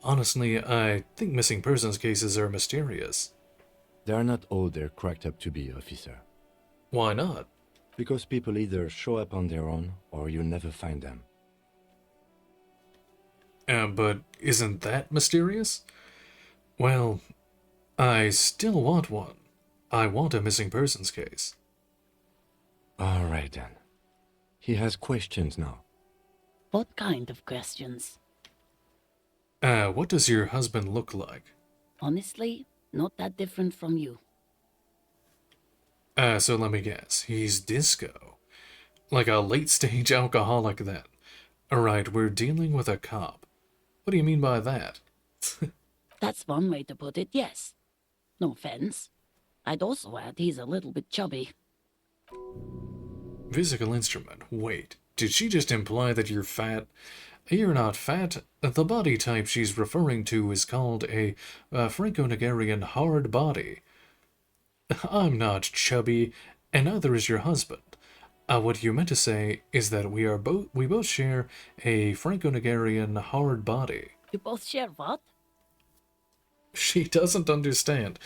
Honestly, I think missing persons cases are mysterious. They are not all they're cracked up to be, officer. Why not? Because people either show up on their own, or you never find them. But isn't that mysterious? Well, I still want one. I want a missing persons case. All right, then. He has questions now. What kind of questions? What does your husband look like? Honestly, not that different from you. So let me guess. He's disco. Like a late-stage alcoholic, then. Alright, we're dealing with a cop. What do you mean by that? That's one way to put it, yes. No offense. I'd also add he's a little bit chubby. Physical instrument. Wait, did she just imply that you're fat? You're not fat. The body type she's referring to is called a Franco-Nigerian hard body. I'm not chubby, and neither is your husband. What you meant to say is that we both share a Franco-Nigerian hard body. You both share what? She doesn't understand.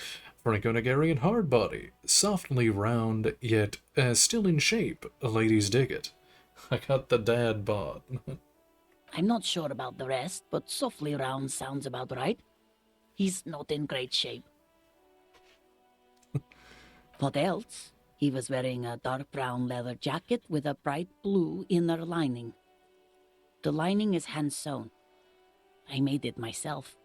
Franco-Nigerian hard body. Softly round, yet still in shape. Ladies dig it. I got the dad bod. I'm not sure about the rest, but softly round sounds about right. He's not in great shape. What else? He was wearing a dark brown leather jacket with a bright blue inner lining. The lining is hand-sewn. I made it myself.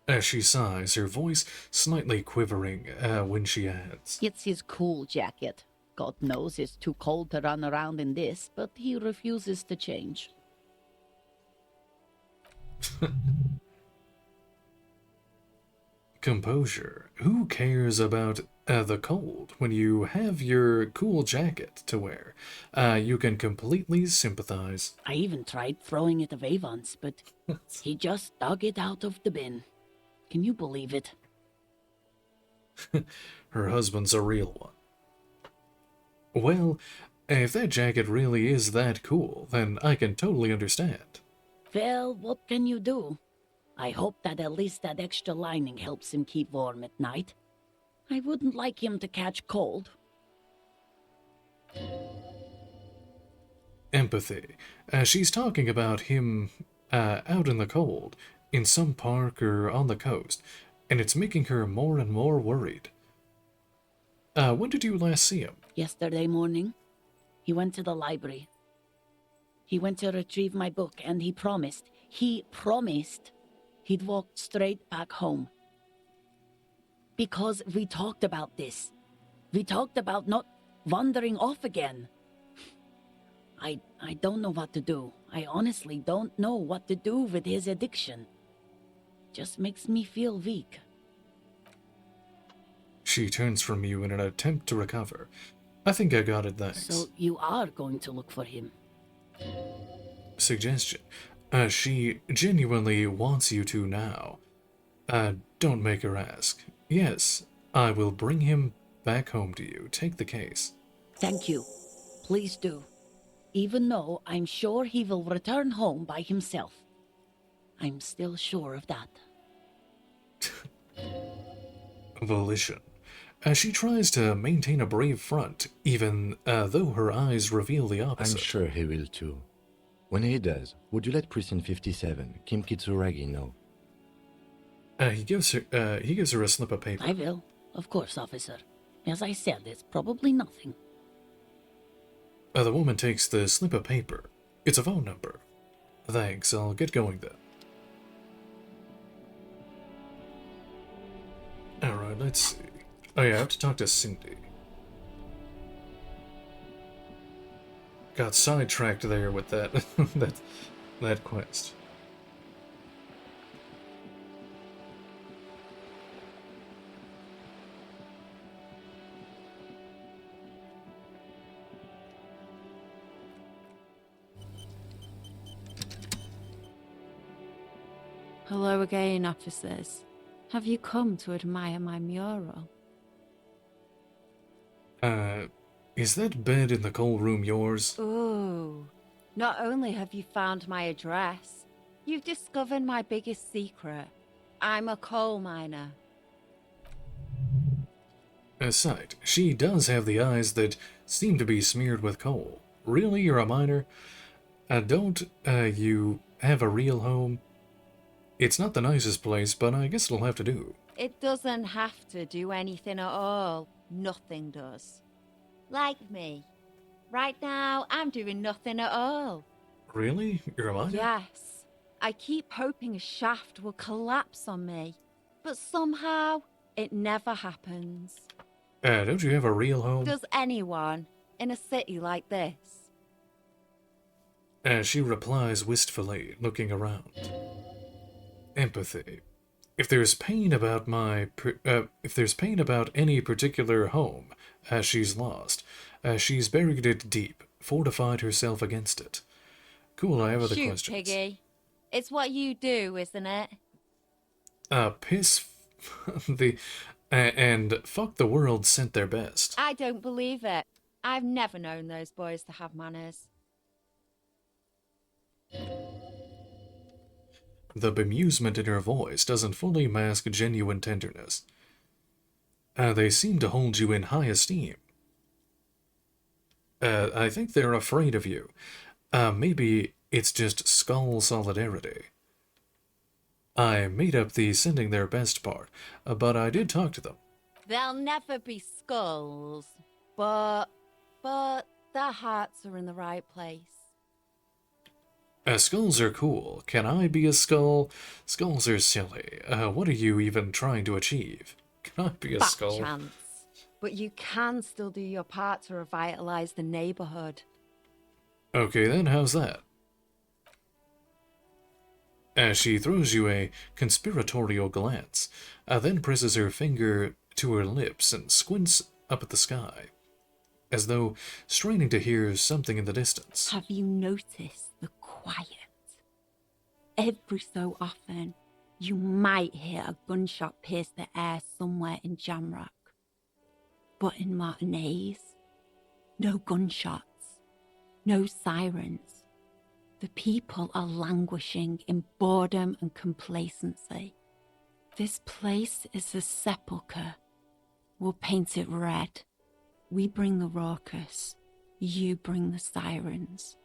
As she sighs, her voice slightly quivering when she adds, It's his cool jacket. God knows it's too cold to run around in this, but he refuses to change. Composure. Who cares about the cold when you have your cool jacket to wear? You can completely sympathize. I even tried throwing it away once, but he just dug it out of the bin. Can you believe it? Her husband's a real one. Well, if that jacket really is that cool, then I can totally understand. Well, what can you do? I hope that at least that extra lining helps him keep warm at night. I wouldn't like him to catch cold. Empathy. She's talking about him out in the cold, in some park or on the coast, and it's making her more and more worried. When did you last see him? Yesterday morning, he went to the library. He went to retrieve my book, and he promised he'd walk straight back home. Because we talked about this. We talked about not wandering off again. I don't know what to do. I honestly don't know what to do with his addiction. Just makes me feel weak. She turns from you in an attempt to recover. I think I got it, thanks. So you are going to look for him? Suggestion. She genuinely wants you to now. Don't make her ask. Yes, I will bring him back home to you. Take the case. Thank you. Please do. Even though I'm sure he will return home by himself. I'm still sure of that. Volition. She tries to maintain a brave front, even though her eyes reveal the opposite. I'm sure he will too. When he does, would you let Precinct 57, Kim Kitsuragi, know? He gives her a slip of paper. I will, of course, officer. As I said, it's probably nothing. The woman takes the slip of paper. It's a phone number. Thanks, I'll get going then. Alright, let's see. Oh yeah, I have to talk to Cindy. Got sidetracked there with that that quest. Hello again, officers. Have you come to admire my mural? Is that bed in the coal room yours? Ooh. Not only have you found my address, you've discovered my biggest secret. I'm a coal miner. Sight, she does have the eyes that seem to be smeared with coal. Really, you're a miner? Don't you have a real home? It's not the nicest place, but I guess it'll have to do. It doesn't have to do anything at all. Nothing does. Like me. Right now, I'm doing nothing at all. Really? You're a miner? Yes. I keep hoping a shaft will collapse on me. But somehow, it never happens. Don't you have a real home? Does anyone in a city like this? She replies wistfully, looking around. Empathy. If there's pain about any particular home, she's lost. She's buried it deep, fortified herself against it. Cool, I have other Shoot, questions. Piggy. It's what you do, isn't it? Piss and fuck the world sent their best. I don't believe it. I've never known those boys to have manners. The bemusement in her voice doesn't fully mask genuine tenderness. They seem to hold you in high esteem. I think they're afraid of you. Maybe it's just skull solidarity. I made up the sending their best part, but I did talk to them. They'll never be skulls, but their hearts are in the right place. Skulls are cool. Can I be a skull? Skulls are silly. What are you even trying to achieve? Can I be a Fat skull? chance. But you can still do your part to revitalize the neighborhood. Okay then, how's that? As she throws you a conspiratorial glance, then presses her finger to her lips and squints up at the sky, as though straining to hear something in the distance. Have you noticed the quiet? Every so often, you might hear a gunshot pierce the air somewhere in Jamrock. But in Martinez, no gunshots, no sirens. The people are languishing in boredom and complacency. This place is a sepulchre. We'll paint it red. We bring the raucous. You bring the sirens.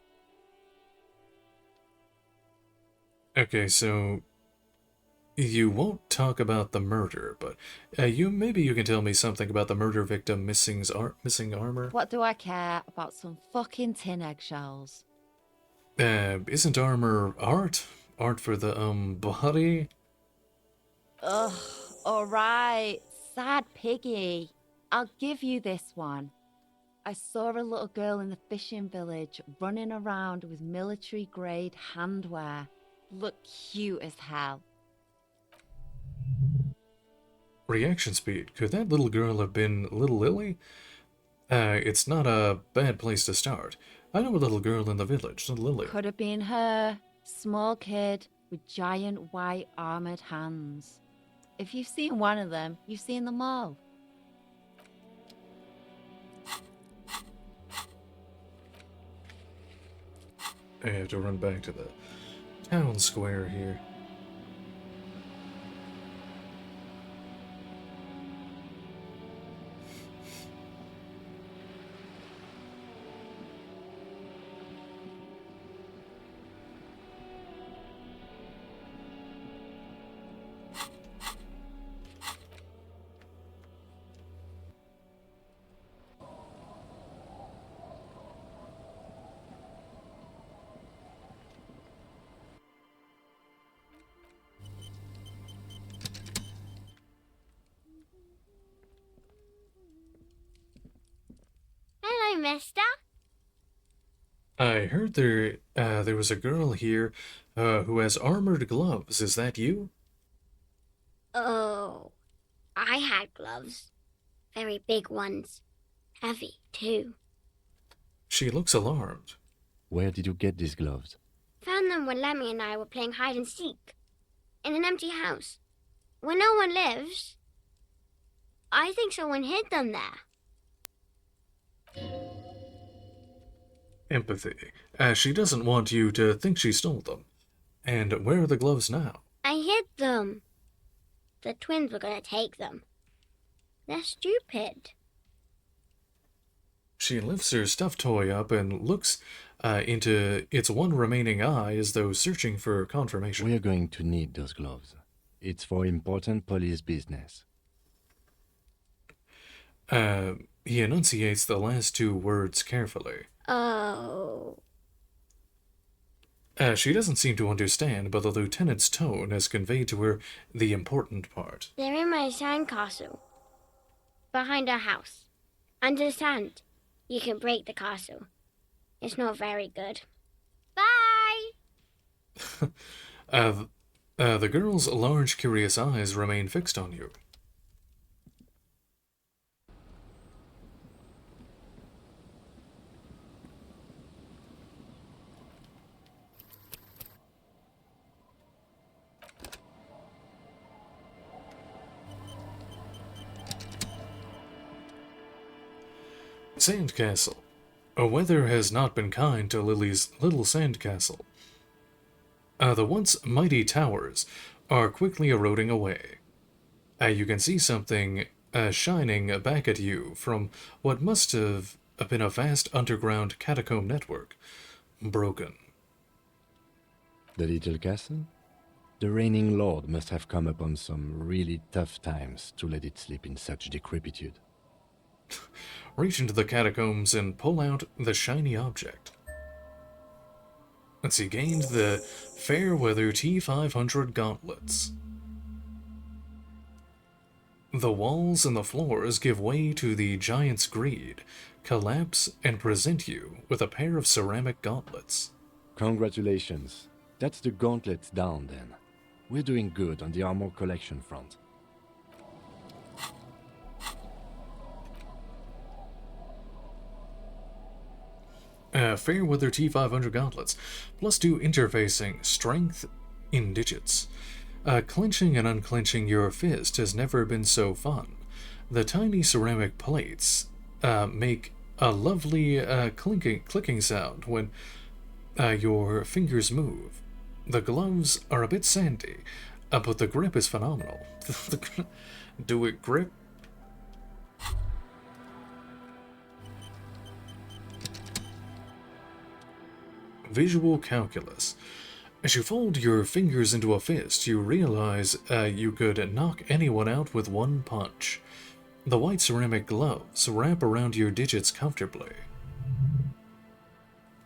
Okay, so you won't talk about the murder, but maybe you can tell me something about the murder victim missing armor. What do I care about some fucking tin eggshells? Isn't armor art? Art for the body? Ugh, alright. Sad Piggy. I'll give you this one. I saw a little girl in the fishing village running around with military-grade handwear. Looked cute as hell. Reaction speed. Could that little girl have been Little Lily? It's not a bad place to start. I know a little girl in the village, Little Lily. Could have been her. Small kid with giant white armored hands. If you've seen one of them, you've seen them all. I have to run back to the town square here. Hello, mister. I heard there was a girl here who has armored gloves. Is that you? Oh, I had gloves. Very big ones. Heavy, too. She looks alarmed. Where did you get these gloves? Found them when Lemmy and I were playing hide and seek. In an empty house. Where no one lives. I think someone hid them there. Empathy. She doesn't want you to think she stole them. And where are the gloves now? I hid them. The twins were going to take them. They're stupid. She lifts her stuffed toy up and looks into its one remaining eye as though searching for confirmation. We are going to need those gloves. It's for important police business. He enunciates the last two words carefully. Oh. She doesn't seem to understand, but the lieutenant's tone has conveyed to her the important part. They're in my sandcastle. Behind our house. Under the sand. You can break the castle. It's not very good. Bye! The girl's large, curious eyes remain fixed on you. Sandcastle. Weather has not been kind to Lily's little sandcastle. The once mighty towers are quickly eroding away. You can see something shining back at you from what must have been a vast underground catacomb network. Broken. The little castle? The reigning lord must have come upon some really tough times to let it sleep in such decrepitude. Reach into the catacombs and pull out the shiny object. Let's see, gained the Fairweather T500 gauntlets. The walls and the floors give way to the giant's greed, collapse, and present you with a pair of ceramic gauntlets. Congratulations. That's the gauntlets down then. We're doing good on the armor collection front. Fairweather T500 gauntlets, +2 interfacing, strength in digits. Clenching and unclenching your fist has never been so fun. The tiny ceramic plates make a lovely clicking sound when your fingers move. The gloves are a bit sandy, but the grip is phenomenal. Do it grip? Visual calculus. As you fold your fingers into a fist, you realize you could knock anyone out with one punch. The white ceramic gloves wrap around your digits comfortably.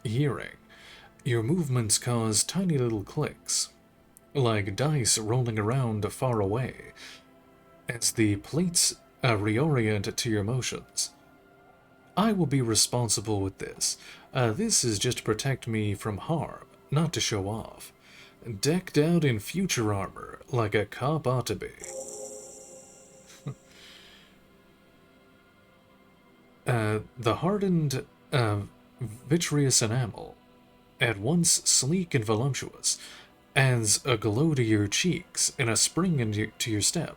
Hearing. Your movements cause tiny little clicks, like dice rolling around far away, as the plates reorient to your motions. I will be responsible with this. This is just to protect me from harm, not to show off. Decked out in future armor, like a cop ought to be. The hardened, vitreous enamel, at once sleek and voluptuous, adds a glow to your cheeks and a spring into your step.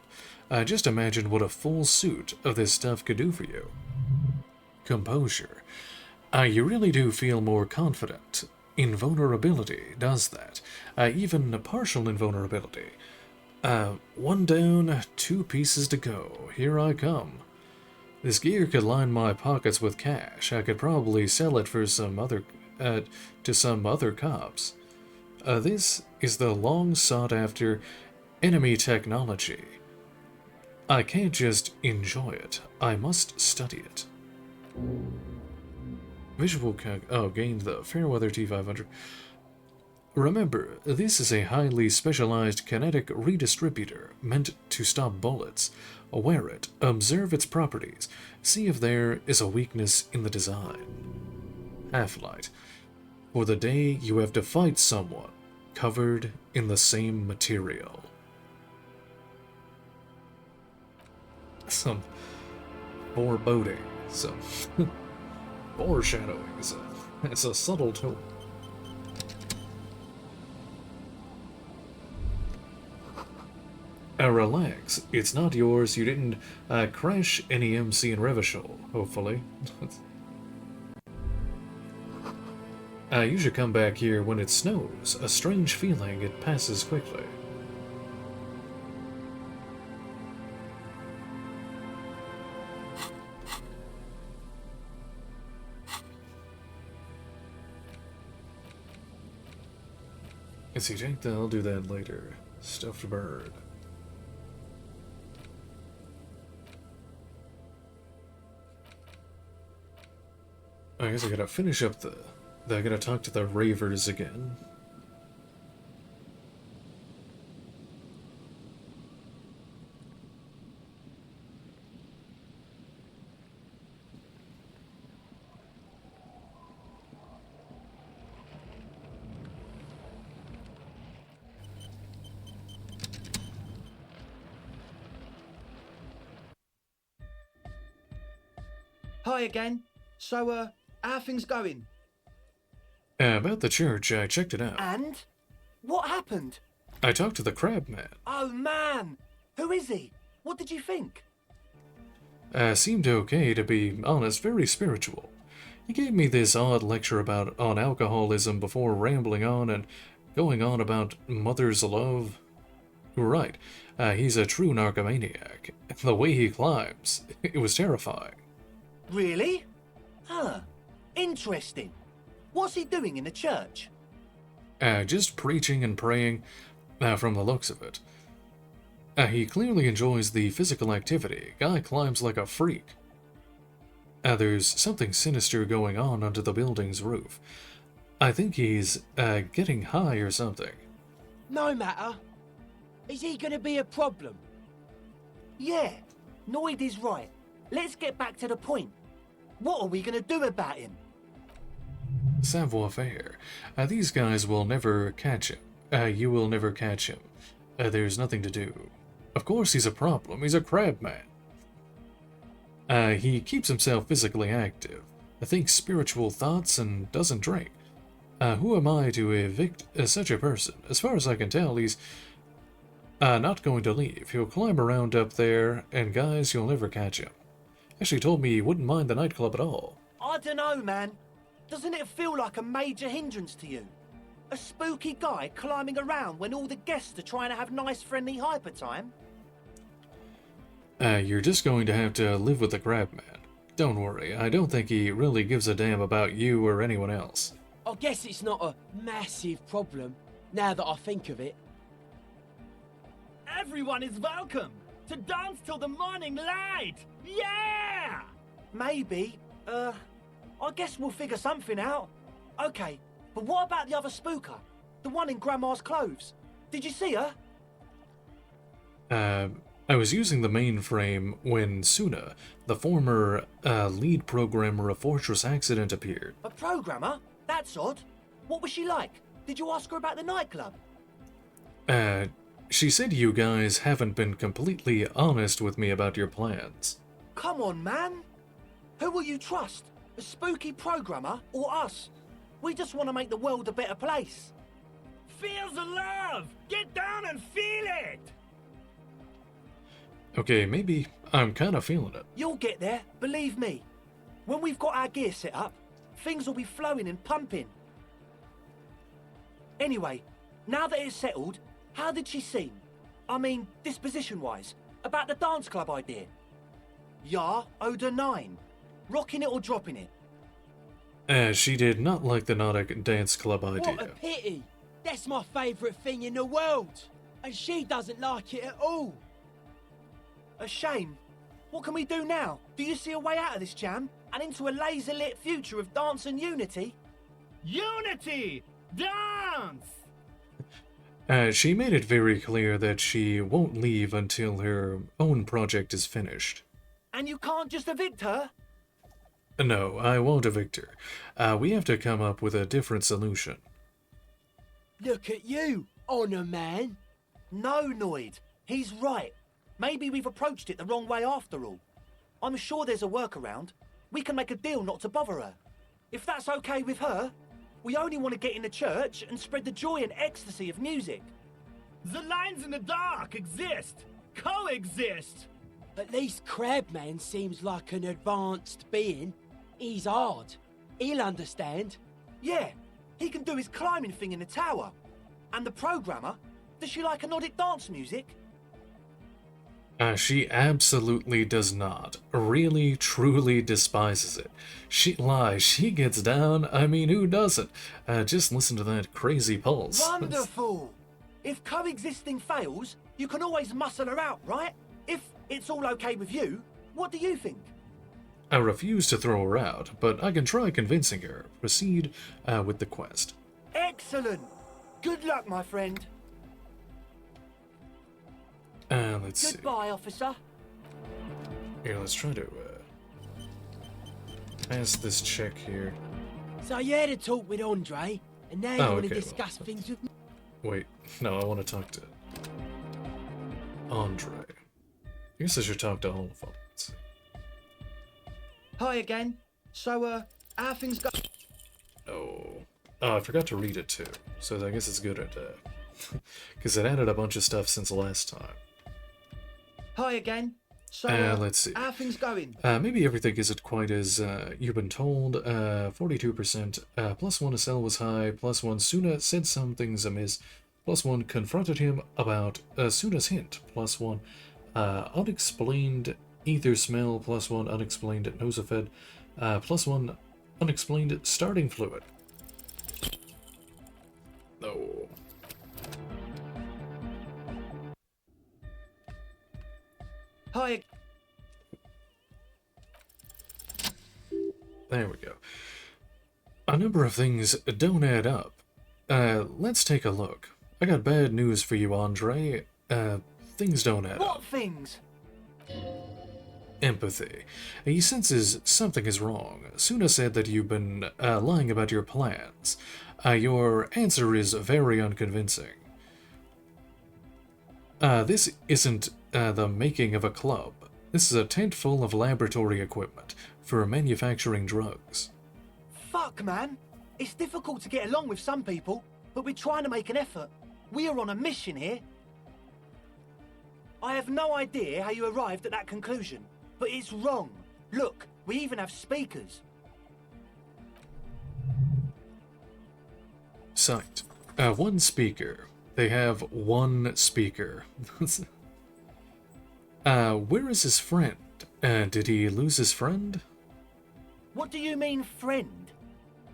Just imagine what a full suit of this stuff could do for you. Composure. You really do feel more confident. Invulnerability does that. Even a partial invulnerability. One down, 2 pieces to go. Here I come. This gear could line my pockets with cash. I could probably sell it for some other, to some other cops. This is the long sought after enemy technology. I can't just enjoy it. I must study it. Visual gained the Fairweather T500. Remember, this is a highly specialized kinetic redistributor meant to stop bullets. Wear it, observe its properties, see if there is a weakness in the design. Half-light. For the day you have to fight someone covered in the same material. Some foreboding, some foreshadowing. It's a subtle tool. Relax. It's not yours. You didn't crash any MC in Revachol, hopefully. You should come back here when it snows. A strange feeling, it passes quickly. Let's see, Jake, I'll do that later. Stuffed bird. I guess I gotta finish up I gotta talk to the ravers again. Hi again. So, how are things going? About the church, I checked it out. And? What happened? I talked to the crab man. Oh, man! Who is he? What did you think? Seemed okay, to be honest, very spiritual. He gave me this odd lecture on alcoholism before rambling on and going on about mother's love. Right, he's a true narcomaniac. The way he climbs, it was terrifying. Really? Huh. Interesting. What's he doing in the church? Just preaching and praying, from the looks of it. He clearly enjoys the physical activity. Guy climbs like a freak. There's something sinister going on under the building's roof. I think he's, getting high or something. No matter. Is he gonna be a problem? Yeah, Noid is right. Let's get back to the point. What are we gonna do about him? Savoir-faire. These guys will never catch him. You will never catch him. There's nothing to do. Of course he's a problem. He's a crab man. He keeps himself physically active, thinks spiritual thoughts, and doesn't drink. Who am I to evict such a person? As far as I can tell, he's not going to leave. He'll climb around up there, and guys, you'll never catch him. Actually told me he wouldn't mind the nightclub at all. I dunno, man. Doesn't it feel like a major hindrance to you? A spooky guy climbing around when all the guests are trying to have nice, friendly hyper time? You're just going to have to live with the crab man. Don't worry, I don't think he really gives a damn about you or anyone else. I guess it's not a massive problem, now that I think of it. Everyone is welcome to dance till the morning light! Yeah! Maybe. I guess we'll figure something out. Okay, but what about the other spooker? The one in Grandma's clothes? Did you see her? I was using the mainframe when Suna, the former lead programmer of Fortress Accident, appeared. A programmer? That's odd. What was she like? Did you ask her about the nightclub? She said you guys haven't been completely honest with me about your plans. Come on, man. Who will you trust? A spooky programmer or us? We just want to make the world a better place. Feel the love! Get down and feel it! Okay, maybe I'm kind of feeling it. You'll get there, believe me. When we've got our gear set up, things will be flowing and pumping. Anyway, now that it's settled, how did she seem? I mean, disposition-wise, about the dance club idea. Ja oder nein? Rocking it or dropping it? She did not like the Nautic dance club idea. What a pity! That's my favourite thing in the world! And she doesn't like it at all! A shame. What can we do now? Do you see a way out of this jam? And into a laser-lit future of dance and unity? Unity! Dance! She made it very clear that she won't leave until her own project is finished. And you can't just evict her? No, I won't evict her. We have to come up with a different solution. Look at you, Honor Man! No, Noid. He's right. Maybe we've approached it the wrong way after all. I'm sure there's a workaround. We can make a deal not to bother her. If that's okay with her, we only want to get in the church and spread the joy and ecstasy of music. The lines in the dark exist! Coexist! At least Crabman seems like an advanced being. He's hard. He'll understand. Yeah, he can do his climbing thing in the tower. And the programmer, does she like anodic dance music? She absolutely does not. Really, truly despises it. She lies. She gets down. I mean, who doesn't? Just listen to that crazy pulse. Wonderful! If coexisting fails, you can always muscle her out, right? If it's all okay with you, what do you think? I refuse to throw her out, but I can try convincing her. Proceed with the quest. Excellent! Good luck, my friend. Let's see. Goodbye, officer. Here, let's try to pass this check here. So you had a talk with Andre, and now you want to discuss things with me? Wait, no, I want to talk to Andre. I guess I should talk to all of them. Let's see. Hi again. So, how things go? Oh, I forgot to read it too. So I guess it's good at because it added a bunch of stuff since last time. Hi again. So, let's see. how things going? Maybe everything isn't quite as you've been told. 42%. +1 to sell was high. +1 Suna said some things amiss. +1 confronted him about Suna's hint. +1 unexplained ether smell. +1 unexplained nosophed. +1 unexplained starting fluid. No. Hi. There we go. A number of things don't add up. Let's take a look. I got bad news for you, Andre. Things don't add up. What things? Empathy. He senses something is wrong. Suna said that you've been lying about your plans. Your answer is very unconvincing. This isn't the making of a club. This is a tent full of laboratory equipment for manufacturing drugs. Fuck, man. It's difficult to get along with some people, but we're trying to make an effort. We are on a mission here. I have no idea how you arrived at that conclusion, but it's wrong. Look, we even have speakers. Sight. One speaker. They have one speaker. Where is his friend? Did he lose his friend? What do you mean, friend?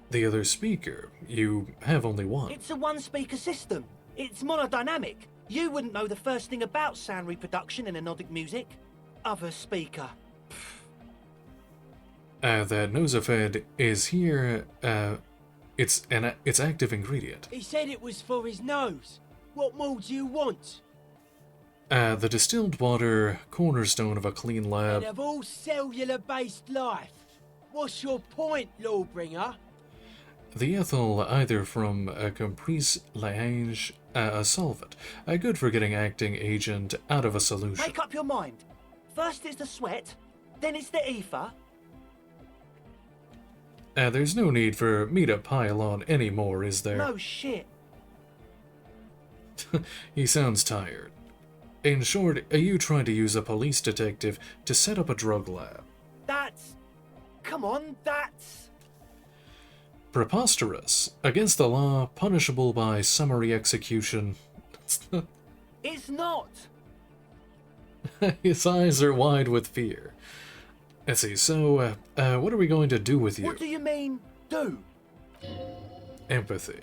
The other speaker. You have only one. It's a one-speaker system. It's monodynamic. You wouldn't know the first thing about sound reproduction in anodic music. Other speaker. That nosophed is here. It's active ingredient. He said it was for his nose. What more do you want? The distilled water, cornerstone of a clean lab. And of all cellular-based life, what's your point, Lawbringer? The ethyl, either from a comprise l'ange, a solvent, good for getting acting agent out of a solution. Make up your mind. First it's the sweat, then it's the ether. There's no need for me to pile on anymore, is there? No shit. He sounds tired. In short, you tried to use a police detective to set up a drug lab. That's... Come on, that's... Preposterous. Against the law, punishable by summary execution. It's not. His eyes are wide with fear. Let's see, so, what are we going to do with you? What do you mean, do? Empathy.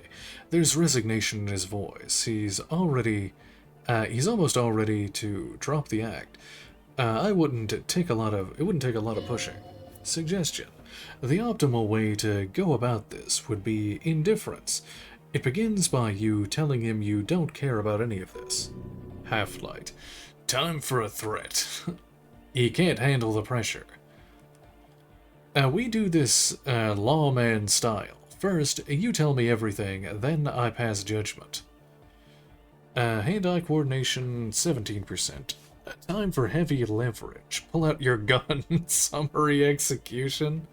There's resignation in his voice. He's almost all ready to drop the act. It wouldn't take a lot of pushing. Suggestion. The optimal way to go about this would be indifference. It begins by you telling him you don't care about any of this. Half-light. Time for a threat. He can't handle the pressure. We do this lawman style. First, you tell me everything, then I pass judgment. Hand-eye coordination, 17%. Time for heavy leverage. Pull out your gun. Summary execution.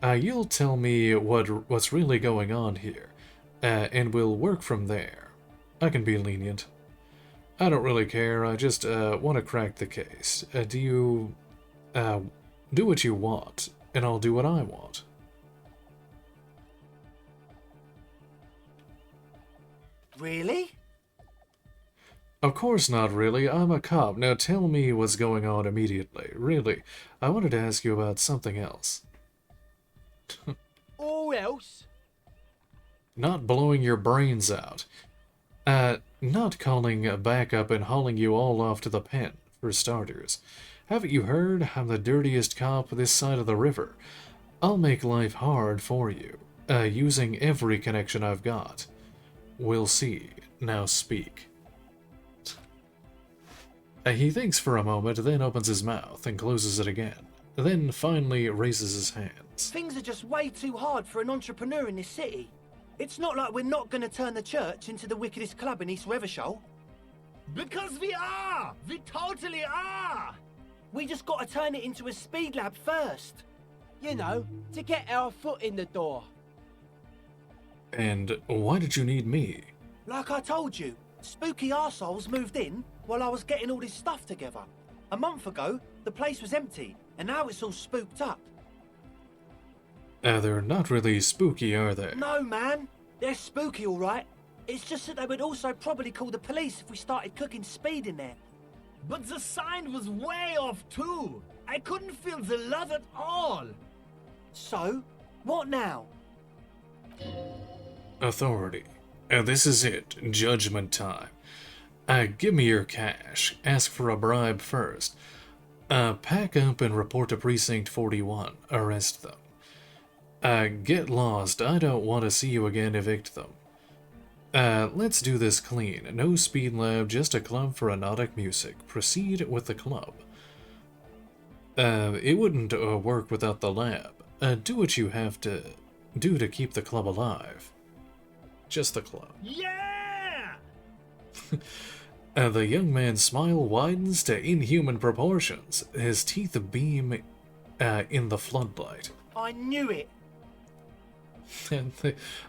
You'll tell me what's really going on here, and we'll work from there. I can be lenient. I don't really care, I just want to crack the case. Do what you want, and I'll do what I want. Really? Of course not really, I'm a cop. Now tell me what's going on immediately. Really, I wanted to ask you about something else. Or else? Not blowing your brains out. Not calling a backup and hauling you all off to the pen, for starters. Haven't you heard? I'm the dirtiest cop this side of the river. I'll make life hard for you, using every connection I've got. We'll see. Now speak. He thinks for a moment, then opens his mouth and closes it again. Then finally raises his hands. Things are just way too hard for an entrepreneur in this city. It's not like we're not going to turn the church into the wickedest club in East Revachol. Because we are! We totally are! We just got to turn it into a speed lab first. You know, to get our foot in the door. And why did you need me? Like I told you, spooky arseholes moved in while I was getting all this stuff together. A month ago, the place was empty, and now it's all spooked up. They're not really spooky, are they? No, man. They're spooky, all right. It's just that they would also probably call the police if we started cooking speed in there. But the sign was way off, too. I couldn't feel the love at all. So, what now? Authority. This is it. Judgment time. Give me your cash. Ask for a bribe first. Pack up and report to Precinct 41. Arrest them. Get lost. I don't want to see you again. Evict them. Let's do this clean. No speed lab, just a club for anodic music. Proceed with the club. It wouldn't work without the lab. Do what you have to do to keep the club alive. Just the club. Yeah! The young man's smile widens to inhuman proportions. His teeth beam in the floodlight. I knew it! And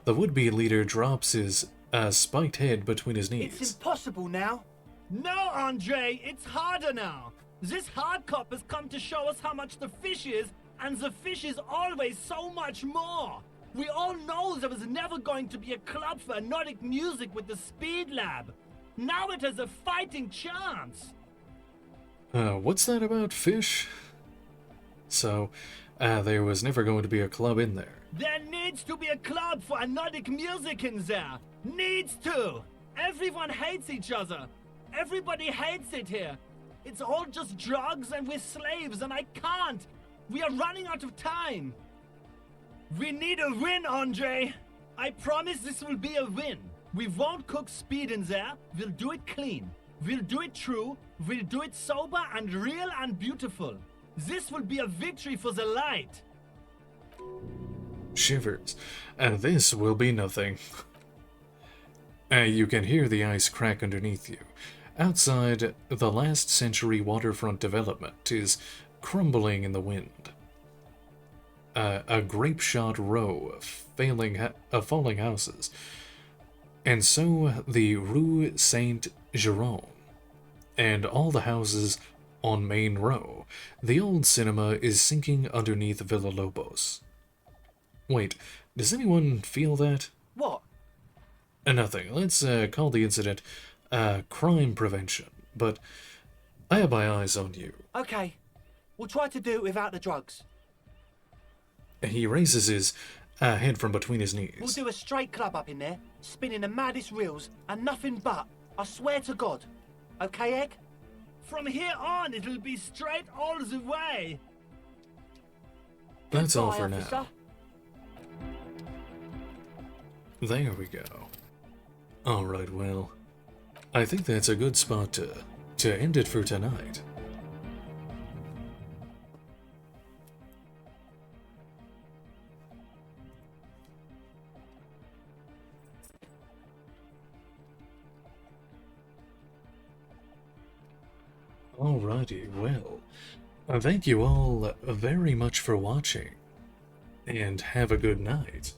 the would-be leader drops his spiked head between his knees. It's impossible now. No, Andre, it's harder now. This hard cop has come to show us how much the fish is, and the fish is always so much more. We all know there was never going to be a club for anodic music with the Speed Lab. Now it has a fighting chance. What's that about fish? So, there was never going to be a club in there. There needs to be a club for anodic music in there. Needs to. Everyone hates each other. Everybody hates it here. It's all just drugs and we're slaves and I can't. We are running out of time. We need a win, Andre. I promise this will be a win. We won't cook speed in there. We'll do it clean. We'll do it true, we'll do it sober and real and beautiful. This will be a victory for the light. Shivers. This will be nothing. You can hear the ice crack underneath you. Outside, the last century waterfront development is crumbling in the wind. A grape-shot row of falling houses. And so the Rue Saint-Jérôme, and all the houses on Main Row. The old cinema is sinking underneath Villa Lobos. Wait, does anyone feel that? What? Nothing. Let's call the incident crime prevention. But I have my eyes on you. Okay, we'll try to do it without the drugs. He raises his head from between his knees. We'll do a straight club up in there, spinning the maddest reels, and nothing but. I swear to God. Okay, Egg? From here on, it'll be straight all the way. That's all for officer. now. There we go. Alright, well, I think that's a good spot to end it for tonight. Alrighty, well, thank you all very much for watching, and have a good night.